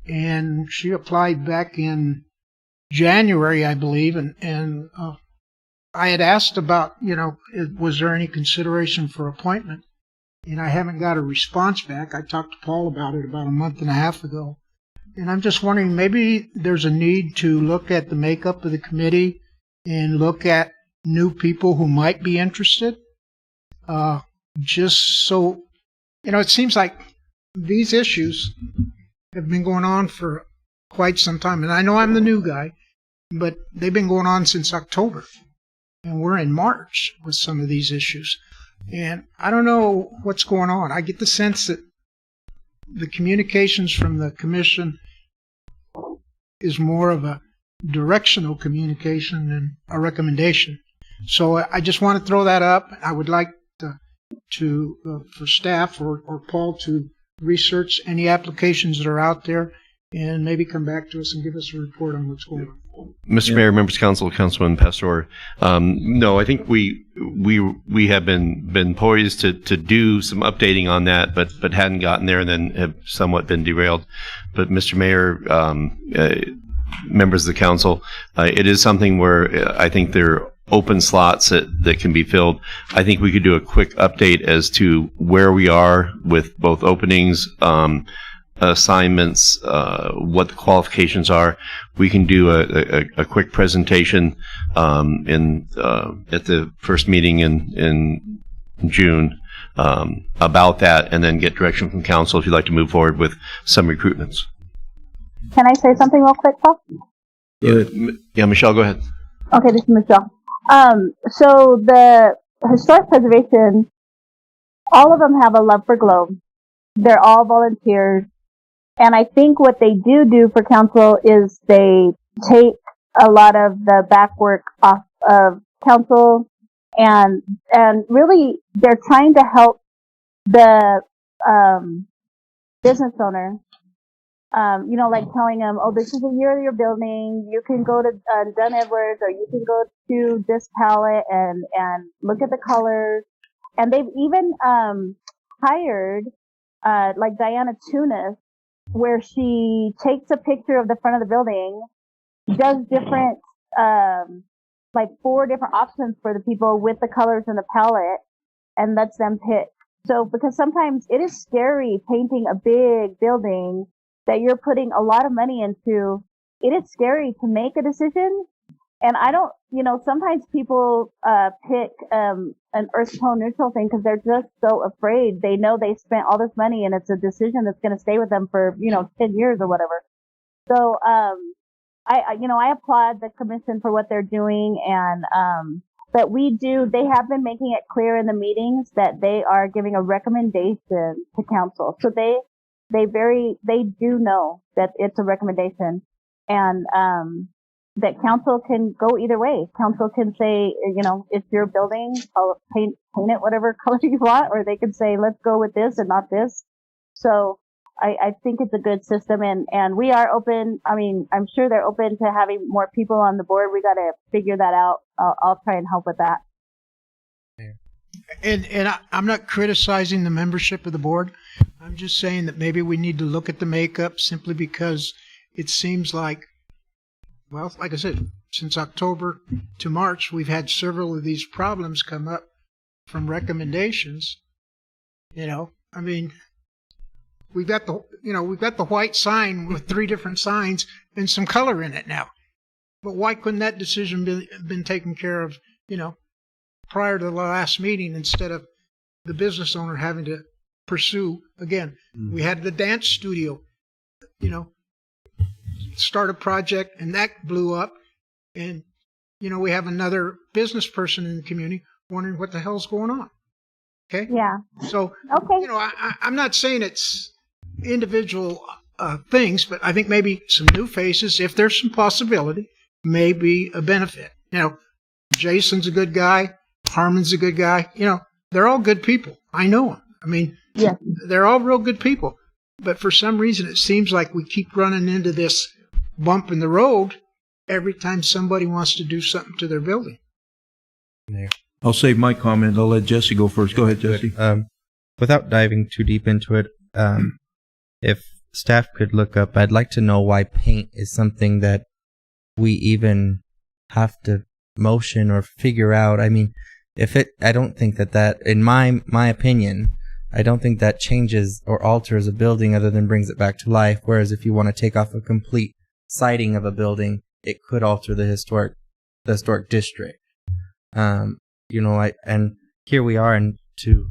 and she applied back in January, I believe, and I had asked about, was there any consideration for appointment? And I haven't got a response back. I talked to Paul about it about a month and a half ago. And I'm just wondering, maybe there's a need to look at the makeup of the committee and look at new people who might be interested. Just so, it seems like these issues have been going on for quite some time. And I know I'm the new guy, but they've been going on since October. And we're in March with some of these issues. And I don't know what's going on. I get the sense that the communications from the commission is more of a directional communication than a recommendation. So I just want to throw that up. I would like for staff or Paul to research any applications that are out there and maybe come back to us and give us a report on what's going on. Mr. Mayor, members of council, Councilman Pastor, no, I think we have been poised to do some updating on that, but hadn't gotten there, and then have somewhat been derailed. But Mr. Mayor, members of the council, it is something where I think there are open slots that can be filled. I think we could do a quick update as to where we are with both openings, assignments, what the qualifications are. We can do a quick presentation at the first meeting in June about that, and then get direction from council if you'd like to move forward with some recruitments. Can I say something real quick, Paul? Yeah, Michelle, go ahead. Okay, this is Michelle. So the historic preservation, all of them have a love for Globe. They're all volunteers. And I think what they do for council is they take a lot of the back work off of council, and really they're trying to help the business owner. Like telling them, oh, this is the year of your building. You can go to Dunn Edwards, or you can go to this palette and look at the colors. And they've even hired like Diana Tunis, where she takes a picture of the front of the building, does different, like 4 different options for the people with the colors in the palette, and lets them pick. So, because sometimes it is scary painting a big building that you're putting a lot of money into. It is scary to make a decision. And I don't, sometimes people pick an earth tone neutral thing because they're just so afraid. They know they spent all this money and it's a decision that's going to stay with them for, 10 years or whatever. So, I applaud the commission for what they're doing. And, but they have been making it clear in the meetings that they are giving a recommendation to council. So they do know that it's a recommendation, and, that council can go either way. Council can say, it's your building, I'll paint it whatever color you want, or they can say, let's go with this and not this. So I think it's a good system, and we are open. I mean, I'm sure they're open to having more people on the board. We got to figure that out. I'll try and help with that. And I'm not criticizing the membership of the board. I'm just saying that maybe we need to look at the makeup, simply because it seems like, well, like I said, since October to March, we've had several of these problems come up from recommendations. I mean, we've got the white sign with 3 different signs and some color in it now. But why couldn't that decision been taken care of, prior to the last meeting, instead of the business owner having to pursue again? We had the dance studio, start a project, and that blew up. And, we have another business person in the community wondering what the hell's going on. Okay? Yeah. So, okay. I'm not saying it's individual things, but I think maybe some new faces, if there's some possibility, may be a benefit. Jason's a good guy. Harmon's a good guy. They're all good people. I know them. I mean, yeah, they're all real good people. But for some reason, it seems like we keep running into this bump in the road every time somebody wants to do something to their building. I'll save my comment. I'll let Jesse go first. Go ahead, Jesse. Without diving too deep into it, if staff could look up, I'd like to know why paint is something that we even have to motion or figure out. I mean, I don't think that in my opinion, I don't think that changes or alters a building other than brings it back to life. Whereas if you want to take off a complete siding of a building, it could alter the historic the historic district. And here we are, and to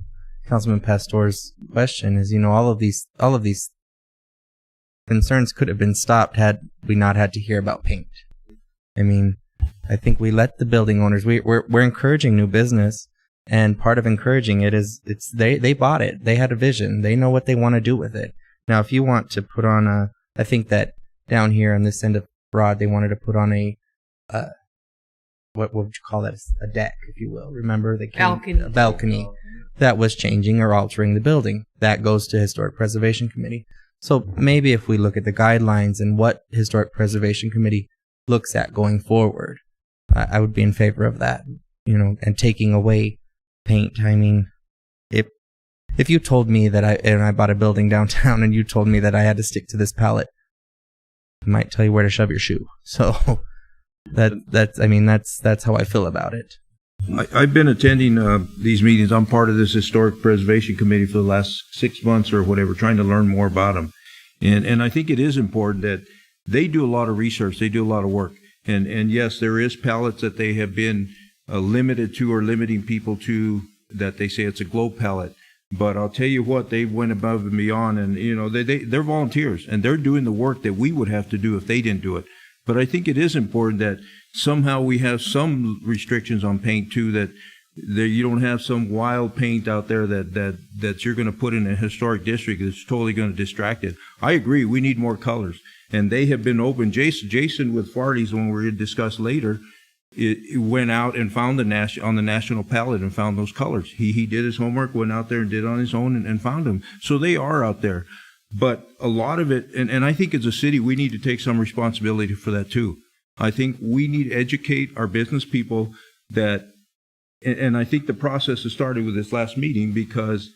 Councilman Pastor's question is, all of these concerns could have been stopped had we not had to hear about paint. I mean, I think we let the building owners, we're encouraging new business, and part of encouraging it is they bought it. They had a vision. They know what they want to do with it. Now, if you want to put on I think that down here on this end of Broad, they wanted to put on what would you call that? A deck, if you will. Remember, a balcony that was changing or altering the building. That goes to Historic Preservation Committee. So maybe if we look at the guidelines and what Historic Preservation Committee looks at going forward, I would be in favor of that, and taking away paint. I mean, if you told me that I bought a building downtown and you told me that I had to stick to this palette, I might tell you where to shove your shoe. So that's how I feel about it. I've been attending these meetings. I'm part of this Historic Preservation Committee for the last 6 months or whatever, trying to learn more about them. And I think it is important that they do a lot of research. They do a lot of work. And yes, there is palettes that they have been limited to or limiting people to, that they say it's a globe palette. But I'll tell you what, they went above and beyond, and they're volunteers, and they're doing the work that we would have to do if they didn't do it. But I think it is important that somehow we have some restrictions on paint too, that you don't have some wild paint out there that you're going to put in a historic district that's totally going to distract it. I agree, we need more colors, and they have been open. Jason with Farley's, when we're going to discuss later, it went out and found on the national palette and found those colors. He did his homework, went out there and did it on his own and found them. So they are out there. But a lot of it, and I think as a city, we need to take some responsibility for that too. I think we need to educate our business people that, and I think the process has started with this last meeting, because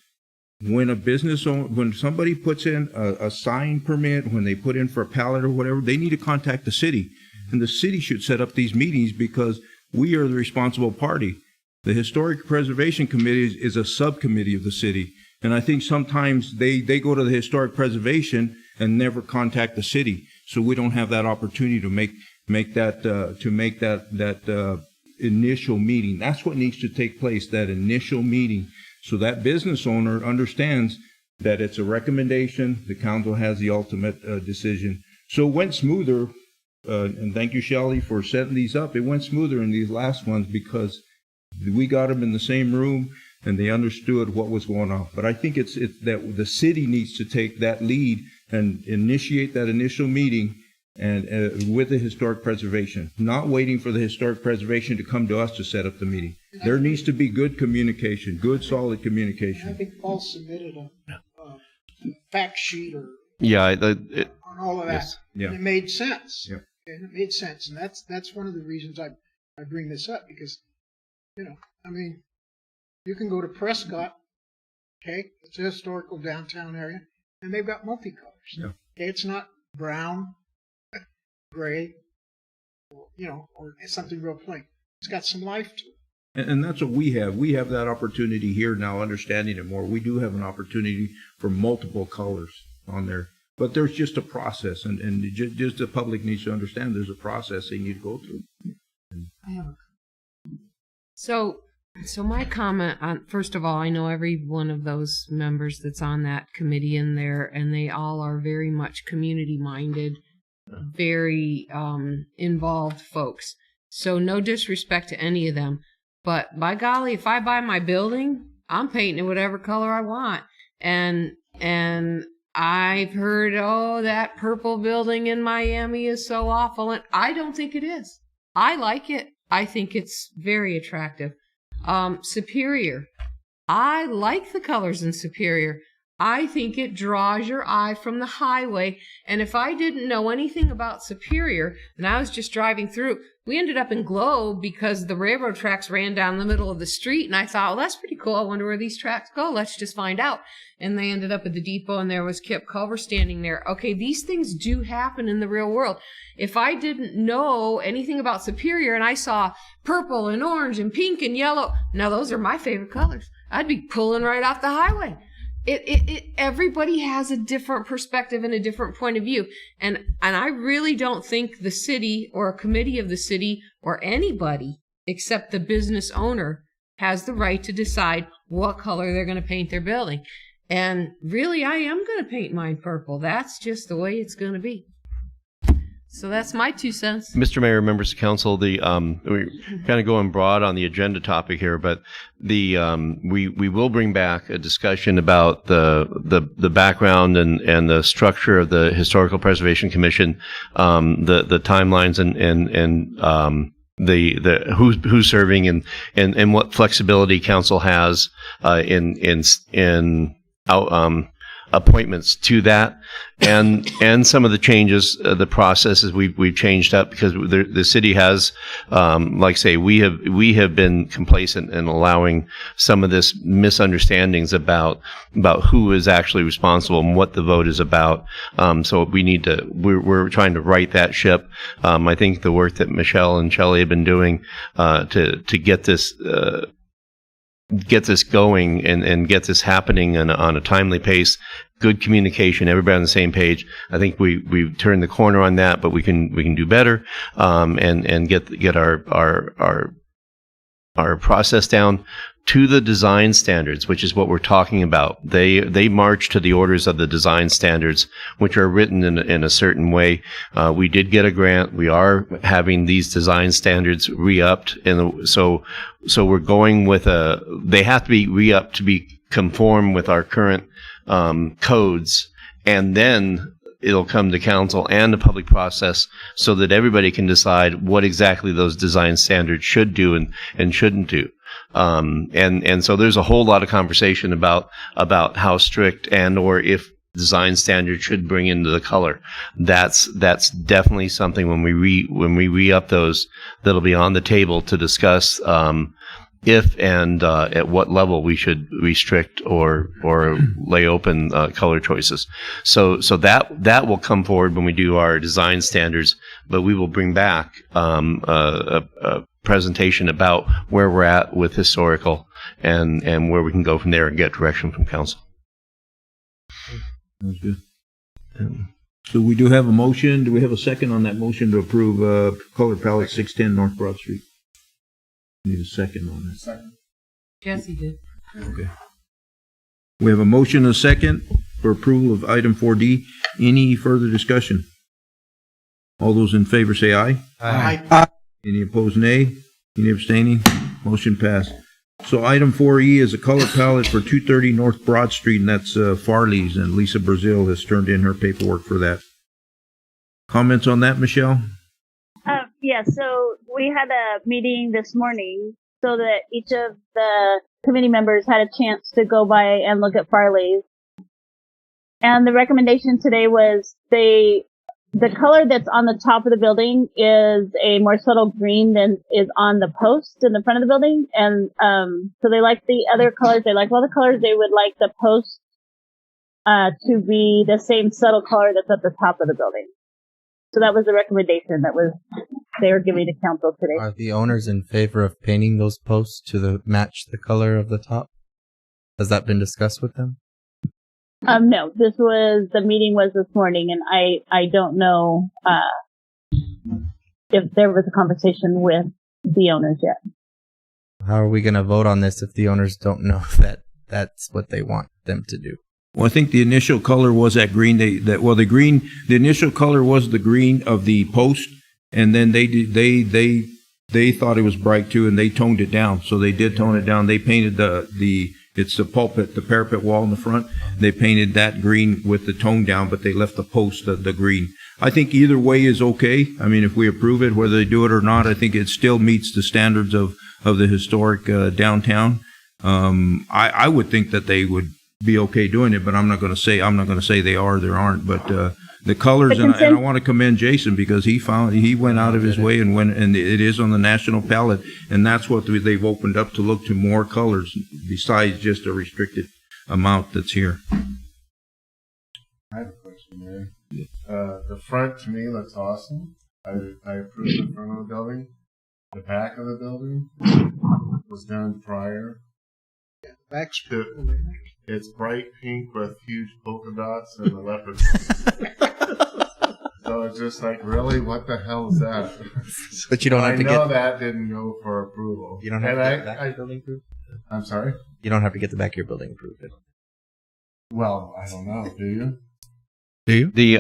when when somebody puts in a sign permit, when they put in for a pallet or whatever, they need to contact the city. And the city should set up these meetings, because we are the responsible party. The Historic Preservation Committee is a subcommittee of the city. And I think sometimes they go to the Historic Preservation and never contact the city. So we don't have that opportunity to make that initial meeting. That's what needs to take place, that initial meeting. So that business owner understands that it's a recommendation. The council has the ultimate decision. So it went smoother. And thank you, Shelley, for setting these up. It went smoother in these last ones because we got them in the same room and they understood what was going on. But I think it's that the city needs to take that lead and initiate that initial meeting and with the historic preservation, not waiting for the historic preservation to come to us to set up the meeting. There needs to be good communication, good, solid communication. I think Paul submitted a fact sheet or on all of that. Yes. Yeah. And it made sense. Yeah. And it made sense. And that's one of the reasons I bring this up, because, you can go to Prescott, okay, it's a historical downtown area, and they've got multicolors. Yeah. Okay, it's not brown, gray, or something real plain. It's got some life to it. And that's what we have. We have that opportunity here now, understanding it more. We do have an opportunity for multiple colors on there. But there's just a process, and just the public needs to understand there's a process they need to go through. So my comment on, first of all, I know every one of those members that's on that committee in there, and they all are very much community-minded, very involved folks. So no disrespect to any of them, but by golly, if I buy my building, I'm painting it whatever color I want. And I've heard, that purple building in Miami is so awful, and I don't think it is. I like it. I think it's very attractive. Superior. I like the colors in Superior. I think it draws your eye from the highway. And if I didn't know anything about Superior and I was just driving through, we ended up in Globe because the railroad tracks ran down the middle of the street. And I thought, well, that's pretty cool. I wonder where these tracks go. Let's just find out. And they ended up at the depot, and there was Kip Culver standing there. Okay, these things do happen in the real world. If I didn't know anything about Superior and I saw purple and orange and pink and yellow, now those are my favorite colors, I'd be pulling right off the highway. everybody has a different perspective and a different point of view. And I really don't think the city or a committee of the city or anybody except the business owner has the right to decide what color they're going to paint their building. And really, I am going to paint mine purple. That's just the way it's going to be. So that's my 2 cents. Mr. Mayor, members of council, we're kind of going broad on the agenda topic here, but we will bring back a discussion about the background and the structure of the Historical Preservation Commission, the timelines and the who's serving and what flexibility council has in appointments to that, and some of the changes, the processes we've changed up because the city has, like say, we have been complacent in allowing some of this misunderstandings about who is actually responsible and what the vote is about. So we're trying to right that ship. I think the work that Michelle and Shelley have been doing to get this going and get this happening on a timely pace, good communication, everybody on the same page. I think we've turned the corner on that, but we can do better, and get our process down to the design standards, which is what we're talking about. They march to the orders of the design standards, which are written in a certain way. We did get a grant. We are having these design standards re-upped, and so we're going with they have to be re-upped to be conform with our current codes, and then it'll come to council and the public process so that everybody can decide what exactly those design standards should do and shouldn't do. And so there's a whole lot of conversation about how strict and or if design standards should bring into the color. That's definitely something when we re-up those that'll be on the table to discuss if and at what level we should restrict or lay open color choices. So that will come forward when we do our design standards, but we will bring back a presentation about where we're at with historical and where we can go from there and get direction from council. Sounds good. So we do have a motion. Do we have a second on that motion to approve color palette 610 North Broad Street? Need a second on that. Second. Jesse did. Okay. We have a motion and a second for approval of item 4D. Any further discussion? All those in favor say aye. Aye. Any opposed, nay? Any abstaining? Motion passed. So item 4E is a color palette for 230 North Broad Street, and that's Farley's, and Lisa Brazil has turned in her paperwork for that. Comments on that, Michelle? Yeah, so we had a meeting this morning so that each of the committee members had a chance to go by and look at Farley's. And the recommendation today was the color that's on the top of the building is a more subtle green than is on the post in the front of the building. And so they like the other colors. They like all the colors. They would like the post to be the same subtle color that's at the top of the building. So that was the recommendation they were giving to council today. Are the owners in favor of painting those posts to match the color of the top? Has that been discussed with them? No, the meeting was this morning, and I don't know if there was a conversation with the owners yet. How are we going to vote on this if the owners don't know that that's what they want them to do? Well, I think the initial color was that green. The initial color was the green of the post, and then they thought it was bright too, and they toned it down. So they did tone it down. They painted it's the pulpit, the parapet wall in the front. They painted that green with the tone down, but they left the post the green. I think either way is okay. I mean, if we approve it, whether they do it or not, I think it still meets the standards of the historic downtown. I would think that they would be okay doing it, but I'm not going to say they are or they aren't. But the colors, and I want to commend Jason because he went out of his way and it is on the national palette, and that's what they've opened up to look to more colors besides just a restricted amount that's here. I have a question, Mayor. The front to me looks awesome. I approve the front of the building. The back of the building was done prior. Back's It's bright pink with huge polka dots and the leopard. So it's just like, really, what the hell is that? But you don't have to I know get. that didn't go for approval. You don't have And to get the back of your building approved. I'm sorry. You don't have to get the back of your building approved. Well, I don't know. Do you? Do you? The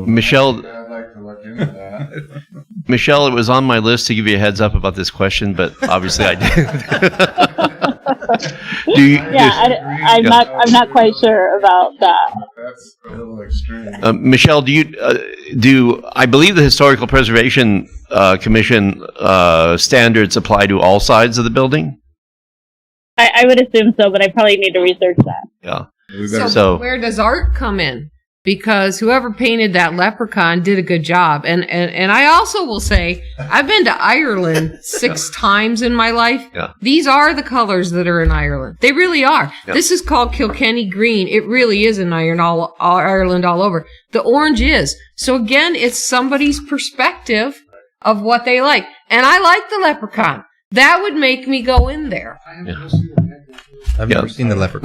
Michelle. I'd like to look into that. Michelle, it was on my list to give you a heads up about this question, but obviously I didn't. I'm not quite sure about that. That's a little extreme. Michelle, do I believe the Historical Preservation Commission standards apply to all sides of the building? I would assume so, but I probably need to research that. Yeah. So where does art come in? Because whoever painted that leprechaun did a good job. And I also will say, I've been to Ireland 6 times in my life. Yeah. These are the colors that are in Ireland. They really are. Yeah. This is called Kilkenny green. It really is in Ireland all over. The orange is. So again, it's somebody's perspective of what they like. And I like the leprechaun. That would make me go in there. I've never seen the leopard.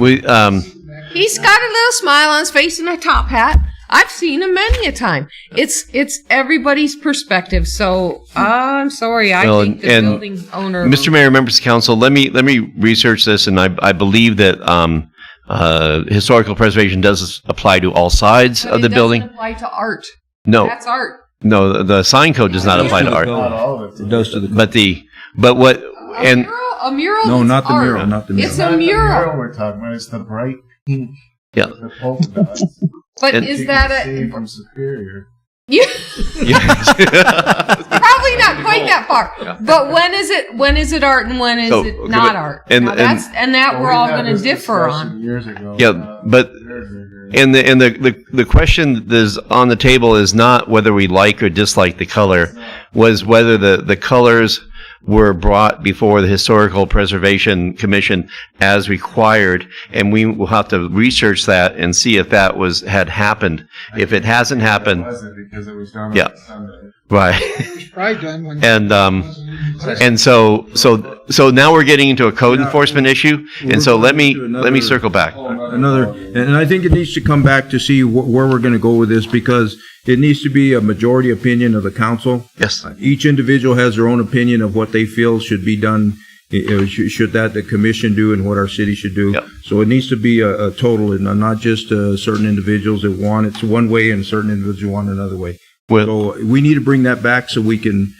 He's got a little smile on his face and a top hat. I've seen him many a time. It's everybody's perspective. So I'm sorry. I think the building owner. Mr. Mayor, members of council, let me research this, and I believe that historical preservation does apply to all sides of the building. It doesn't apply to art. No, That's art. no, the sign code does not apply to art. Not all of It does to the. But what and A mural. No, is not the art. mural, not the mural. It's a mural. we're talking about. It's the bright pink. Yeah. The polka dots. But And- is You that can a? see from Superior. Yeah. Probably not quite that far. Yeah. But when is it art and when is So, it okay, not but- art? and- Now and- that's that Well, we're we all had going to this differ discussion on. years ago. Yeah, but and the question that is on the table is not whether we like or dislike the color, was whether the colors were brought before the Historical Preservation Commission as required, and we will have to research that and see if that had happened. If it hasn't happened, It wasn't because it was done Yeah. on Sunday. right? It was probably done when. And so now we're getting into a code enforcement issue, and so let me circle back. And I think it needs to come back to see where we're going to go with this, because it needs to be a majority opinion of the council. Yes. Each individual has their own opinion of what they feel should be done, should that the commission do, and what our city should do. Yep. So it needs to be a total, and not just certain individuals that want it one way and certain individuals want another way. Well, So we need to bring that back so we can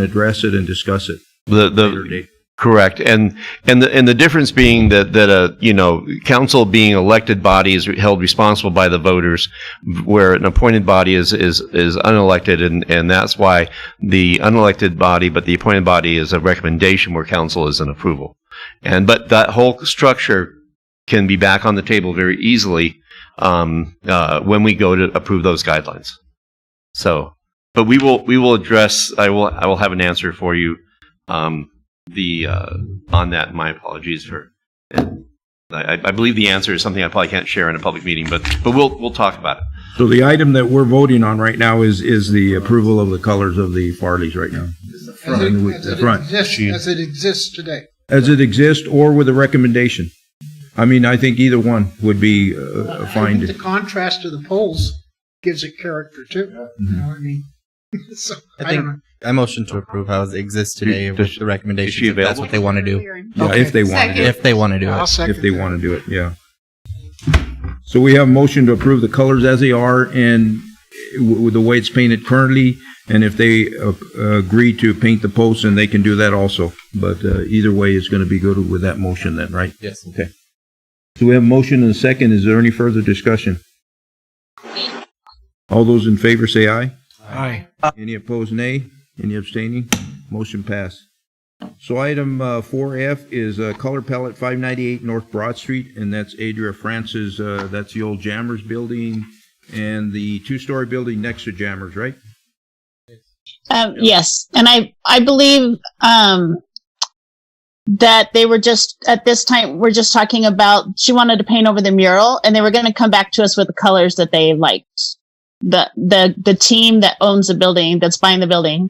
address it and discuss it. Later date. Correct, and the difference being that council being elected body is held responsible by the voters, where an appointed body is unelected, and that's why the unelected body, but the appointed body is a recommendation where council is an approval, but that whole structure can be back on the table very easily when we go to approve those guidelines. So, but we will address. I will have an answer for you. On that. My apologies for. I believe the answer is something I probably can't share in a public meeting, but we'll talk about it. So the item that we're voting on right now is the approval of the colors of the Farleys right now. As it exists today. As it exists, or with a recommendation. I mean, I think either one would be fine. The contrast to the poles gives it character too. You know what I mean? So, I don't know. I motion to approve how it exists today with the recommendation. If that's what they want to do. Yeah, if they want to do it. If they want to do I'll it. second If they that. want to do it, yeah. So we have a motion to approve the colors as they are and with the way it's painted currently. And if they agree to paint the posts, then they can do that also. But either way, it's going to be good with that motion then, right? Yes. Okay. So we have a motion and a second. Is there any further discussion? All those in favor say aye. Aye. Any opposed, nay? Any abstaining? Motion passed. So item 4F is color palette 598 North Broad Street, and that's Adria Francis. That's the old Jammers building and the two-story building next to Jammers, right? Yes, and I believe that they were just at this time we're just talking about she wanted to paint over the mural, and they were going to come back to us with the colors that they liked. The team that owns the building, that's buying the building,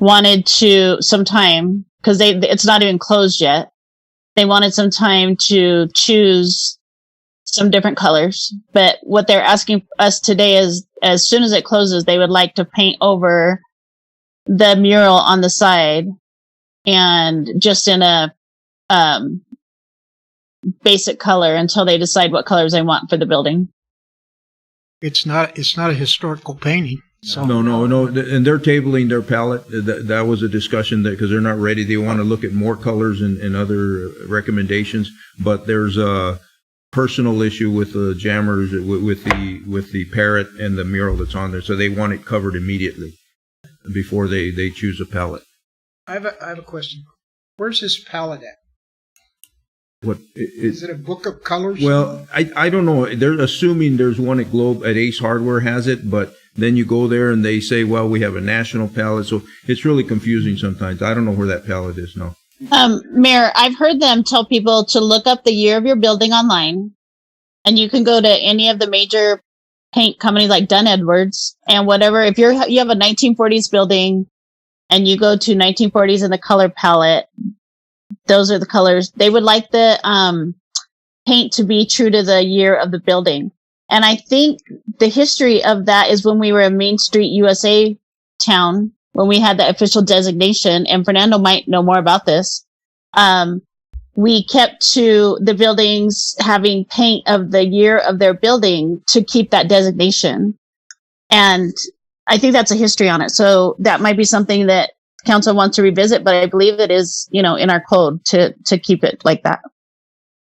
wanted to sometime, because it's not even closed yet. they wanted some time to choose some different colors. But what they're asking us today is, as soon as it closes, they would like to paint over the mural on the side, and just in a basic color until they decide what colors they want for the building. It's not a historical painting. So No, and they're tabling their palette. That was a discussion that, because they're not ready, they want to look at more colors and other recommendations. But there's a personal issue with the jammers, with the parrot and the mural that's on there, so they want it covered immediately before they choose a palette. I have a question. Where's this palette at? What Is it a book of colors? Well, I don't know. They're assuming there's one at Ace Hardware has it, but then you go there and they say, well, we have a national palette. So it's really confusing sometimes. I don't know where that palette is now. Mayor, I've heard them tell people to look up the year of your building online, and you can go to any of the major paint companies like Dunn Edwards and whatever. If you have a 1940s building and you go to 1940s in the color palette, those are the colors. They would like the paint to be true to the year of the building. And I think the history of that is when we were a Main Street USA town, when we had the official designation, and Fernando might know more about this. We kept to the buildings having paint of the year of their building to keep that designation. And I think that's a history on it. So that might be something that council wants to revisit, but I believe it is, in our code to keep it like that.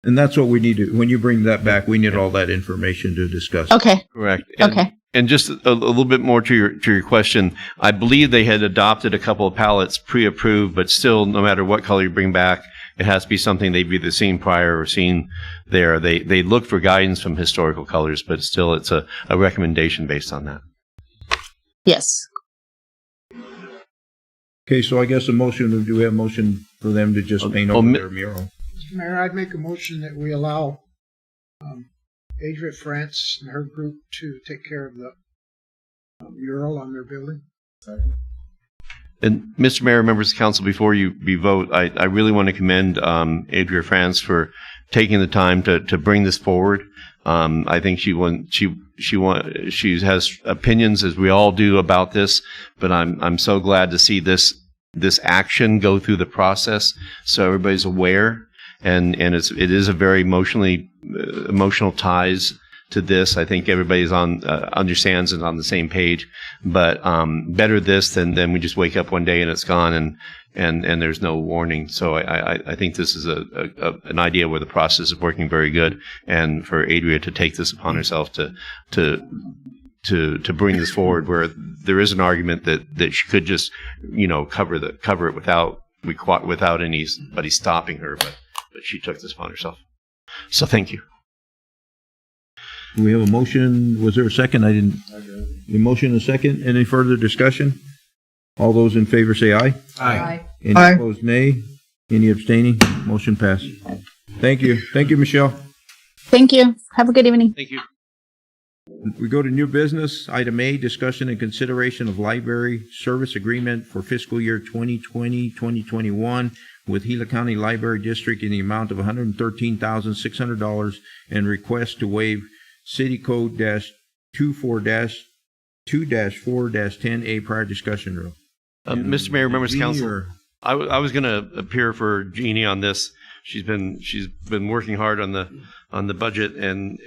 And that's what we need to, when you bring that back, we need all that information to discuss. Okay. Correct. Okay. And just a little bit more to your question, I believe they had adopted a couple of palettes pre-approved, but still, no matter what color you bring back, it has to be something they've either seen prior or seen there. They look for guidance from historical colors, but still, it's a recommendation based on that. Yes. Okay, so I guess do we have a motion for them to just paint over their mural? Mr. Mayor, I'd make a motion that we allow Adria France and her group to take care of the mural on their building. Second. And Mr. Mayor, members of the council, before you vote, I really want to commend Adria France for taking the time to bring this forward. I think she has opinions, as we all do, about this, but I'm so glad to see this action go through the process, so everybody's aware, and it is a very emotional ties to this. I think everybody's understands and on the same page, but better this than we just wake up one day and it's gone and there's no warning. So I think this is an idea where the process is working very good, and for Adria to take this upon herself to bring this forward, where there is an argument that she could just cover it without anybody stopping her, but she took this upon herself. So thank you. We have a motion. Was there a second? I didn't. A motion and a second. Any further discussion? All those in favor say aye. Aye. Any opposed, nay. Any abstaining? Motion passed. Thank you. Thank you, Michelle. Thank you. Have a good evening. Thank you. We go to new business. Item A, discussion and consideration of library service agreement for fiscal year 2020-2021 with Gila County Library District in the amount of $113,600 and request to waive City Code -24-2-4-10A prior discussion rule. Mr. Mayor, members of council, I was going to appear for Jeannie on this. She's been working hard on the budget, and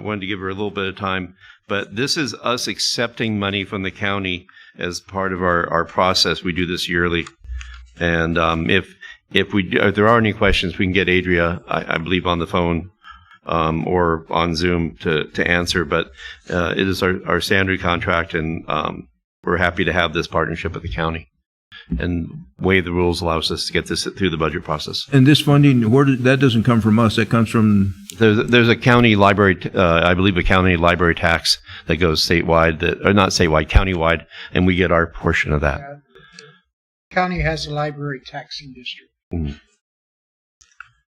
wanted to give her a little bit of time. But this is us accepting money from the county as part of our process. We do this yearly, and if there are any questions, we can get Adria, I believe, on the phone or on Zoom to answer. But it is our standard contract, and we're happy to have this partnership with the county. And waive the rules allows us to get this through the budget process. And this funding, that doesn't come from us. That comes from... There's a county library, I believe a county library tax that goes statewide, or not statewide, countywide, and we get our portion of that. County has a library taxing district. Mm-hmm.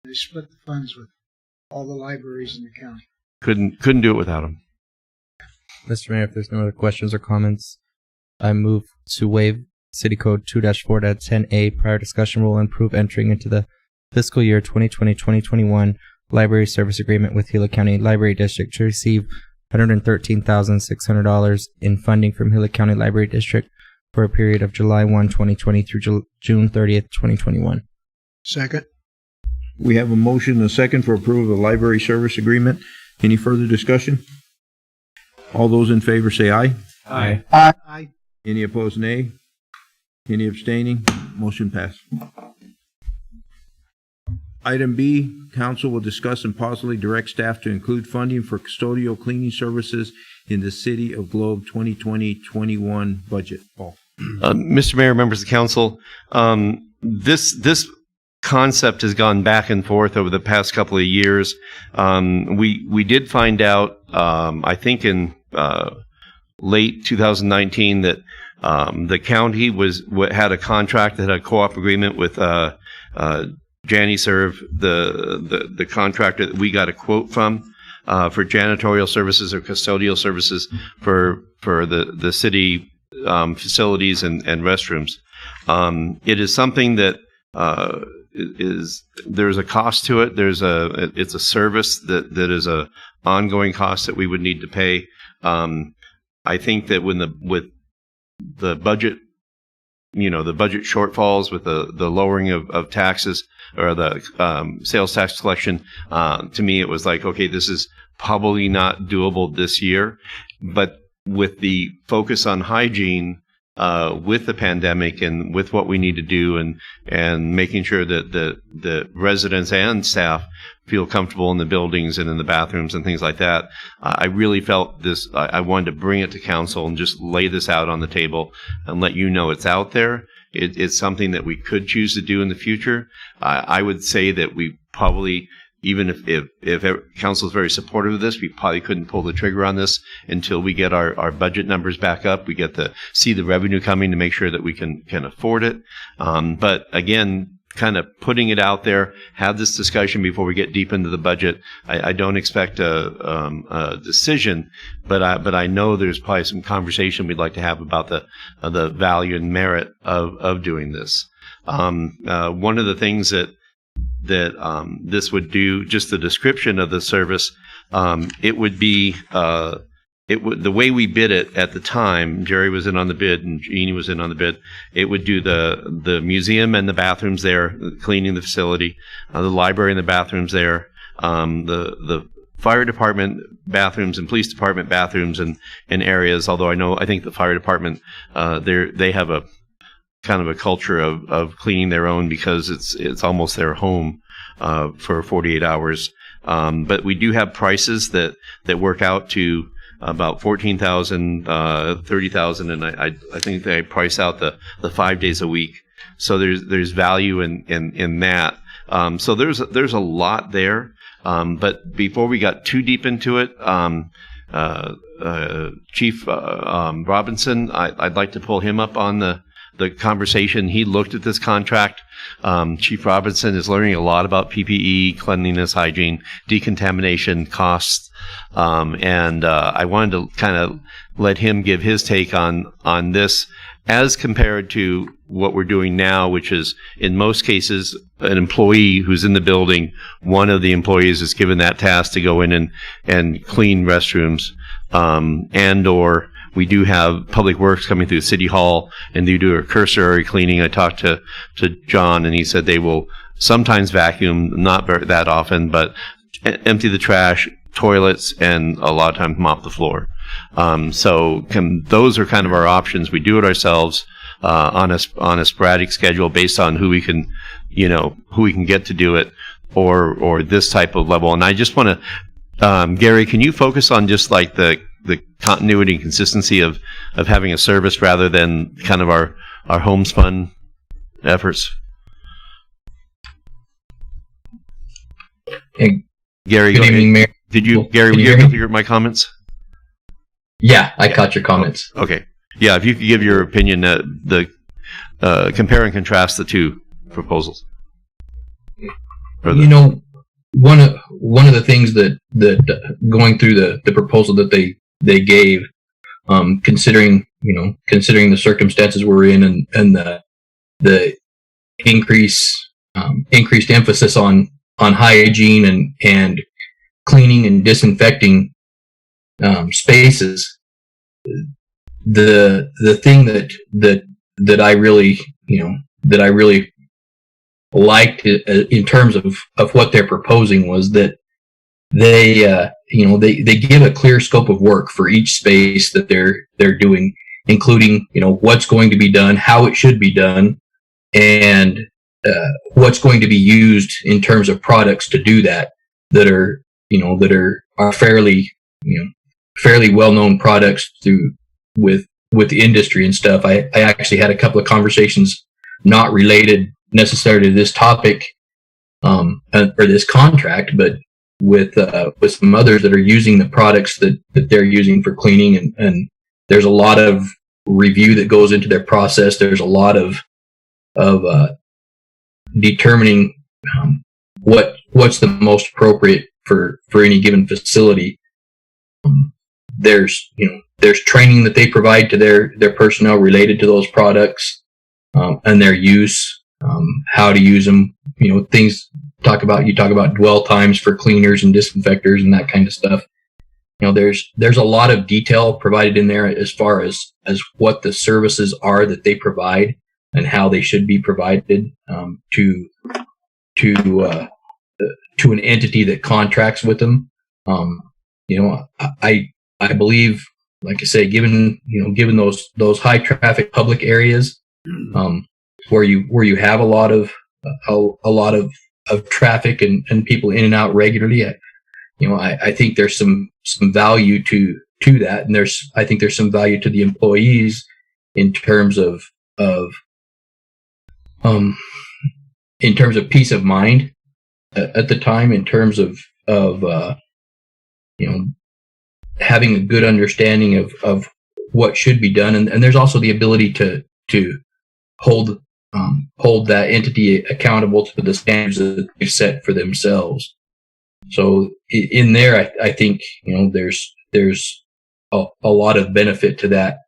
They split the funds with all the libraries in the county. Couldn't do it without them. Mr. Mayor, if there's no other questions or comments, I move to waive City Code 2-4-10A prior discussion rule and approve entering into the fiscal year 2020-2021 library service agreement with Gila County Library District to receive $113,600 in funding from Gila County Library District for a period of July 1, 2020 through June 30th, 2021. Second. We have a motion and a second for approval of the library service agreement. Any further discussion? All those in favor say aye. Aye. Aye. Any opposed, nay? Any abstaining? Motion passed. Item B, council will discuss and possibly direct staff to include funding for custodial cleaning services in the City of Globe 2020-21 budget. Paul. Mr. Mayor, members of the council, this concept has gone back and forth over the past couple of years. We did find out, I think in late 2019, that the county had a contract that had a co-op agreement with JaniServe, the contractor that we got a quote from for janitorial services or custodial services for the city facilities and restrooms. It is something that there's a cost to it. It's a service that is a ongoing cost that we would need to pay. I think that with the budget, the budget shortfalls with the lowering of taxes or the sales tax collection, to me it was like, okay, this is probably not doable this year. But with the focus on hygiene, with the pandemic and with what we need to do and making sure that the residents and staff feel comfortable in the buildings and in the bathrooms and things like that, I really felt this, I wanted to bring it to council and just lay this out on the table and let you know it's out there. It's something that we could choose to do in the future. I would say that we probably, even if council is very supportive of this, we probably couldn't pull the trigger on this until we get our budget numbers back up. We get to see the revenue coming to make sure that we can afford it. But again, kind of putting it out there, have this discussion before we get deep into the budget. I don't expect a decision, but I know there's probably some conversation we'd like to have about the value and merit of doing this. One of the things that this would do, just the description of the service, it would be the way we bid it at the time. Jerry was in on the bid and Jeannie was in on the bid. It would do the museum and the bathrooms there, cleaning the facility, the library and the bathrooms there, the fire department bathrooms and police department bathrooms and areas. Although I think the fire department, they have a kind of a culture of cleaning their own because it's almost their home for 48 hours. But we do have prices that work out to about $14,000, $30,000, and I think they price out the 5 days a week. So there's value in that. So there's a lot there. But before we got too deep into it, Chief Robinson, I'd like to pull him up on the conversation. He looked at this contract. Chief Robinson is learning a lot about PPE, cleanliness, hygiene, decontamination, costs, and I wanted to kind of let him give his take on this as compared to what we're doing now, which is in most cases an employee who's in the building, one of the employees is given that task to go in and clean restrooms, and or we do have Public Works coming through City Hall, and they do a cursory cleaning. I talked to John, and he said they will sometimes vacuum, not that often, but empty the trash, toilets, and a lot of times mop the floor. So those are kind of our options. We do it ourselves on a sporadic schedule based on who we can get to do it, or this type of level. And I just want to, Gary, can you focus on just like the continuity and consistency of having a service rather than kind of our homespun efforts? Hey, Gary, good evening, Mayor. Gary, were you able to hear my comments? Yeah, I caught your comments. Okay. Yeah, if you could give your opinion, compare and contrast the two proposals. One of the things that going through the proposal that they gave, considering the circumstances we're in and the increase increased emphasis on hygiene and cleaning and disinfecting spaces. The thing that I really liked in terms of what they're proposing was that they give a clear scope of work for each space that they're doing, including what's going to be done, how it should be done, and what's going to be used in terms of products to do that are fairly well known products with the industry and stuff. I actually had a couple of conversations not related necessarily to this topic or this contract, but with some others that are using the products that they're using for cleaning, and there's a lot of review that goes into their process. There's a lot of determining what's the most appropriate for any given facility. There's training that they provide to their personnel related to those products and their use, how to use them. Things you talk about dwell times for cleaners and disinfectors and that kind of stuff. There's a lot of detail provided in there as far as what the services are that they provide and how they should be provided to an entity that contracts with them. I believe, like I say, given those high traffic public areas, where you have a lot of traffic and people in and out regularly, I think there's some value to that, and I think there's some value to the employees in terms of peace of mind at the time, in terms of having a good understanding of what should be done, and there's also the ability to hold that entity accountable to the standards that they've set for themselves. So in there, I think there's a lot of benefit to that.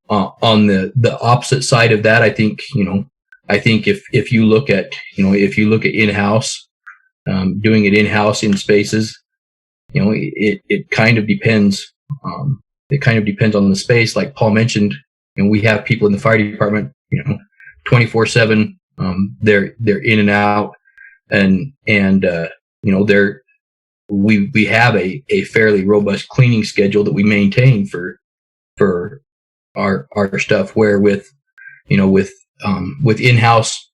On the opposite side of that, I think if you look at in-house, doing it in-house in spaces, it kind of depends. It kind of depends on the space. Like Paul mentioned, we have people in the fire department, 24/7. They're in and out, and we have a fairly robust cleaning schedule that we maintain for our stuff. Where with in-house,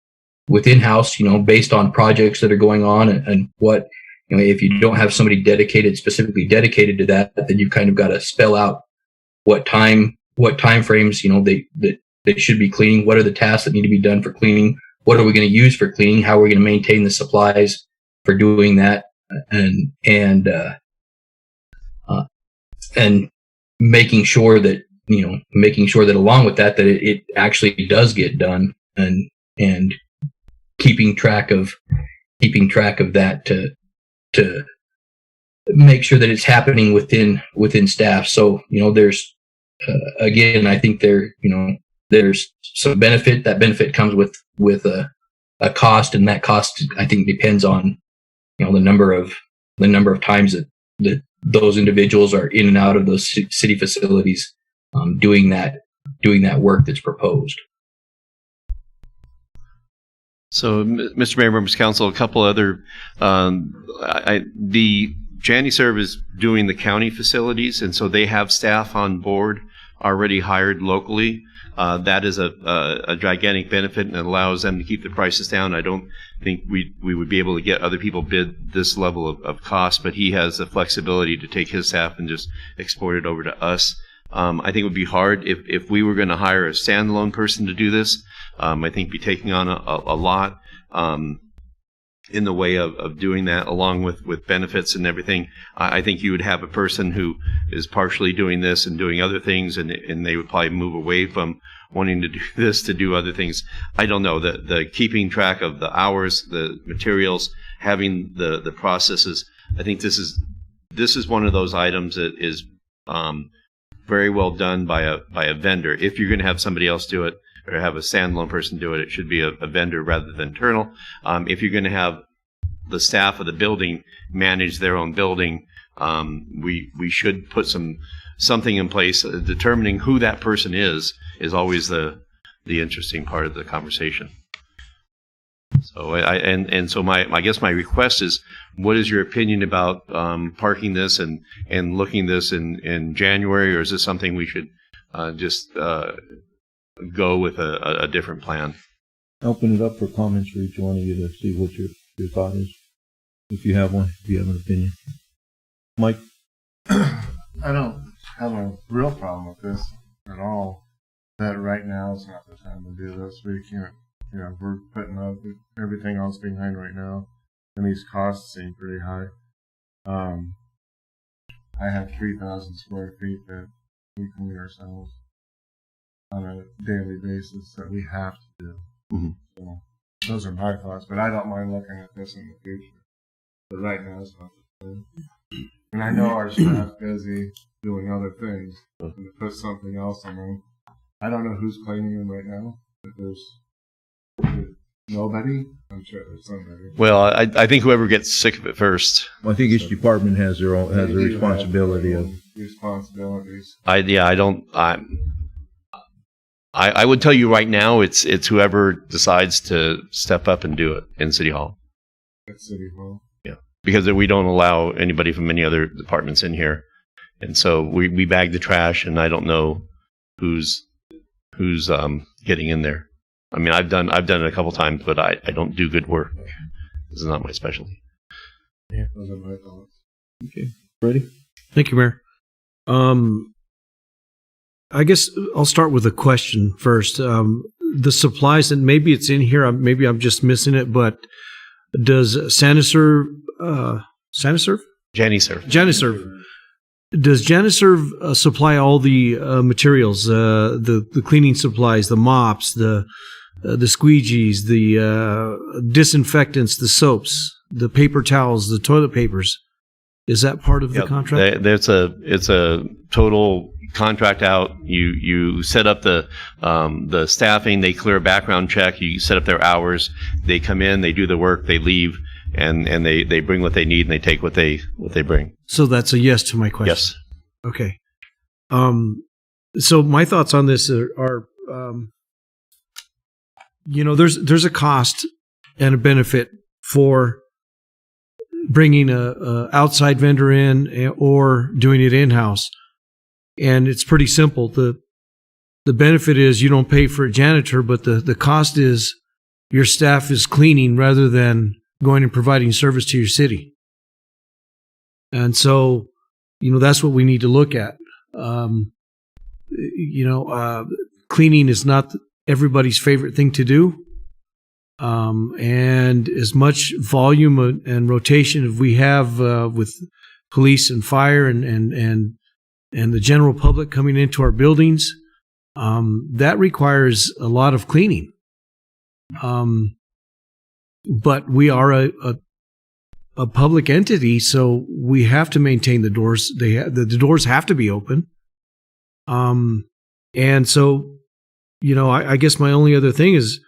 based on projects that are going on and what, if you don't have somebody specifically dedicated to that, then you kind of got to spell out what time frames, they should be cleaning. What are the tasks that need to be done for cleaning? What are we going to use for cleaning? How are we going to maintain the supplies for doing that? And making sure that along with that it actually does get done, and keeping track of that to make sure that it's happening within staff. So there's again, I think there's some benefit. That benefit comes with a cost, and that cost, I think, depends on the number of times that those individuals are in and out of those city facilities, doing that work that's proposed. So, Mr. Mayor, members of council, a couple other, the JaniServe is doing the county facilities, and so they have staff on board already hired locally. That is a gigantic benefit, and it allows them to keep the prices down. I don't think we would be able to get other people bid this level of cost, but he has the flexibility to take his staff and just export it over to us. I think it would be hard if we were going to hire a standalone person to do this. I think be taking on a lot in the way of doing that, along with benefits and everything. I think you would have a person who is partially doing this and doing other things, and they would probably move away from wanting to do this to do other things. I don't know. The keeping track of the hours, the materials, having the processes. I think this is one of those items that is very well done by a vendor. If you're going to have somebody else do it, or have a standalone person do it. It should be a vendor rather than internal. If you're going to have the staff of the building manage their own building, we should put something in place. Determining who that person is always the interesting part of the conversation. So so I guess my request is, what is your opinion about parking this and looking this in January, or is this something we should just go with a different plan? Open it up for comments for each one of you to see what your thought is, if you have one, if you have an opinion. Mike? I don't have a real problem with this at all. That right now is not the time to do this. We can't, we're putting up everything else behind right now, and these costs seem pretty high. I have 3,000 square feet that we clean ourselves on a daily basis that we have to do. Mm-hmm. So those are my thoughts, but I don't mind looking at this in the future. But right now it's not the time. And I know our staff's busy doing other things, and to put something else on them. I don't know who's cleaning them right now, but there's nobody. I'm sure there's somebody. Well, I think whoever gets sick of it first. Well, I think each department has their responsibility of responsibilities. I would tell you right now, it's whoever decides to step up and do it in City Hall. At City Hall. Yeah, because we don't allow anybody from any other departments in here, and so we bag the trash, and I don't know who's getting in there. I mean, I've done it a couple times, but I don't do good work. This is not my specialty. Yeah, those are my thoughts. Okay, ready? Thank you, Mayor. I guess I'll start with a question first. The supplies, and maybe it's in here, maybe I'm just missing it, but does Janiserve? Does Janiserve supply all the materials, the cleaning supplies, the mops, the squeegees, the disinfectants, the soaps, the paper towels, the toilet papers? Is that part of the contract? It's a total contract out. You set up the staffing. They clear a background check. You set up their hours. They come in. They do the work. They leave, and they bring what they need, and they take what they bring. So that's a yes to my question. Yes. Okay. So my thoughts on this are there's a cost and a benefit for bringing a outside vendor in or doing it in-house. And it's pretty simple. The benefit is you don't pay for a janitor, but the cost is your staff is cleaning rather than going and providing service to your city. And so, that's what we need to look at. Cleaning is not everybody's favorite thing to do. And as much volume and rotation as we have with police and fire and the general public coming into our buildings, that requires a lot of cleaning. But we are a public entity, so we have to maintain the doors. The doors have to be open. And so, I guess my only other thing is,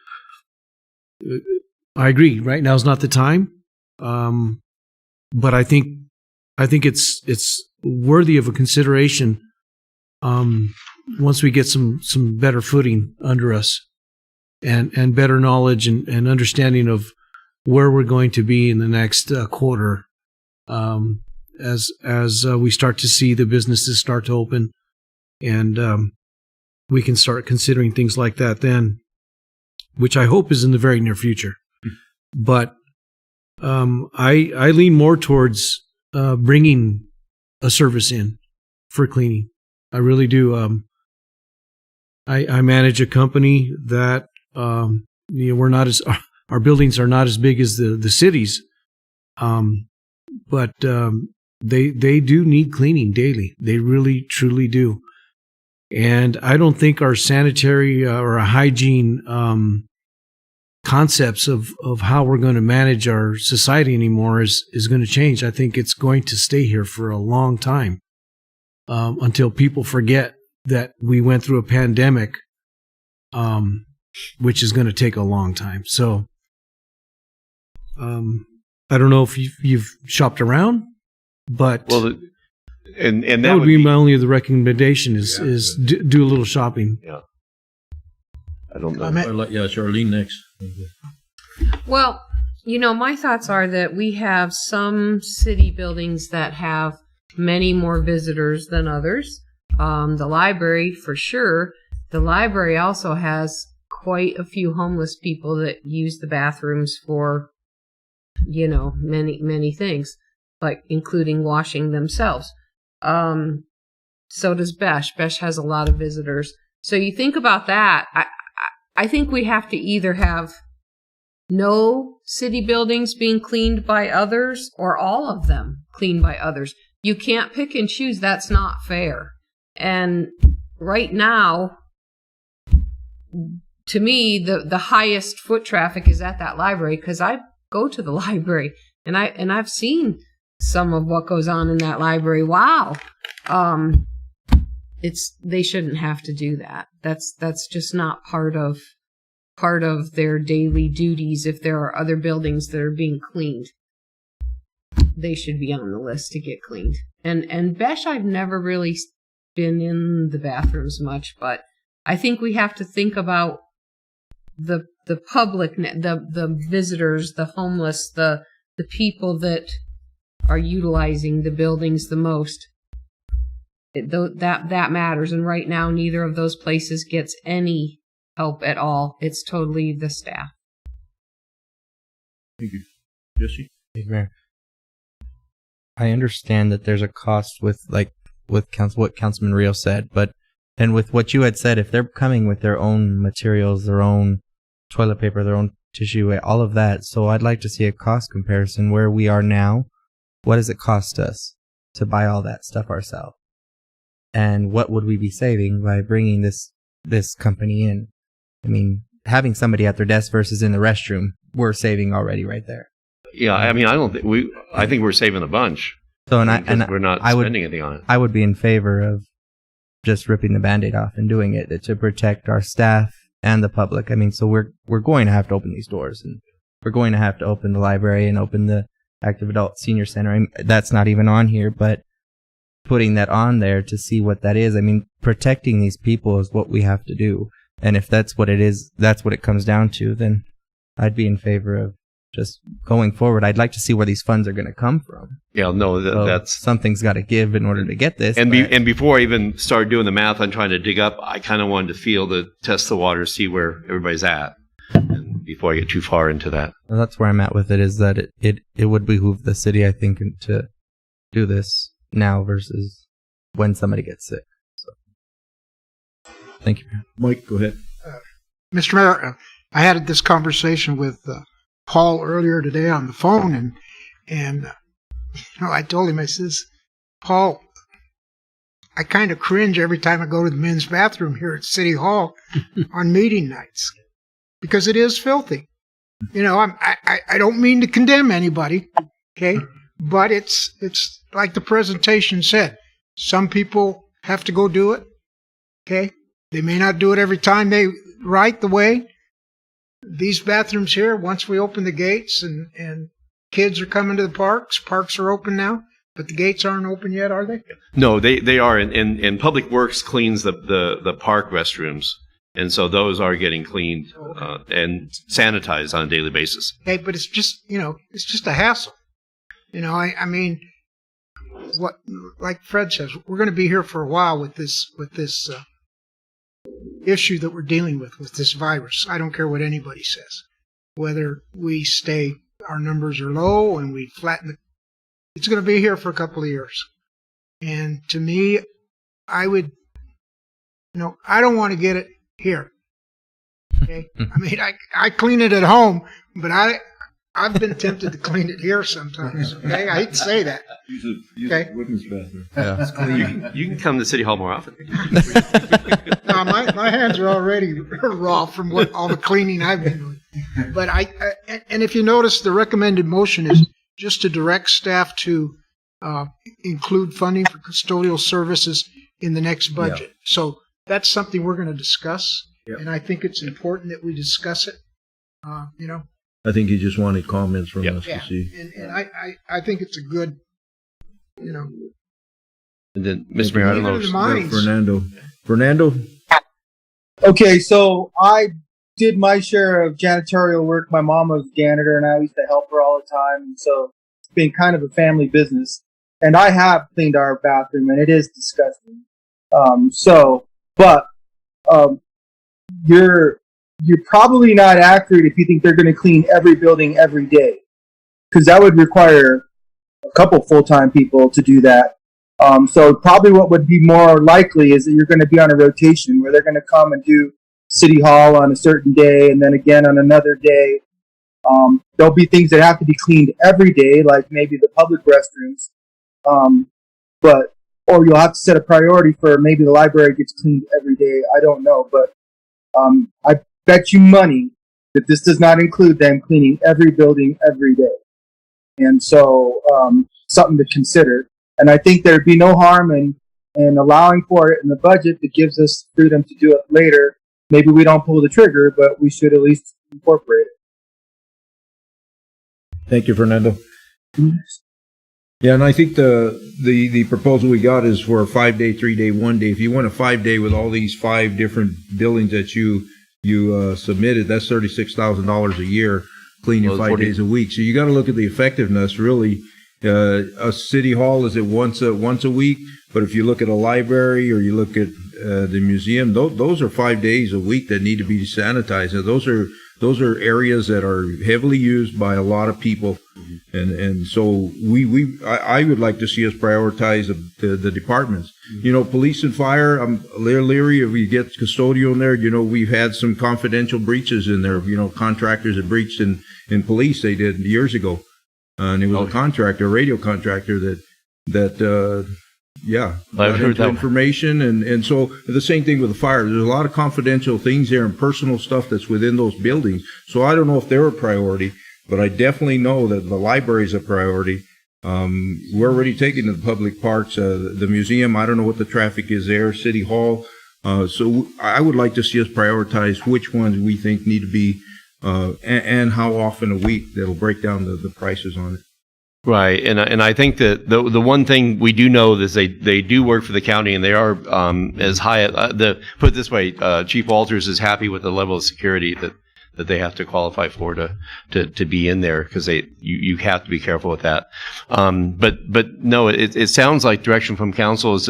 I agree. Right now is not the time, but I think it's worthy of a consideration once we get some better footing under us and better knowledge and understanding of where we're going to be in the next quarter, as we start to see the businesses start to open, and we can start considering things like that then, which I hope is in the very near future. But I lean more towards bringing a service in for cleaning. I really do. I manage a company that we're not as our buildings are not as big as the cities, but they do need cleaning daily. They really truly do. And I don't think our sanitary or hygiene concepts of how we're going to manage our society anymore is going to change. I think it's going to stay here for a long time until people forget that we went through a pandemic which is going to take a long time. So, I don't know if you've shopped around, but and that would be my only other recommendation is do a little shopping. Yeah. I don't know. Charlene next. Well, my thoughts are that we have some city buildings that have many more visitors than others. The library, for sure. The library also has quite a few homeless people that use the bathrooms for, many, many things, like including washing themselves. So does Besh. Besh has a lot of visitors. So you think about that. I think we have to either have no city buildings being cleaned by others or all of them cleaned by others. You can't pick and choose. That's not fair. And right now, to me, the highest foot traffic is at that library, because I go to the library and I've seen some of what goes on in that library. Wow. They shouldn't have to do that. That's just not part of their daily duties. If there are other buildings that are being cleaned, they should be on the list to get cleaned. And Besh, I've never really been in the bathrooms much, but I think we have to think about the public, the visitors, the homeless, the people that are utilizing the buildings the most. That matters. And right now, neither of those places gets any help at all. It's totally the staff. Thank you. Jesse? Thank you, Mayor. I understand that there's a cost with what Councilman Rio said, but and with what you had said, if they're coming with their own materials, their own toilet paper, their own tissue, all of that, so I'd like to see a cost comparison where we are now. What does it cost us to buy all that stuff ourselves? And what would we be saving by bringing this company in? I mean, having somebody at their desk versus in the restroom, we're saving already right there. Yeah, I mean, I think we're saving a bunch. So we're not spending anything on it. I would be in favor of just ripping the Band-Aid off and doing it to protect our staff and the public. I mean, so we're going to have to open these doors, and we're going to have to open the library and open the Active Adult Senior Center. I mean, that's not even on here, but putting that on there to see what that is. I mean, protecting these people is what we have to do. And if that's what it is, that's what it comes down to, then I'd be in favor of just going forward. I'd like to see where these funds are going to come from. Yeah, no, that's something's got to give in order to get this. And before I even started doing the math on trying to dig up, I kind of wanted to test the water, see where everybody's at, and before I get too far into that. Well, that's where I'm at with it. Is that it would behoove the city, I think, to do this now versus when somebody gets sick. So, thank you, Mayor. Mike, go ahead. Mr. Mayor, I had this conversation with Paul earlier today on the phone, and I told him, I says, Paul, I kind of cringe every time I go to the men's bathroom here at City Hall on meeting nights, because it is filthy. I don't mean to condemn anybody, okay, but it's like the presentation said. Some people have to go do it, okay. They may not do it every time they right the way. These bathrooms here, once we open the gates and kids are coming to the parks are open now, but the gates aren't open yet, are they? No, they are. And Public Works cleans the park restrooms. And so those are getting cleaned and sanitized on a daily basis. Okay, but it's just, it's just a hassle. I mean, what, like Fred says, we're going to be here for a while with this issue that we're dealing with this virus. I don't care what anybody says. Whether we our numbers are low and we flatten it's going to be here for a couple of years. And to me, I don't want to get it here. Okay? I mean, I clean it at home, but I've been tempted to clean it here sometimes. Okay, I hate to say that. Use a women's bathroom. Yeah. You can come to City Hall more often. No, my hands are already raw from all the cleaning I've been doing. But and if you notice, the recommended motion is just to direct staff to include funding for custodial services in the next budget. Yeah. So that's something we're going to discuss. and I think it's important that we discuss it. I think he just wanted comments from us Yeah, to see. and I think it's a good, And then, Mr. Mayor, I don't know. Even in the mines. Fernando? Okay, so I did my share of janitorial work. My mom was a janitor, and I used to help her all the time. And so it's been kind of a family business. And I have cleaned our bathroom, and it is disgusting. You're probably not accurate if you think they're going to clean every building every day, because that would require a couple full-time people to do that. So probably what would be more likely is that you're going to be on a rotation where they're going to come and do City Hall on a certain day and then again on another day. There'll be things that have to be cleaned every day, like maybe the public restrooms. Or you'll have to set a priority for maybe the library gets cleaned every day. I don't know, but I bet you money that this does not include them cleaning every building every day. And so something to consider. And I think there'd be no harm in allowing for it in the budget that gives us freedom to do it later. Maybe we don't pull the trigger, but we should at least incorporate it. Thank you, Fernando. Yeah, and I think the proposal we got is for a 5-day, 3-day, 1-day. If you want a 5-day with all these 5 different buildings that you submitted, that's $36,000 a year cleaning 5 days a week. So you got to look at the effectiveness, really. A city hall is it once a week, but if you look at a library or you look at the museum, those are 5 days a week that need to be sanitized. Now, those are areas that are heavily used by a lot of people, and so I would like to see us prioritize the departments. Police and fire. I'm leery if we get custodial in there. We've had some confidential breaches in there. Contractors that breached in police they did years ago. And it was a radio contractor that I've heard that information, and so the same thing with the fire. There's a lot of confidential things there and personal stuff that's within those buildings. So I don't know if they're a priority, but I definitely know that the library is a priority. We're already taking to the public parks, the museum. I don't know what the traffic is there. City Hall. So I would like to see us prioritize which ones we think need to be. And how often a week that'll break down the prices on it. Right, and I think that the one thing we do know is they do work for the county, and they are as high. Put it this way, Chief Walters is happy with the level of security that they have to qualify for to be in there, because you have to be careful with that. But no, it sounds like direction from council is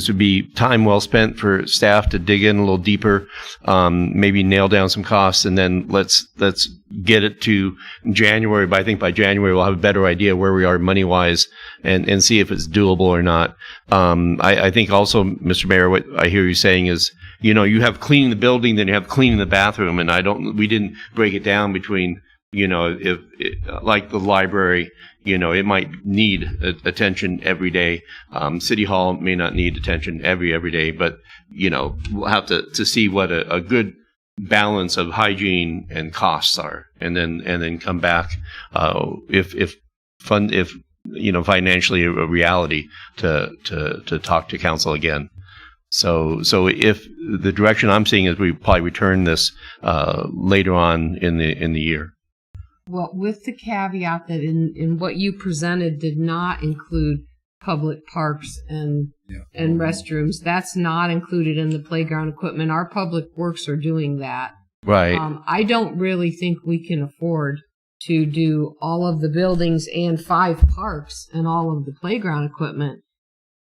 to be time well spent for staff to dig in a little deeper, maybe nail down some costs, and then let's get it to January. But I think by January we'll have a better idea where we are money wise and see if it's doable or not. I think also, Mr. Mayor, what I hear you saying is, you have cleaning the building, then you have cleaning the bathroom, and we didn't break it down between, if like the library, it might need attention every day. City Hall may not need attention every day, but, we'll have to see what a good balance of hygiene and costs are, and then come back, if financially a reality to talk to council again. So if the direction I'm seeing is we probably return this later on in the year. Well, with the caveat that in what you presented did not include public parks and restrooms. That's not included in the playground equipment. Our public works are doing that. Right. I don't really think we can afford to do all of the buildings and 5 parks and all of the playground equipment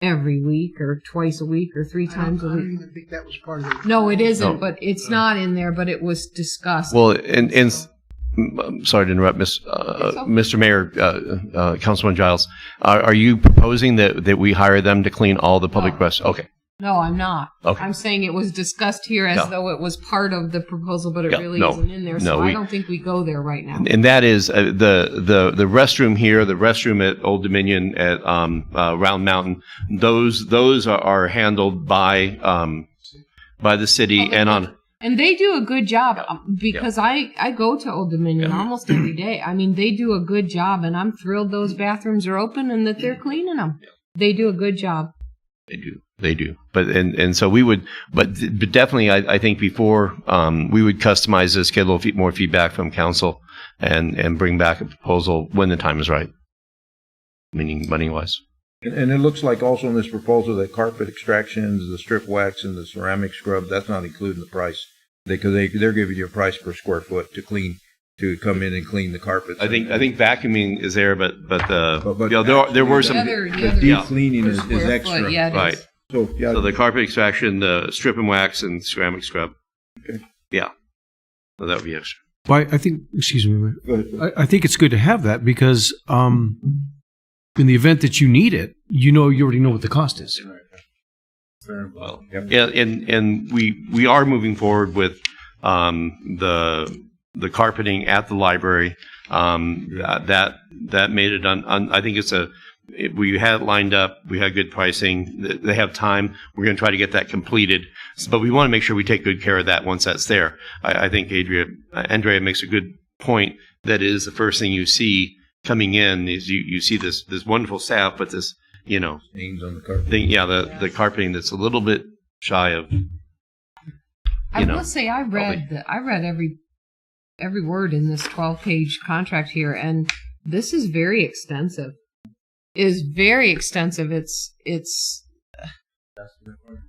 every week or twice a week or 3 times a week. I don't even think that was part of it. No, it isn't, No. But it's not in there, but it was discussed. Well, and I'm sorry to interrupt, Mr. Mayor, Councilman Giles. Are you proposing that we hire them to clean all the public restrooms? Okay. No, I'm not. Okay. I'm saying it was discussed here as though it was part of the proposal, but it really no. isn't in there. So I don't think we go there right now. And that is the restroom here, the restroom at Old Dominion, at Round Mountain. Those are handled by the city And they do a good job because I go to Old Dominion almost every day. I mean, they do a good job, and I'm thrilled those bathrooms are open and that they're cleaning them. They do a good job. They do. They do. But so we would, but definitely, I think before we would customize this, get a little more feedback from council, and bring back a proposal when the time is right, meaning money wise. And it looks like also in this proposal that carpet extractions, the strip wax, and the ceramic scrub, that's not included in the price, because they're giving you a price per square foot to clean, to come in and clean the carpets. I think vacuuming is there, but there were some the deep cleaning is extra. Foot, yeah, right. So the carpet extraction, the strip and wax, and ceramic scrub. Okay. Yeah. So that would be extra. Well, I think, excuse me, I think it's good to have that because in the event that you need it, you already know what the cost is. Well, yeah, and we are moving forward with the carpeting at the library. That made it I think we had it lined up. We had good pricing. They have time. We're going to try to get that completed. But we want to make sure we take good care of that once that's there. I think Andrea makes a good point. That is the first thing you see coming in is you see this wonderful staff, but this stains on the carpet. The carpeting that's a little bit shy of. I will say I read every word in this 12-page contract here, and this is very extensive. It's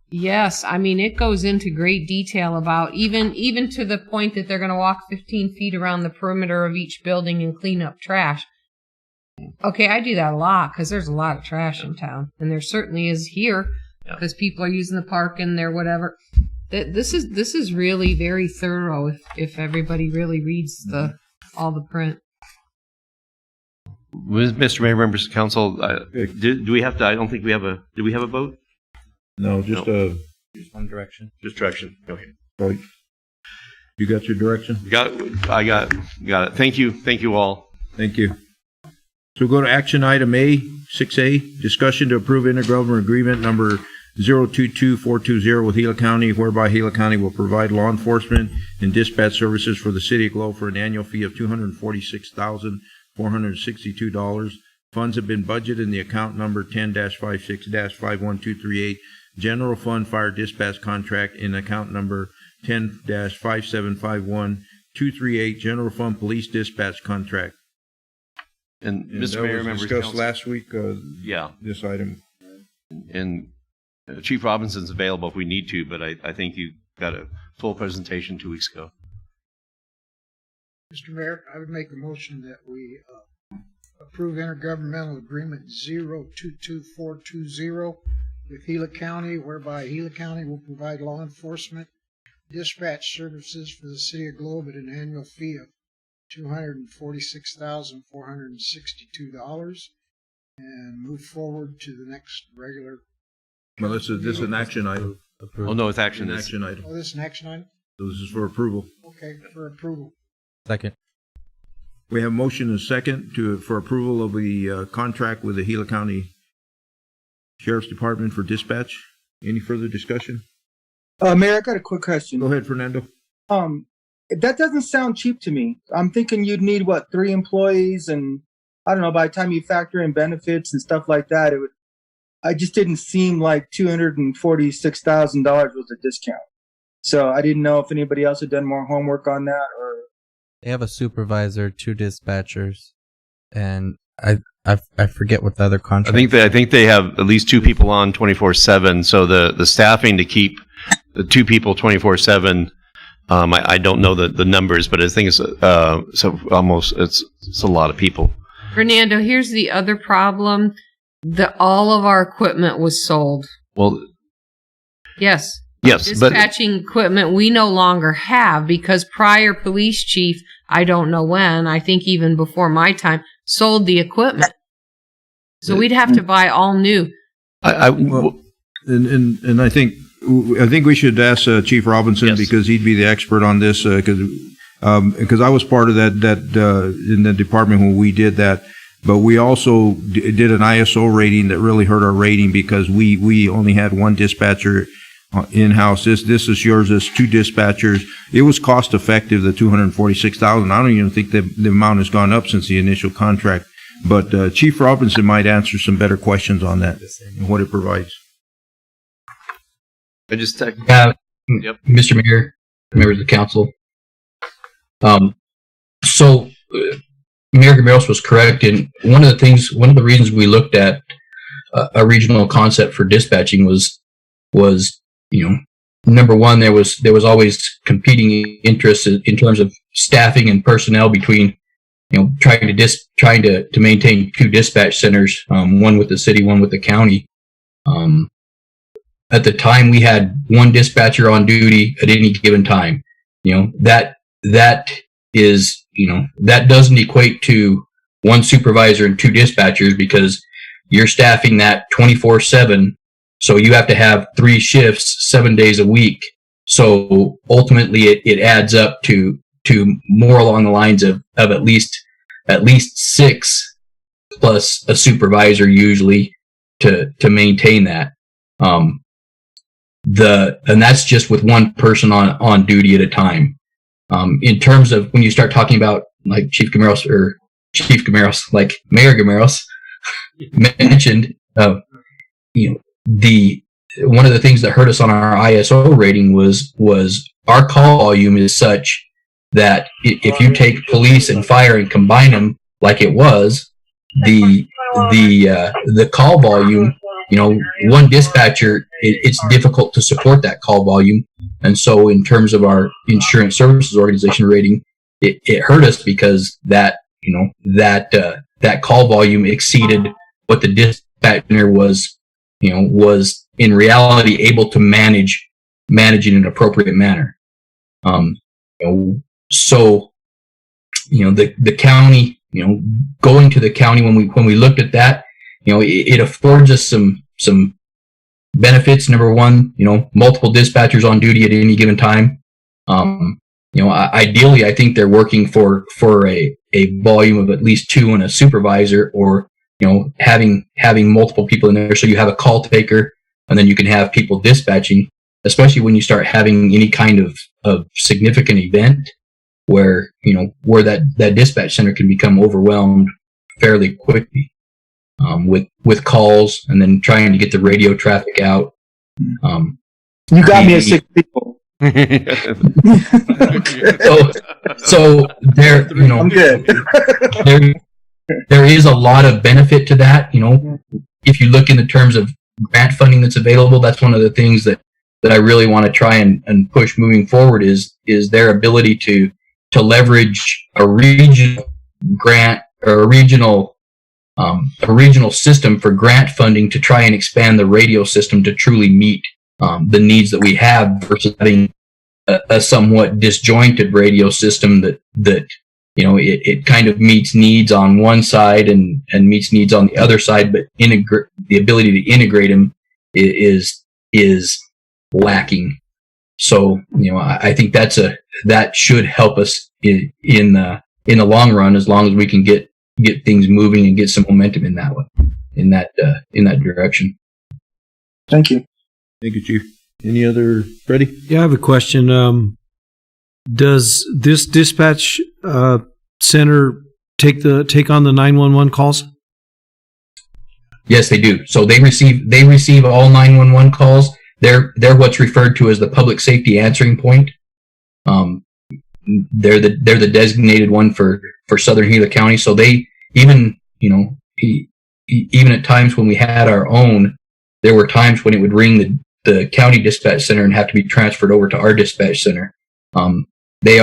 yes, I mean it goes into great detail about even to the point that they're going to walk 15 feet around the perimeter of each building and clean up trash. Okay, I do that a lot because there's a lot of trash in town, and there certainly is here because people are using the park and they're whatever. This is really very thorough if everybody really reads all the print. Mr. Mayor, members of council, do we have to? I don't think we have a. Do we have a vote? No, just one direction. Just direction. Okay. Right. You got your direction? I got it. Thank you all. Thank you. So we'll go to action item 6A, discussion to approve intergovernmental agreement number 022420 with Gila County, whereby Gila County will provide law enforcement and dispatch services for the city of Globe for an annual fee of $246,462. Funds have been budgeted in the account number 10-56-51238, General Fund Fire Dispatch Contract, in account number 10-5751238, General Fund Police Dispatch Contract. And Mr. Mayor, members of discussed council, last week. This item. And Chief Robinson's available if we need to, but I think you got a full presentation 2 weeks ago. Mr. Mayor, I would make a motion that we approve intergovernmental agreement 022420 with Gila County, whereby Gila County will provide law enforcement dispatch services for the city of Globe at an annual fee of $246,462, and move forward to the next regular. Well, this is an action item. Oh no, it's action. An action item. Oh, this is an action item? So this is for approval. Okay, for approval. Second. We have motion and second for approval of the contract with the Gila County Sheriff's Department for dispatch. Any further discussion? Mayor, I got a quick question. Go ahead, Fernando. That doesn't sound cheap to me. I'm thinking you'd need 3 employees, and I don't know, by the time you factor in benefits and stuff like that, I just didn't seem like $246,000 was a discount. So I didn't know if anybody else had done more homework on that, or. They have a supervisor, 2 dispatchers, and I forget what the other contract. I think they have at least 2 people on 24/7. So the staffing to keep the 2 people 24/7. I don't know the numbers, but I think it's so almost it's a lot of people. Fernando, here's the other problem: all of our equipment was sold. Well, yes, dispatching equipment we no longer have because prior police chief, I don't know when, I think even before my time, sold the equipment. So we'd have to buy all new. And I think we should ask Chief Robinson, because he'd be the expert on this, because I was part of that in the department when we did that. But we also did an ISO rating that really hurt our rating because we only had 1 dispatcher in-house. This assures us 2 dispatchers. It was cost effective, the $246,000. I don't even think the amount has gone up since the initial contract. But Chief Robinson might answer some better questions on that and what it provides. I just text. Yeah, Yep. Mr. Mayor, members of the council. So Mayor Gameros was correct, and one of the reasons we looked at a regional concept for dispatching was number one, there was always competing interests in terms of staffing and personnel between trying to maintain two dispatch centers, one with the city, one with the county. At the time, we had one dispatcher on duty at any given time. That doesn't equate to one supervisor and two dispatchers, because you're staffing that 24/7. So you have to have 3 shifts, 7 days a week. So ultimately it adds up to more along the lines of at least 6 plus a supervisor usually to maintain that. And that's just with one person on duty at a time. In terms of when you start talking about like Chief Gameros, like Mayor Gameros mentioned, one of the things that hurt us on our ISO rating was our call volume is such that if you take police and fire and combine them like it was, the call volume, one dispatcher, it's difficult to support that call volume. And so in terms of our insurance services organization rating, it hurt us because that call volume exceeded what the dispatcher was in reality able to manage in an appropriate manner. So the county, going to the county when we looked at that, it affords us some benefits. Number one, multiple dispatchers on duty at any given time. Ideally, I think they're working for a volume of at least 2 and a supervisor, or having multiple people in there, so you have a call taker and then you can have people dispatching, especially when you start having any kind of significant event where that dispatch center can become overwhelmed fairly quickly with calls, and then trying to get the radio traffic out. You got me at 6 people. so there, I'm good. there is a lot of benefit to that. If you look in the terms of grant funding that's available, that's one of the things that I really want to try and push moving forward is their ability to leverage a regional grant or a regional system for grant funding to try and expand the radio system to truly meet the needs that we have, versus having a somewhat disjointed radio system that it kind of meets needs on one side and meets needs on the other side, but the ability to integrate them is lacking. So I think that should help us in the long run, as long as we can get things moving and get some momentum in that direction. Thank you. Thank you, Chief. Any other, Freddie? Yeah, I have a question. Does this dispatch center take on the 911 calls? Yes, they do. So they receive all 911 calls. They're what's referred to as the public safety answering point. They're the designated one for Southern Gila County. So they even at times when we had our own, there were times when it would ring the county dispatch center and have to be transferred over to our dispatch center. They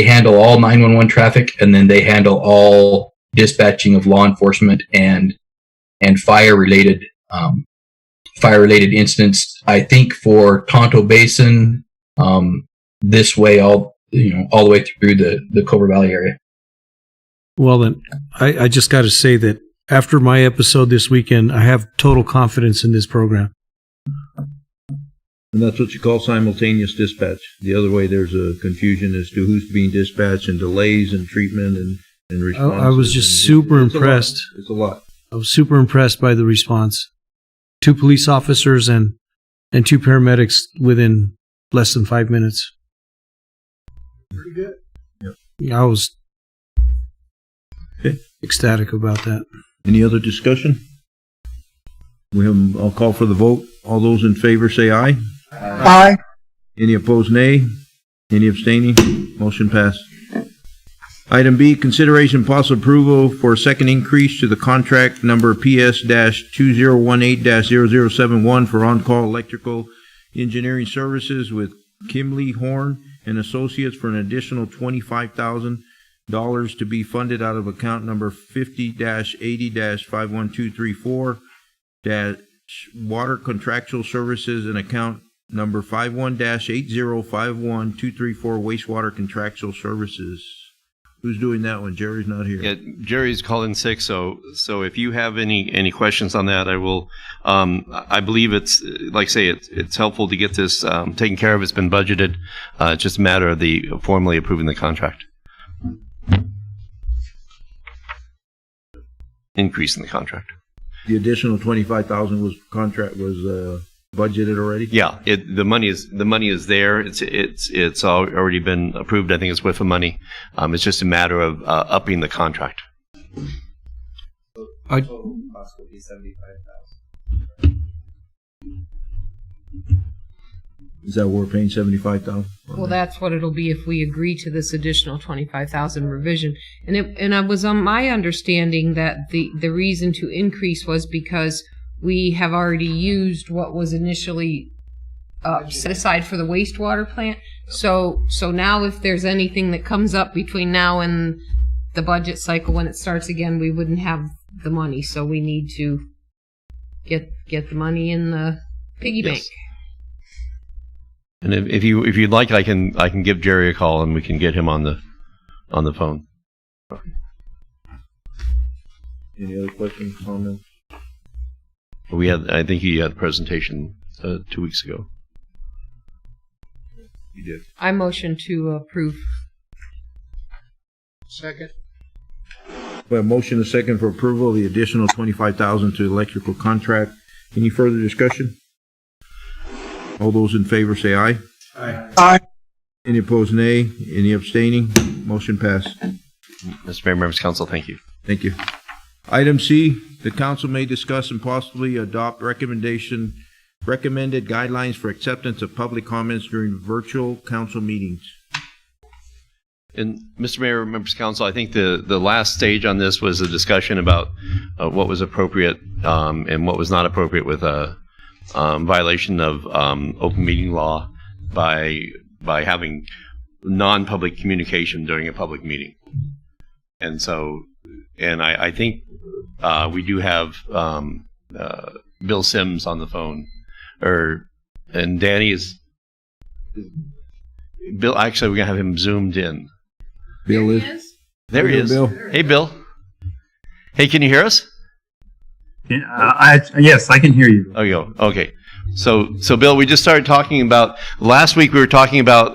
handle all 911 traffic, and then they handle all dispatching of law enforcement and fire related incidents. I think for Tonto Basin, this way all the way through the Cobra Valley area. Well, then I just got to say that after my episode this weekend, I have total confidence in this program. And that's what you call simultaneous dispatch. The other way, there's a confusion as to who's being dispatched and delays in treatment and response. I was just super impressed. It's a lot. I was super impressed by the response. 2 police officers and 2 paramedics within less than 5 minutes. Pretty good. Yep. I was ecstatic about that. Any other discussion? I'll call for the vote. All those in favor say aye. Aye. Any opposed, nay. Any abstaining? Motion passed. Item B, consideration possible approval for a second increase to the contract number PS-2018-0071 for on-call electrical engineering services with Kimley Horn and Associates for an additional $25,000 to be funded out of account number 50-80-51234 water contractual services and account number 51-8051-234 wastewater contractual services. Who's doing that one? Jerry's not here. Yeah, Jerry's calling sick, so if you have any questions on that, I will. I believe it's like I say, it's helpful to get this taken care of. It's been budgeted. It's just a matter of the formally approving the contract. Increase in the contract. The additional $25,000 was budgeted already. Yeah, the money is there. It's already been approved. I think it's with the money. It's just a matter of upping the contract. Is that what we're paying $75,000? Well, that's what it'll be if we agree to this additional 25,000 revision. And I was on my understanding that the reason to increase was because we have already used what was initially set aside for the wastewater plant. So now if there's anything that comes up between now and the budget cycle when it starts again, we wouldn't have the money. So we need to get the money in the piggy bank. And if you'd like, I can give Jerry a call and we can get him on the phone. Any other questions, comments? I think he had a presentation 2 weeks ago. You did. I motion to approve. Second. We have a motion and a second for approval of the additional $25,000 to electrical contract. Any further discussion? All those in favor say aye. Aye. Aye. Any opposed, nay. Any abstaining? Motion passed. Mr. Mayor, members of council, thank you. Thank you. Item C, the council may discuss and possibly adopt recommended guidelines for acceptance of public comments during virtual council meetings. And Mr. Mayor, members of council, I think the last stage on this was a discussion about what was appropriate and what was not appropriate with a violation of open meeting law by having non-public communication during a public meeting. And so, I think we do have Bill Sims on the phone, and Danny is Bill. Actually, we're gonna have him zoomed in. Bill is there. He is. Bill. Hey, Bill. Hey, can you hear us? Yes, I can hear you. Oh, you go. Okay. So Bill, we just started talking about last week. We were talking about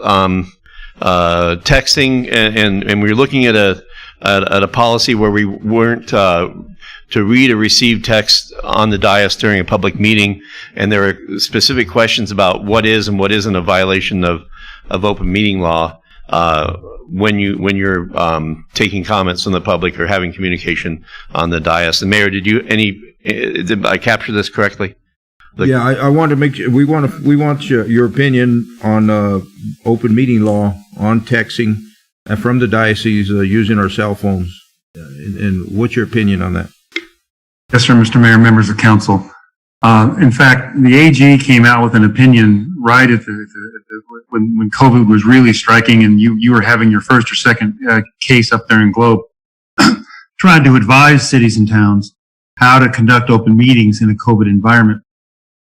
texting, and we were looking at a policy where we weren't to read or receive text on the dais during a public meeting, and there were specific questions about what is and what isn't a violation of open meeting law when you're taking comments from the public or having communication on the dais. And Mayor, did I capture this correctly? Yeah, I want to make sure we want your opinion on open meeting law on texting from the diocese using our cell phones, and what's your opinion on that? Yes, sir, Mr. Mayor, members of council. In fact, the AG came out with an opinion right at when COVID was really striking, and you were having your first or second case up there in Globe, trying to advise cities and towns how to conduct open meetings in a COVID environment.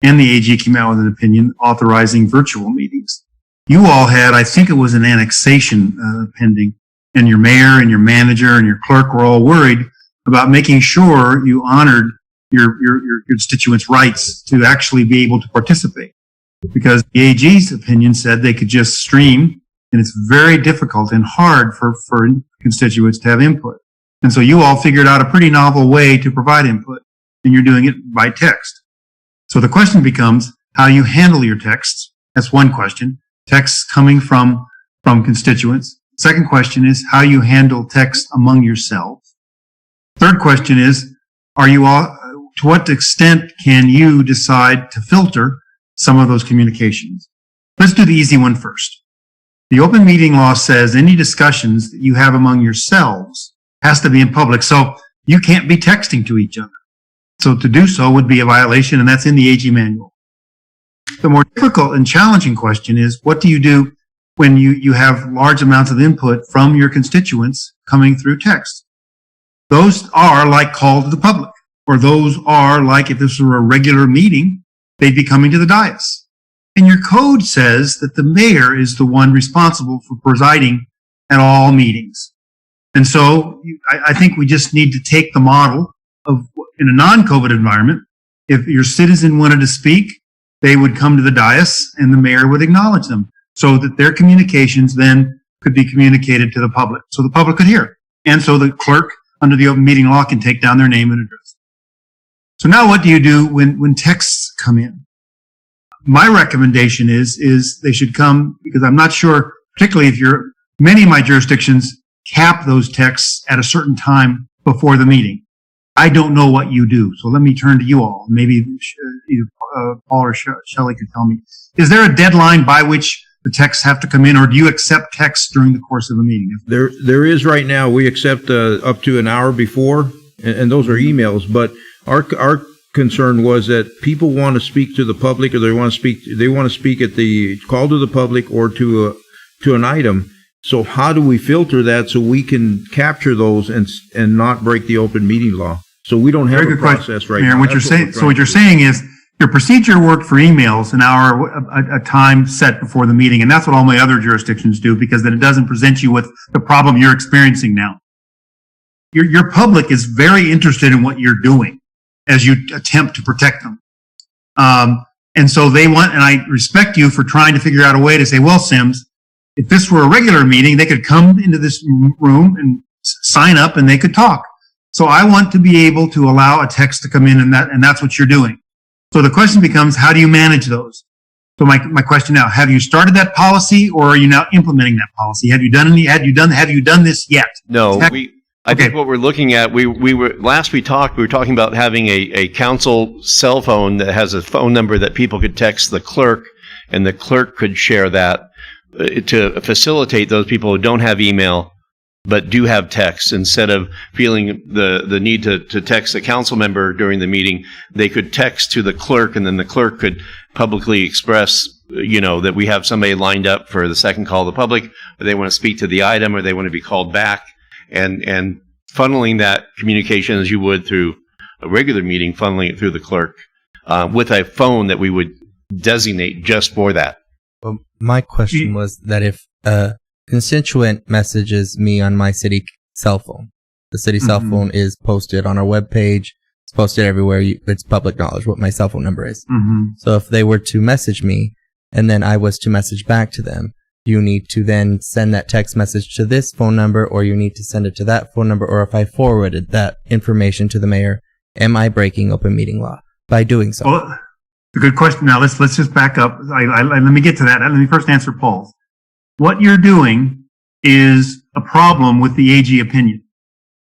And the AG came out with an opinion authorizing virtual meetings. You all had, I think it was an annexation pending, and your mayor and your manager and your clerk were all worried about making sure you honored your constituents' rights to actually be able to participate. Because the AG's opinion said they could just stream, and it's very difficult and hard for constituents to have input. And so you all figured out a pretty novel way to provide input, and you're doing it by text. So the question becomes how you handle your texts. That's one question. Texts coming from constituents. Second question is how you handle text among yourselves. Third question is, are you all, to what extent can you decide to filter some of those communications. Let's do the easy one first. The open meeting law says any discussions that you have among yourselves has to be in public. So you can't be texting to each other. So to do so would be a violation, and that's in the AG manual. The more difficult and challenging question is, what do you do when you have large amounts of input from your constituents coming through text? Those are like call to the public, or those are like if this were a regular meeting, they'd be coming to the dais. And your code says that the mayor is the one responsible for presiding at all meetings. And so I think we just need to take the model of, in a non-COVID environment, if your citizen wanted to speak, they would come to the dais and the mayor would acknowledge them so that their communications then could be communicated to the public, so the public could hear. And so the clerk under the open meeting law can take down their name and address. So now what do you do when texts come in? My recommendation is they should come, because I'm not sure, particularly if many of my jurisdictions cap those texts at a certain time before the meeting. I don't know what you do, so let me turn to you all. Maybe either Paul or Shelley could tell me. Is there a deadline by which the texts have to come in, or do you accept texts during the course of the meeting? There is right now. We accept up to an hour before, and those are emails. But our concern was that people want to speak to the public, or they want to speak at the call to the public or to an item. So how do we filter that so we can capture those and not break the open meeting law? So we don't have a process right now. What you're saying is your procedure worked for emails an hour, a time set before the meeting, and that's what all my other jurisdictions do, because then it doesn't present you with the problem you're experiencing now. Your public is very interested in what you're doing as you attempt to protect them. And so they want, and I respect you for trying to figure out a way to say, well, Sims, if this were a regular meeting, they could come into this room and sign up and they could talk. So I want to be able to allow a text to come in, and that's what you're doing. So the question becomes, how do you manage those? So my question now, have you started that policy, or are you now implementing that policy? Have you done this yet? No, I think what we're looking at, we were talking about having a council cell phone that has a phone number that people could text the clerk, and the clerk could share that to facilitate those people who don't have email but do have text. Instead of feeling the need to text a council member during the meeting, they could text to the clerk, and then the clerk could publicly express, that we have somebody lined up for the second call to the public, or they want to speak to the item, or they want to be called back, and funneling that communication as you would through a regular meeting, funneling it through the clerk with a phone that we would designate just for that. Well, my question was that if a constituent messages me on my city cell phone, the city cell phone is posted on our webpage, it's posted everywhere, it's public knowledge what my cell phone number is. So if they were to message me, and then I was to message back to them, you need to then send that text message to this phone number, or you need to send it to that phone number, or if I forwarded that information to the mayor, am I breaking open meeting law by doing so? Well, a good question. Now let's just back up. Let me get to that. Let me first answer Paul's. What you're doing is a problem with the AG opinion.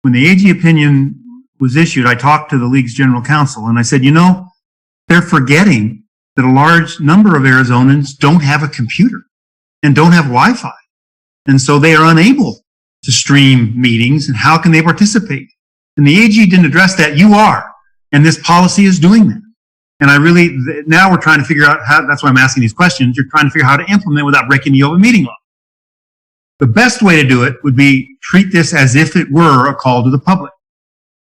When the AG opinion was issued, I talked to the league's general counsel, and I said, they're forgetting that a large number of Arizonans don't have a computer and don't have Wi-Fi. And so they are unable to stream meetings, and how can they participate? And the AG didn't address that. You are. And this policy is doing that. And now we're trying to figure out how, that's why I'm asking these questions. You're trying to figure out how to implement without breaking the open meeting law. The best way to do it would be treat this as if it were a call to the public.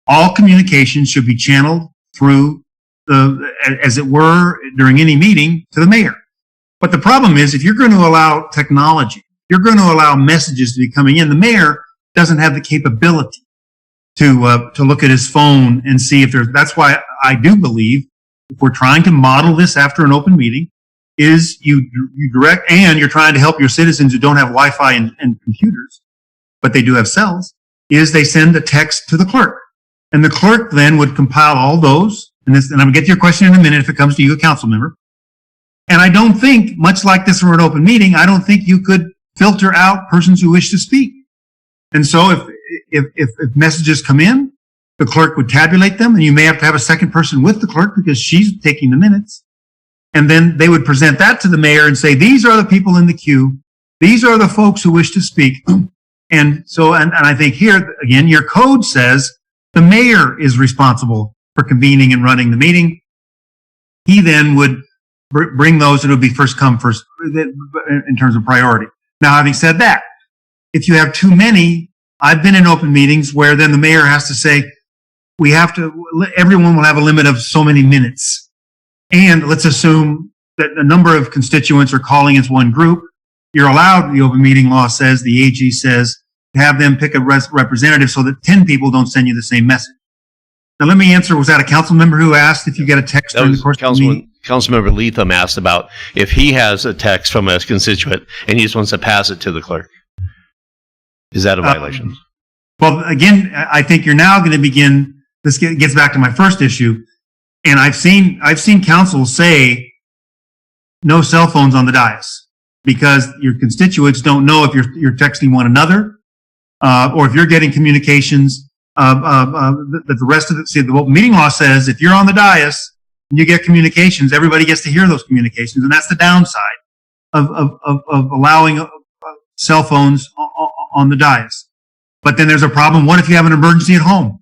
All communications should be channeled through as it were during any meeting to the mayor. But the problem is, if you're going to allow technology, you're going to allow messages to be coming in, the mayor doesn't have the capability to look at his phone and see if that's why I do believe, if we're trying to model this after an open meeting, is you direct, and you're trying to help your citizens who don't have Wi-Fi and computers, but they do have cells, is they send a text to the clerk. And the clerk then would compile all those, and I'm going to get to your question in a minute if it comes to you, a council member. And I don't think, much like this were an open meeting, I don't think you could filter out persons who wish to speak. And so if messages come in, the clerk would tabulate them, and you may have to have a second person with the clerk because she's taking the minutes. And then they would present that to the mayor and say, these are the people in the queue. These are the folks who wish to speak. And so, and I think here, again, your code says the mayor is responsible for convening and running the meeting. He then would bring those, and it would be first come, first in terms of priority. Now, having said that, if you have too many, I've been in open meetings where then the mayor has to say, everyone will have a limit of so many minutes. And let's assume that a number of constituents are calling as one group. You're allowed, the open meeting law says, the AG says, to have them pick a representative so that 10 people don't send you the same message. Now, let me answer, was that a council member who asked if you get a text during the course of the meeting? Councilmember Leatham asked about if he has a text from a constituent and he just wants to pass it to the clerk. Is that a violation? Well, again, I think you're now going to begin, this gets back to my first issue, and I've seen council say no cell phones on the dais because your constituents don't know if you're texting one another, or if you're getting communications, that the rest of it, see, the meeting law says if you're on the dais and you get communications, everybody gets to hear those communications, and that's the downside of allowing cell phones on the dais. But then there's a problem. What if you have an emergency at home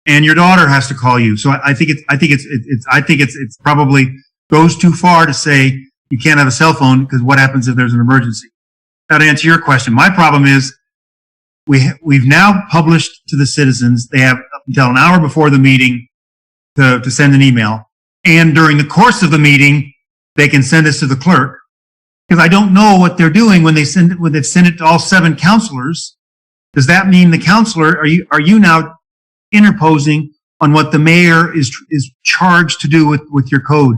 and your daughter has to call you? So I think it's probably goes too far to say you can't have a cell phone because what happens if there's an emergency? Now, to answer your question, my problem is we've now published to the citizens. They have up until an hour before the meeting to send an email, and during the course of the meeting, they can send this to the clerk. Because I don't know what they're doing when they've sent it to all 7 counselors. Does that mean the counselor, are you now interposing on what the mayor is charged to do with your code?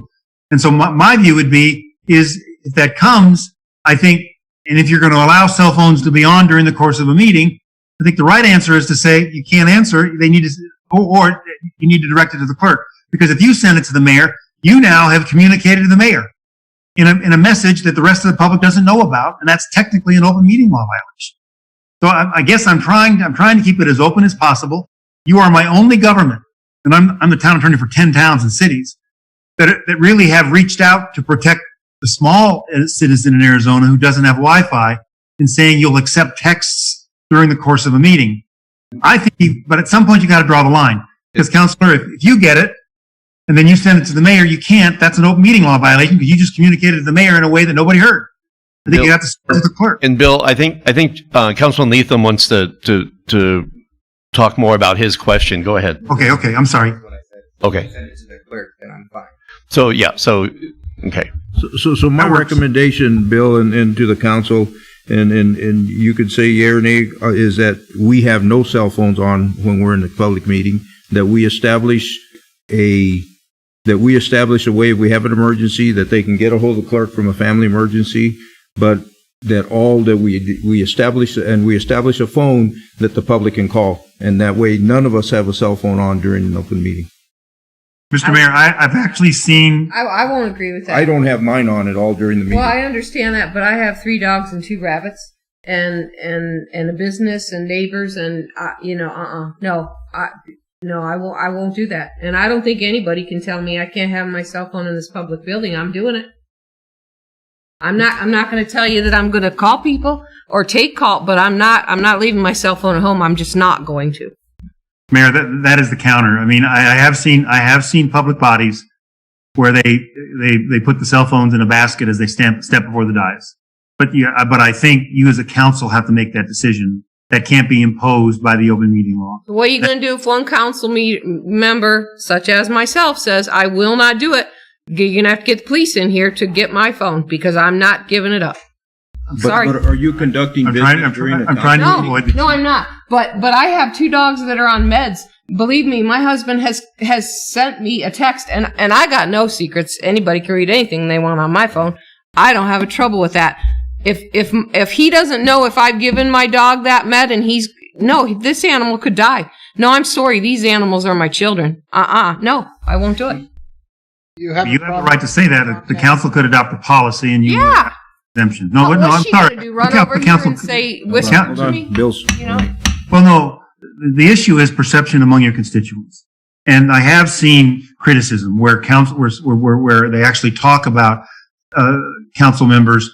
And so my view would be, is if that comes, I think, and if you're going to allow cell phones to be on during the course of a meeting, I think the right answer is to say you can't answer, they need to, or you need to direct it to the clerk. Because if you send it to the mayor, you now have communicated to the mayor in a message that the rest of the public doesn't know about, and that's technically an open meeting law violation. So I guess I'm trying to keep it as open as possible. You are my only government, and I'm the town attorney for 10 towns and cities that really have reached out to protect the small citizen in Arizona who doesn't have Wi-Fi, in saying you'll accept texts during the course of a meeting. I think, but at some point you got to draw the line. Because, Counselor, if you get it and then you send it to the mayor, you can't. That's an open meeting law violation because you just communicated to the mayor in a way that nobody heard. I think Bill, you have to send it to the clerk. And Bill, I think Councilman Leatham wants to talk more about his question. Go ahead. Okay. I'm sorry. Okay. Send it to the clerk, then I'm fine. So yeah. So okay. So my recommendation, Bill, and to the council, and you could say yea or nay, is that we have no cell phones on when we're in a public meeting. That we establish a way if we have an emergency that they can get a hold of the clerk from a family emergency, but that we establish a phone that the public can call, and that way none of us have a cell phone on during an open meeting. Mr. Mayor, I've actually seen. I won't agree with that. I don't have mine on at all during the meeting. Well, I understand that, but I have 3 dogs and 2 rabbits, and a business and neighbors, and no, I won't do that. And I don't think anybody can tell me I can't have my cell phone in this public building. I'm doing it. I'm not going to tell you that I'm going to call people or take call, but I'm not leaving my cell phone at home. I'm just not going to. Mayor, that is the counter. I mean, I have seen public bodies where they put the cell phones in a basket as they step before the dais. But I think you as a council have to make that decision. That can't be imposed by the open meeting law. So what are you going to do if one council member, such as myself, says, I will not do it? You're going to have to get the police in here to get my phone because I'm not giving it up. I'm sorry. But are you conducting business during a council meeting? No, I'm not. But I have 2 dogs that are on meds. Believe me, my husband has sent me a text, and I got no secrets. Anybody can read anything they want on my phone. I don't have a trouble with that. If he doesn't know if I've given my dog that med and this animal could die. No, I'm sorry. These animals are my children. No, I won't do it. You have the right to say that. The council could adopt a policy and you would have exemption. No, I'm sorry. Run over here and say, whisper to me? Bill's. Well, no. The issue is perception among your constituents. And I have seen criticism where where they actually talk about council members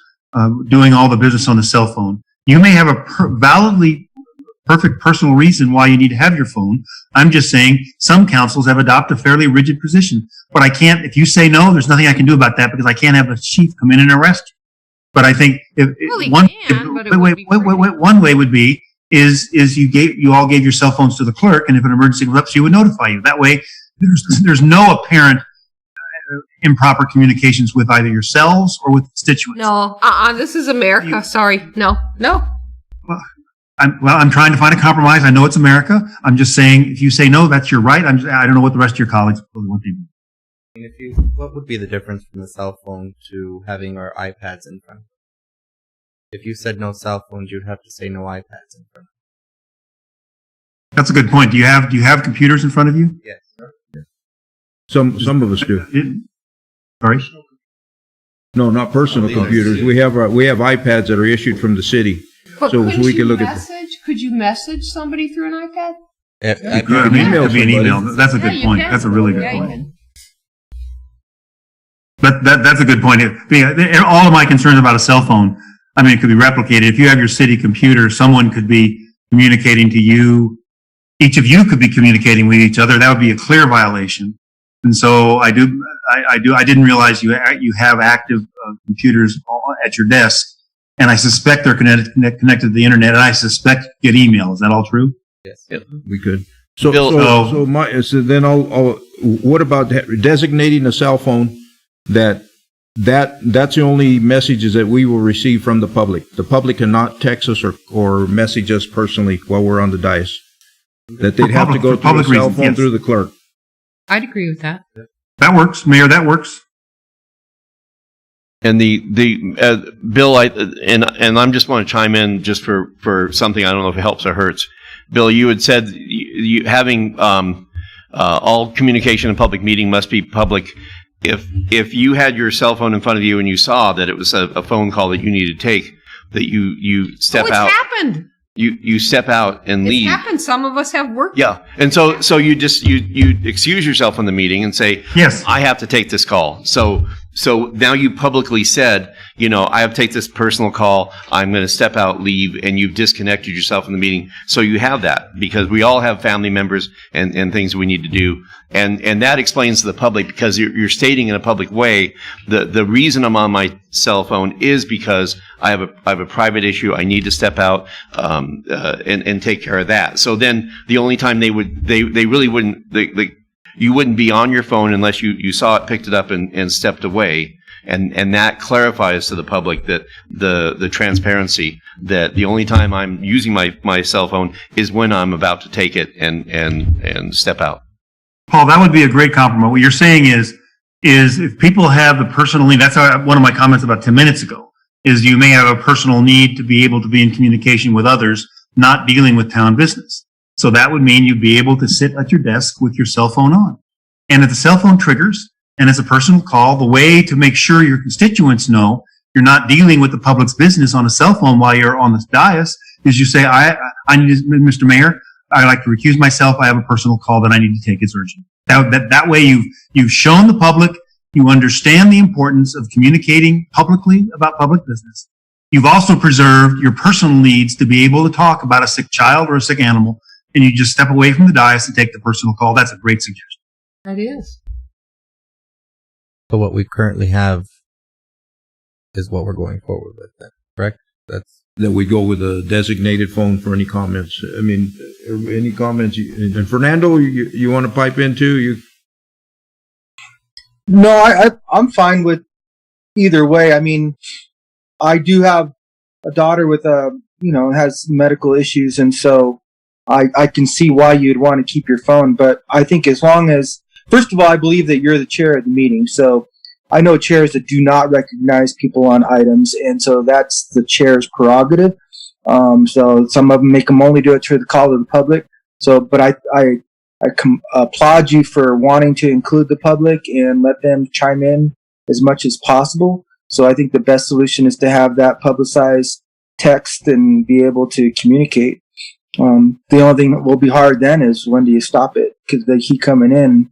doing all the business on the cell phone. You may have a validly perfect personal reason why you need to have your phone. I'm just saying some councils have adopted a fairly rigid position. But I can't, if you say no, there's nothing I can do about that because I can't have a chief come in and arrest you. But I think one way would be is you all gave your cell phones to the clerk, and if an emergency comes up, she would notify you. That way, there's no apparent improper communications with either yourselves or with constituents. No, this is America. Sorry, no. I'm trying to find a compromise. I know it's America. I'm just saying, if you say no, that's your right. I don't know what the rest of your colleagues want to do. What would be the difference from the cell phone to having our iPads in front? If you said no cell phones, you'd have to say no iPads in front. That's a good point. Do you have computers in front of you? Yes. Some of us do. Sorry? No, not personal computers. We have iPads that are issued from the city, But so couldn't we can you look message? Could you message somebody through an iPad? It could be an email. That's a good point. That's a really good point. But that's a good point. All of my concerns about a cell phone, I mean, it could be replicated. If you have your city computer, someone could be communicating to you. Each of you could be communicating with each other. That would be a clear violation. And so I didn't realize you have active computers at your desk, and I suspect they're connected to the internet, and I suspect you get email. Is that all true? Yes. Yep. We could. So then what about designating a cell phone that's the only messages that we will receive from the public. The public cannot text us or message us personally while we're on the dais. That they'd have to go through a cell phone through the clerk. I'd agree with that. That works, Mayor. That works. And the Bill, and I'm just want to chime in just for something. I don't know if it helps or hurts. Bill, you had said you having all communication in public meeting must be public. If you had your cell phone in front of you and you saw that it was a phone call that you needed to take, that you step out. It's happened. You step out and leave. It's happened. Some of us have work. Yeah, and so you just you excuse yourself from the meeting and say, yes, I have to take this call. So now you publicly said, I have to take this personal call. I'm going to step out, leave, and you've disconnected yourself from the meeting. So you have that because we all have family members and things we need to do. And that explains to the public because you're stating in a public way the reason I'm on my cell phone is because I have a private issue. I need to step out and take care of that. So then the only time they really wouldn't you wouldn't be on your phone unless you saw it, picked it up, and stepped away. And that clarifies to the public that the transparency that the only time I'm using my cell phone is when I'm about to take it and step out. Paul, that would be a great compliment. What you're saying is if people have the personal need, that's one of my comments about 10 minutes ago, is you may have a personal need to be able to be in communication with others, not dealing with town business. So that would mean you'd be able to sit at your desk with your cell phone on. And if the cell phone triggers and it's a personal call, the way to make sure your constituents know you're not dealing with the public's business on a cell phone while you're on this dais is you say, I need, Mr. Mayor, I'd like to recuse myself. I have a personal call that I need to take. It's urgent. That way you've shown the public you understand the importance of communicating publicly about public business. You've also preserved your personal needs to be able to talk about a sick child or a sick animal, and you just step away from the dais and take the personal call. That's a great suggestion. That is. So what we currently have is what we're going forward with, then, correct? That we go with a designated phone for any comments. I mean, any comments? And Fernando, you want to pipe in too? No, I'm fine with either way. I mean, I do have a daughter with has medical issues, and so I can see why you'd want to keep your phone. But I think as long as, first of all, I believe that you're the chair of the meeting, so I know chairs that do not recognize people on items, and so that's the chair's prerogative. So some of them make them only do it to the call of the public. So, but I applaud you for wanting to include the public and let them chime in as much as possible. So I think the best solution is to have that publicized text and be able to communicate. The only thing that will be hard then is when do you stop it? Because they keep coming in.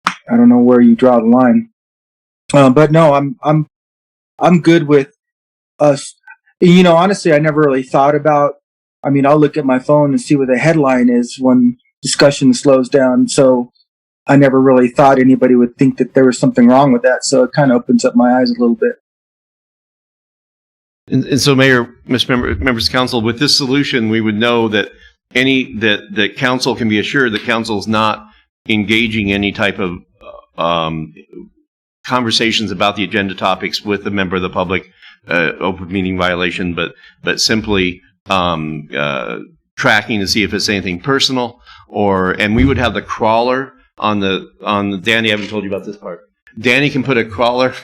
I don't know where you draw the line. But no, I'm good with us. Honestly, I never really thought about. I mean, I'll look at my phone and see what the headline is when discussion slows down. So I never really thought anybody would think that there was something wrong with that. So it kind of opens up my eyes a little bit. And so, Mayor, members of council, with this solution, we would know that that council can be assured that council is not engaging any type of conversations about the agenda topics with a member of the public, open meeting violation, but simply tracking to see if it's anything personal, and we would have the crawler on the Danny. I haven't told you about this part. Danny can put a crawler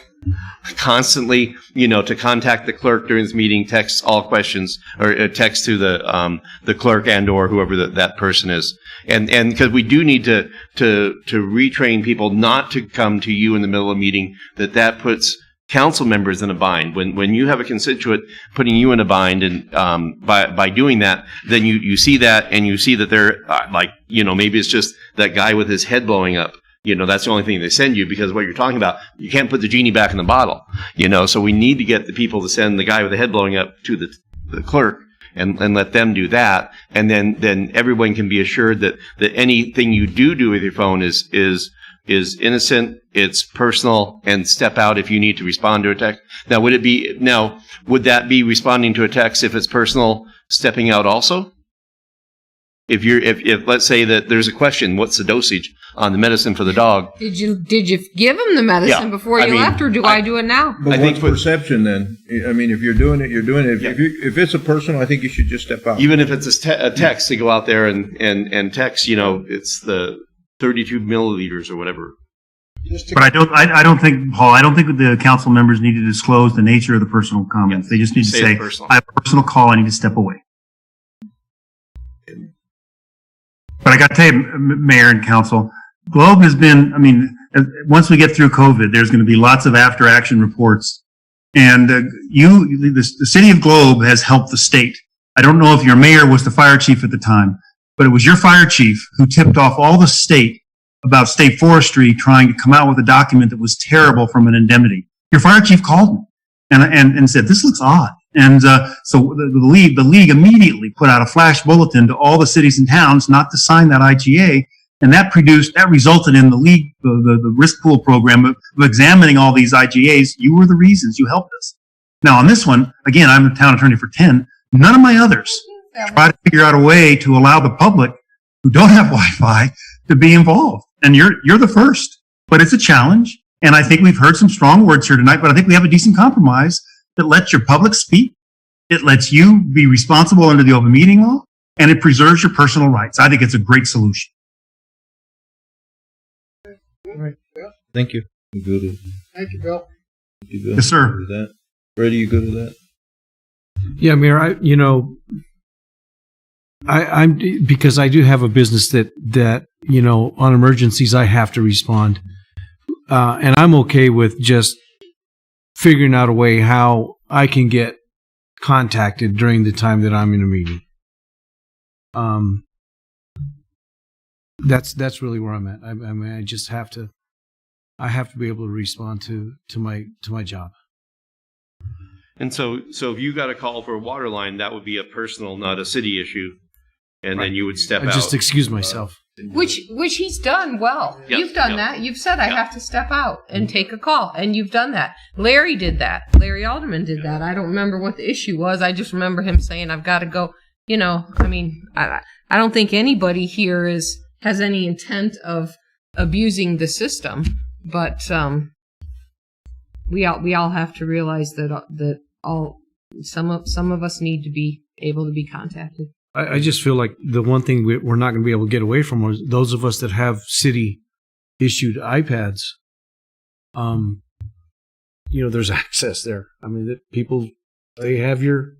constantly, to contact the clerk during this meeting, text all questions, or text to the clerk and or whoever that person is, and because we do need to retrain people not to come to you in the middle of a meeting. That puts council members in a bind. When you have a constituent putting you in a bind, and by doing that, then you see that, and you see that they're maybe it's just that guy with his head blowing up. That's the only thing they send you, because what you're talking about, you can't put the genie back in the bottle. So we need to get the people to send the guy with the head blowing up to the clerk and let them do that. And then everyone can be assured that anything you do with your phone is innocent, it's personal, and step out if you need to respond to a text. Now, would that be responding to a text if it's personal, stepping out also? If let's say that there's a question, what's the dosage on the medicine for the dog? Did you give him the medicine before you left, or do I do it now? But what's perception then? I mean, if you're doing it, you're doing it. If it's a personal, I think you should just step out. Even if it's a text, to go out there and text, it's the 32 milliliters or whatever. But I don't think, Paul, the council members need to disclose the nature of the personal comments. They just need to say, I have a personal call, I need to step away. But I got to tell you, Mayor and Council, Globe has been, once we get through COVID, there's going to be lots of after action reports. And the city of Globe has helped the state. I don't know if your mayor was the fire chief at the time, but it was your fire chief who tipped off all the state about state forestry trying to come out with a document that was terrible from an indemnity. Your fire chief called me and said, this looks odd. And so the league immediately put out a flash bulletin to all the cities and towns not to sign that IGA, and that resulted in the league, the risk pool program of examining all these IGAs. You were the reasons. You helped us. Now on this one, again, I'm the town attorney for 10. None of my others try to figure out a way to allow the public who don't have Wi-Fi to be involved. And you're the first, but it's a challenge. And I think we've heard some strong words here tonight, but I think we have a decent compromise that lets your public speak. It lets you be responsible under the open meeting law, and it preserves your personal rights. I think it's a great solution. Thank you. You good with Thank you, Bill. Yes, sir. with that? Freddie, you good with that? Yeah, Mayor, I'm because I do have a business that on emergencies I have to respond, and I'm okay with just figuring out a way how I can get contacted during the time that I'm in a meeting. That's really where I'm at. I mean, I just have to. I have to be able to respond to my job. And so if you got a call for a water line, that would be a personal, not a city issue, and then you would step out. Just excuse myself. Which he's done well. Yep, You've done yep. that. You've said I Yep. have to step out and take a call, and you've done that. Larry did that. Larry Alderman did that. I don't remember what the issue was. I just remember him saying, "I've got to go." I don't think anybody here has any intent of abusing the system, but we all have to realize that some of us need to be able to be contacted. I just feel like the one thing we're not going to be able to get away from is those of us that have city-issued iPads. There's access there. I mean, that people, they have your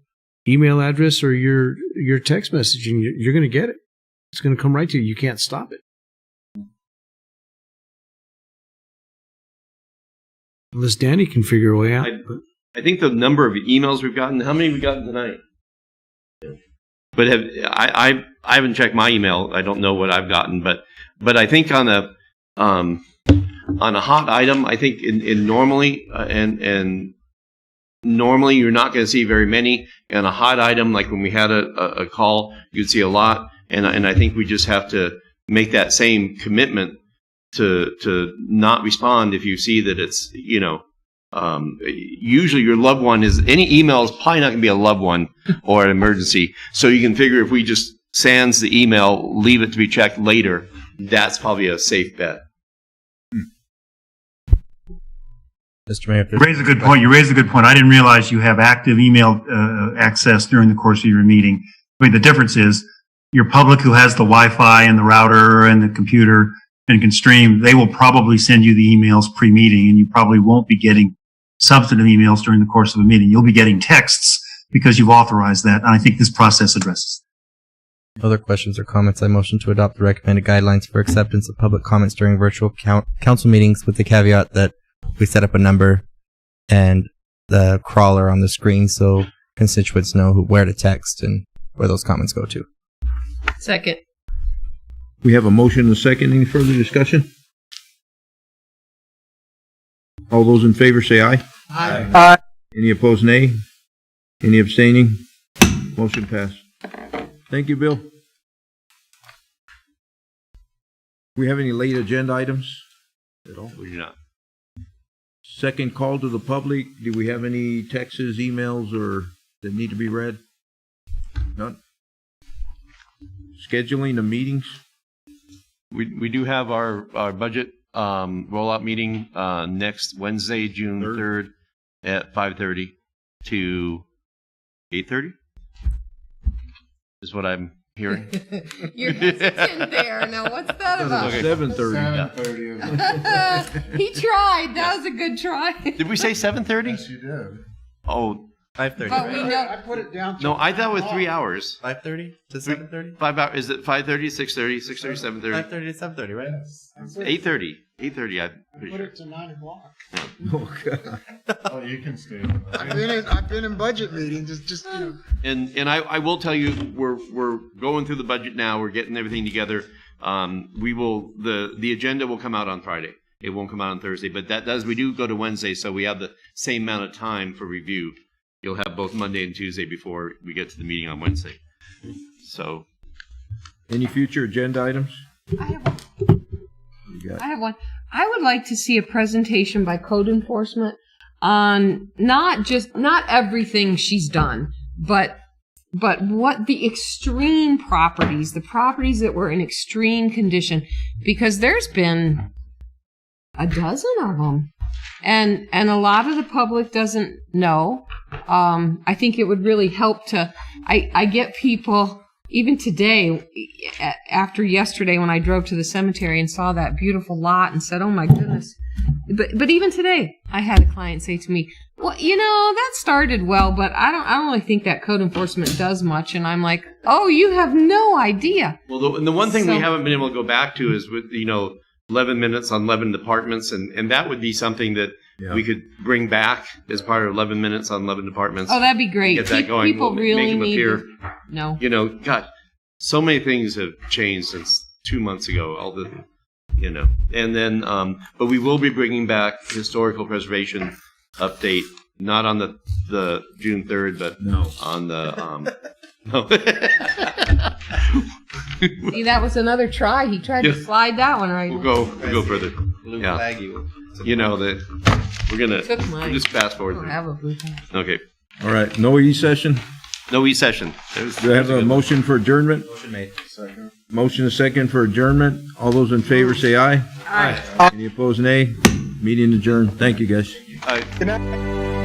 email address or your text message, and you're going to get it. It's going to come right to you. You can't stop it. Unless Danny can figure a way out. I think the number of emails we've gotten, how many have we gotten tonight? But I haven't checked my email. I don't know what I've gotten, but I think on a hot item, I think in normally and normally you're not going to see very many. And a hot item, like when we had a call, you'd see a lot. And I think we just have to make that same commitment to not respond if you see that it's, usually your loved one is, any email is probably not going to be a loved one or an emergency. So you can figure if we just sans the email, leave it to be checked later, that's probably a safe bet. Mr. Mayor, You raise a good point. I didn't realize you have active email access during the course of your meeting. I mean, the difference is your public who has the Wi-Fi and the router and the computer and can stream, they will probably send you the emails pre-meeting, and you probably won't be getting substantive emails during the course of a meeting. You'll be getting texts because you've authorized that, and I think this process addresses that. Other questions or comments? I motion to adopt the recommended guidelines for acceptance of public comments during virtual council meetings, with the caveat that we set up a number and the crawler on the screen so constituents know where to text and where those comments go to. Second. We have a motion and a second. Any further discussion? All those in favor say aye. Aye. Aye. Any opposed, nay? Any abstaining? Motion passed. Thank you, Bill. We have any late agenda items at all? We do not. Second call to the public. Do we have any texts, emails, or that need to be read? None. Scheduling of meetings. We do have our budget rollout meeting next Wednesday, June 3rd at 5:30 to 8:30 is what I'm hearing. You're hesitant there. Now, what's that about? 7:30. He tried. That was a good try. Did we say 7:30? Yes, you did. Oh, 5:30. But we know. I put it down. no, I thought it was 3 hours. 5:30 to 7:30? 5 hours. Is it 5:30, 6:30, 6:30, 7:30? 5:30 to 7:30, right? 8:30. 8:30. I'm pretty Put sure. it to 9 o'clock. Oh, God. Oh, you can stay. I've been in budget meetings. Just And I will tell you, we're going through the budget now. We're getting everything together. We will the agenda will come out on Friday. It won't come out on Thursday, but we do go to Wednesday, so we have the same amount of time for review. You'll have both Monday and Tuesday before we get to the meeting on Wednesday. So, Any future agenda items? I have one. I would like to see a presentation by code enforcement on not everything she's done, but what the extreme properties, the properties that were in extreme condition, because there's been a dozen of them. And a lot of the public doesn't know. I think it would really help to, I get people, even today, after yesterday when I drove to the cemetery and saw that beautiful lot and said, oh my goodness. But even today, I had a client say to me, well, that started well, but I don't really think that code enforcement does much. And I'm like, oh, you have no idea. well, the one thing we haven't been able to go back to is with 11 minutes on 11 departments, and that would be something that we could bring back as part of 11 minutes on 11 departments. Oh, that'd be great. Get that going. People really make need them to know. God, so many things have changed since 2 months ago. All the, and then, but we will be bringing back historical preservation update, not on the June 3rd, but on the no. See, that was another try. He tried to slide that one right. We'll go further. Blue Yeah. flag That we're gonna Took mine. just fast forward. I don't have a blue pen. Okay. All right. No e-session. No e-session. Do I have a motion for adjournment? Motion made. Second. Motion a second for adjournment. All those in favor say aye. Aye. Any opposed, nay. Meeting adjourned. Thank you, guys. All right. Good night.